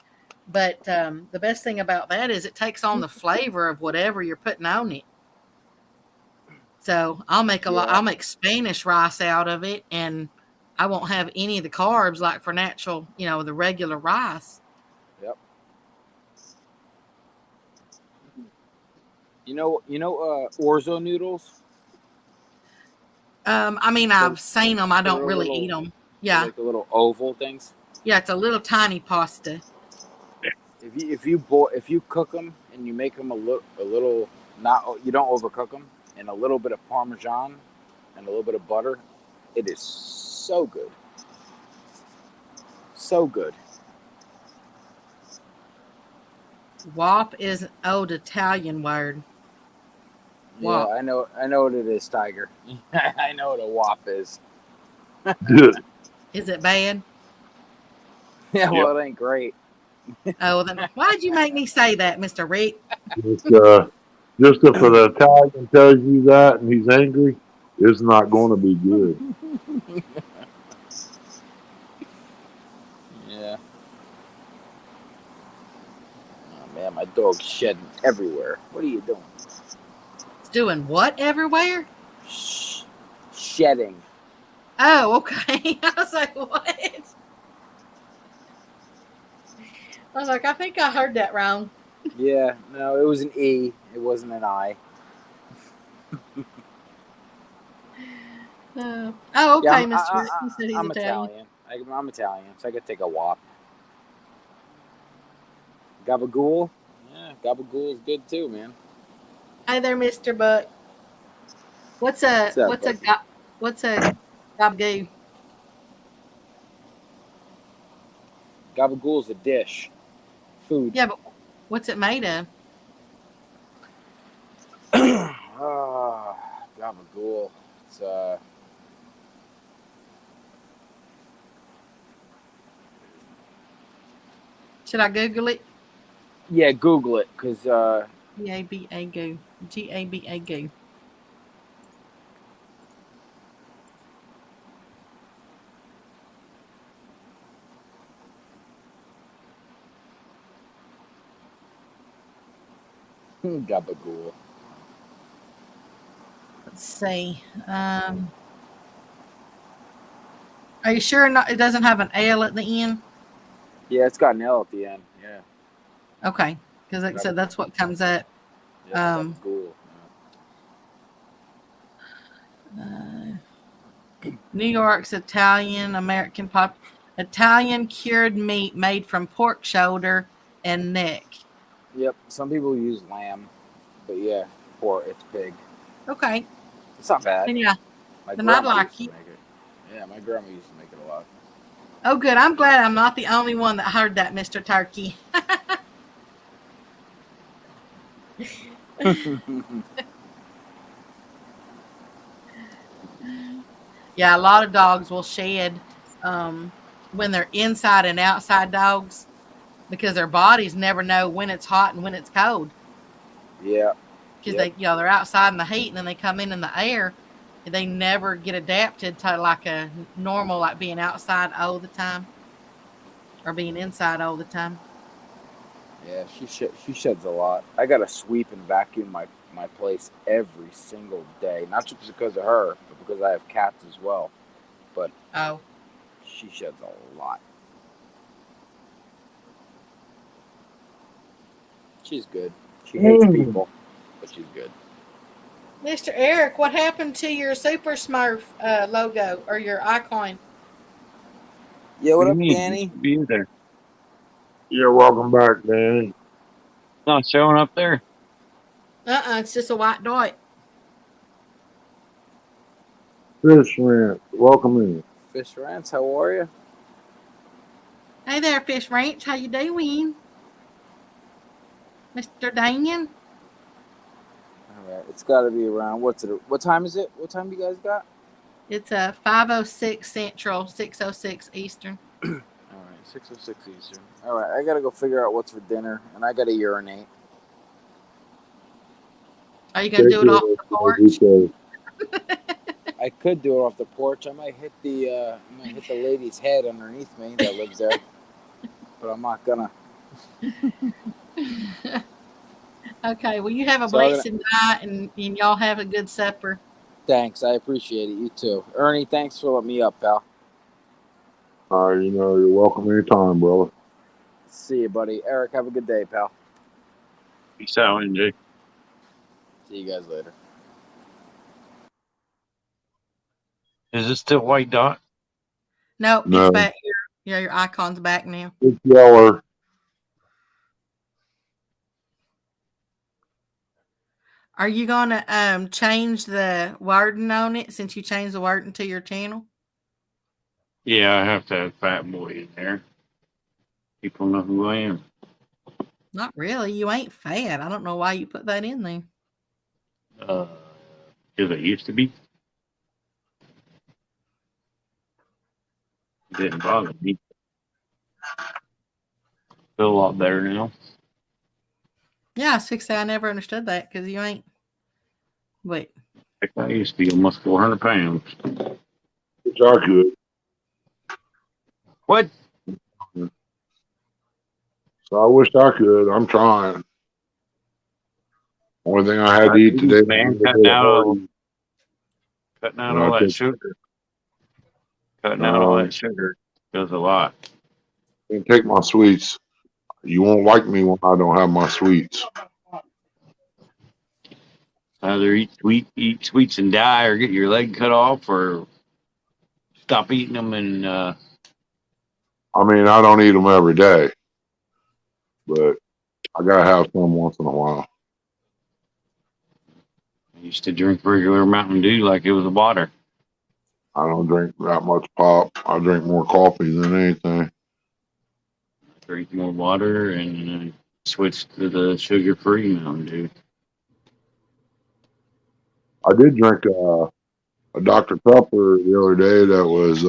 But the best thing about that is it takes on the flavor of whatever you're putting on it. So I'll make a lot. Yeah. I'll make Spanish rice out of it, and I won't have any of the carbs like for natural, you know, the regular rice. Yep. Orzo noodles. I mean, They're, I've seen them. I don't they're a really eat little. them. They're Yeah, like the little oval things. yeah. It's a little tiny pasta. If you cook them and you make them a little not you don't overcook them, and a little bit of Parmesan and a little bit of butter, it is so good. So good. Wop is an old Italian word. Yeah, Wop. I know what it is, Tiger. I know what a wop is. Is it bad? Yeah, well, it ain't great. Oh, then why'd you make me say that, Mr. Rick? just if an Italian tells you that and he's angry, it's not going to be good. Yeah. Oh man, my dog's shedding everywhere. What are you doing? It's doing what everywhere? Shedding. Oh, okay. I was like, what? I was like, I think I heard that wrong. Yeah, no, it was an E. It wasn't an I. Oh, Yeah, okay, Mr. Rick. He said he's I'm Italian. Italian. I'm Italian, so I could take a wop. Gabagool. Yeah, gabagool is good too, man. Hi there, Mr. Buck. What's What's a up, what's a buddy? what's a gabagoo? Gabagool is a dish. Food. Yeah, but what's it made of? Gabagool. It's Should I Google it? yeah, Google it, cause G-A-B-A goo. G-A-B-A goo. gabagool. Let's see. Are you sure it doesn't have an L at the end? Yeah, it's got an L at the end. Yeah. Okay, because like I said, that's what comes up. Yeah, Um, gabagool. New York's Italian American Italian cured meat made from pork shoulder and neck. Yep. Some people use lamb, but yeah, or it's pig. Okay, It's not bad. then yeah, My then I'd grandma like used to it. make it. Yeah, my grandma used to make it a lot. Oh, good. I'm glad I'm not the only one that heard that, Mr. Turkey. Yeah, a lot of dogs will shed when they're inside and outside dogs because their bodies never know when it's hot and when it's cold. Yeah. Because Yep. they're outside in the heat and then they come in the air. And they never get adapted to like a normal, like being outside all the time or being inside all the time. Yeah, she sheds a lot. I gotta sweep and vacuum my place every single day, not just because of her, but because I have cats as well. But Oh, she sheds a lot. She's good. She hates people, but she's good. Mr. Eric, what happened to your Super Smurf logo or your icon? Yeah, What what do you up, mean? It Danny? should be in there. You're welcome back, Danny. It's not showing up there. It's just a white dot. Fish Ranch, welcome in. Fish Rants, how are you? Hey there, Fish Ranch. How you doing, Mr. Dan? All right, it's got to be around. What's it? What time is it? What time you guys got? It's a 5:06 Central, 6:06 Eastern. All right, 6:06 Eastern. All right, I gotta go figure out what's for dinner, and I gotta urinate. Are you gonna do it off the porch? I could do it off the porch. I might hit the lady's head underneath me that lives there, but I'm not gonna. Okay, well, you have a So I'm blessed night, and y'all have a good supper. Thanks, I appreciate it. You too, Ernie. Thanks for letting me up, pal. You know, you're welcome anytime, brother. See you, buddy. Eric, have a good day, pal. Peace out, NJ. See you guys later. Is it still white dot? No, No. it's back here. Yeah, your icon's back now. It's yeller. Are you gonna change the wording on it since you changed the wording to your channel? Yeah, I have to have Fat Boy in there. People know who I am. Not really. You ain't fat. I don't know why you put that in there. Because it used to be. It didn't bother me. Feel a lot better now. Yeah, I was fixing. I never understood that because you ain't. Wait. Heck, I used to be almost 400 pounds. Which are good. What? So I wish I could. I'm trying. Only thing I had to eat today Man, was a bit of cutting out And all I that took- sugar. Cutting out all that sugar does a lot. and take my sweets. You won't like me when I don't have my sweets. Either eat sweets and die, or get your leg cut off, or stop eating them and I mean, I don't eat them every day, but I gotta have some once in a while. I used to drink regular Mountain Dew like it was a water. I don't drink that much pop. I drink more coffee than anything. Drink more water and switch to the sugar-free Mountain Dew. I did drink a Dr. Pepper the other day that was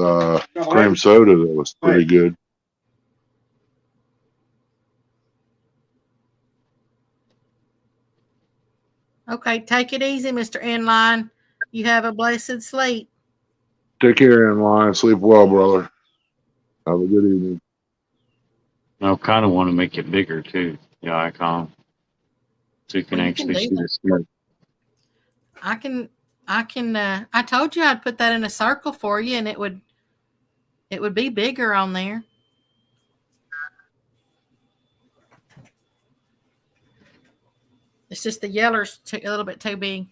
cream soda that was pretty good. Okay, take it easy, Mr. Inline. You have a blessed sleep. Take care, in line. Sleep well, brother. Have a good evening. I kind of want to make it bigger too, the icon, so you can Well, you can actually do see the smoke. I told you I'd put that in a circle for you and it would be bigger on there. It's just the yeller's a little bit too big.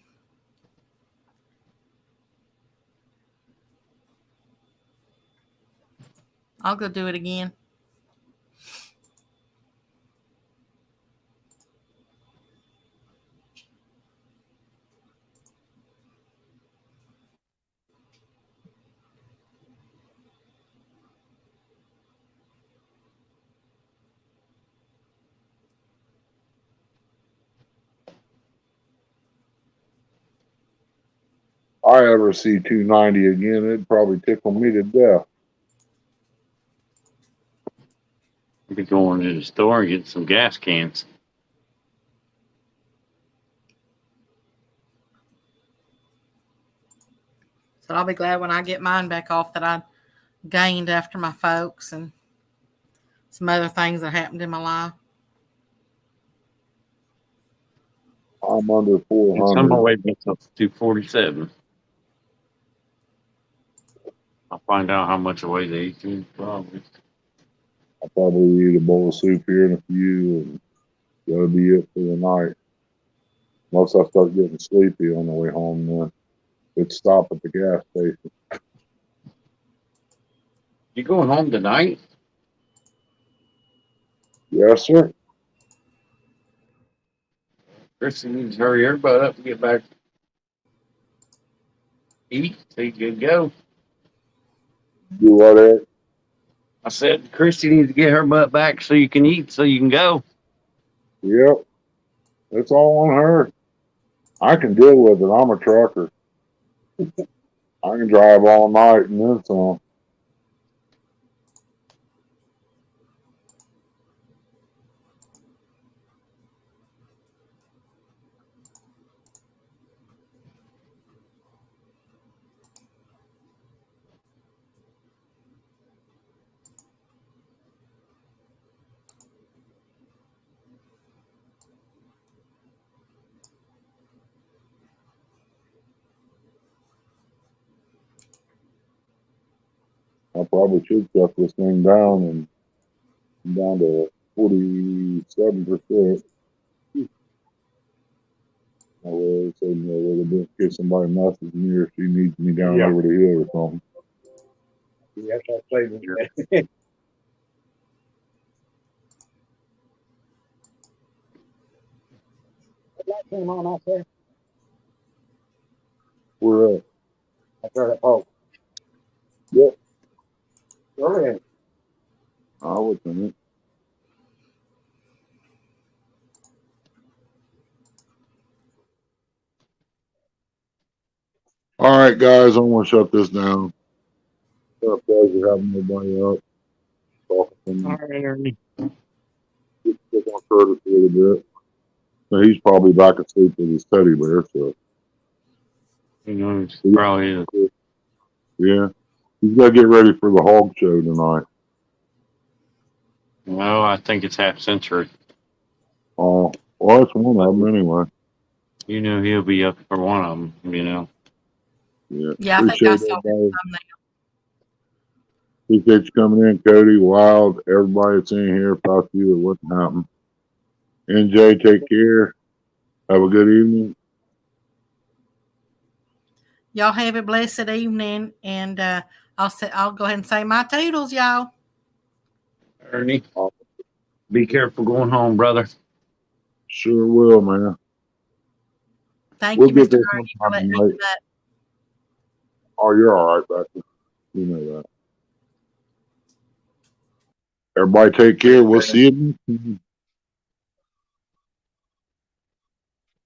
I'll go do it again. If I ever see 290 again, it'd probably tickle me to death. I'll be going to the store and getting some gas cans. So I'll be glad when I get mine back off that I gained after my folks and some other things that happened in my life. I'm under It's on my 400. way back up to 247. I'll find out how much away they eat too, probably. I'll probably eat a bowl of soup here in a few, and that'll be it for the night. Once I start getting sleepy on the way home, then it's stop at the gas station. You going home tonight? Yes, sir. Kristen needs to hurry everybody up to get back. eat so you can go. Do what, Eric? I said Christy needs to get her butt back so you can eat so you can go. Yep. It's all on her. I can deal with it. I'm a trucker. I can drive all night and then some. I probably should shut this thing down and I'm down to 47%. I was saying a little bit in case somebody messages me or she needs me down over the hill or something. Yes, I say that. That came on out there. We're at. I turned it off. Yep. Go ahead. I would think. All right, guys, I'm gonna shut this down. It's been a pleasure having everybody up. Talking to me. All right, Ernie. Just on Curtis a little bit. So he's probably back asleep with his teddy bear, so Who knows? Probably is. yeah. He's gotta get ready for the hog show tonight. Well, I think it's half century. Well, that's one of them anyway. You know he'll be up for one of them, you know. Yeah. Yeah, I think I saw everybody. thumbnail. Appreciate you coming in, Cody, Wild, everybody that's in here. Talk to you at what happened. NJ, take care. Have a good evening. Y'all have a blessed evening, and I'll go ahead and say my toodles, y'all. Ernie, be careful going home, brother. Sure will, man. Thank We'll you, get Mr. there Ernie, for sometime letting me tonight. do that. Oh, you're all right, Becky. You know that. Everybody take care. We'll see you.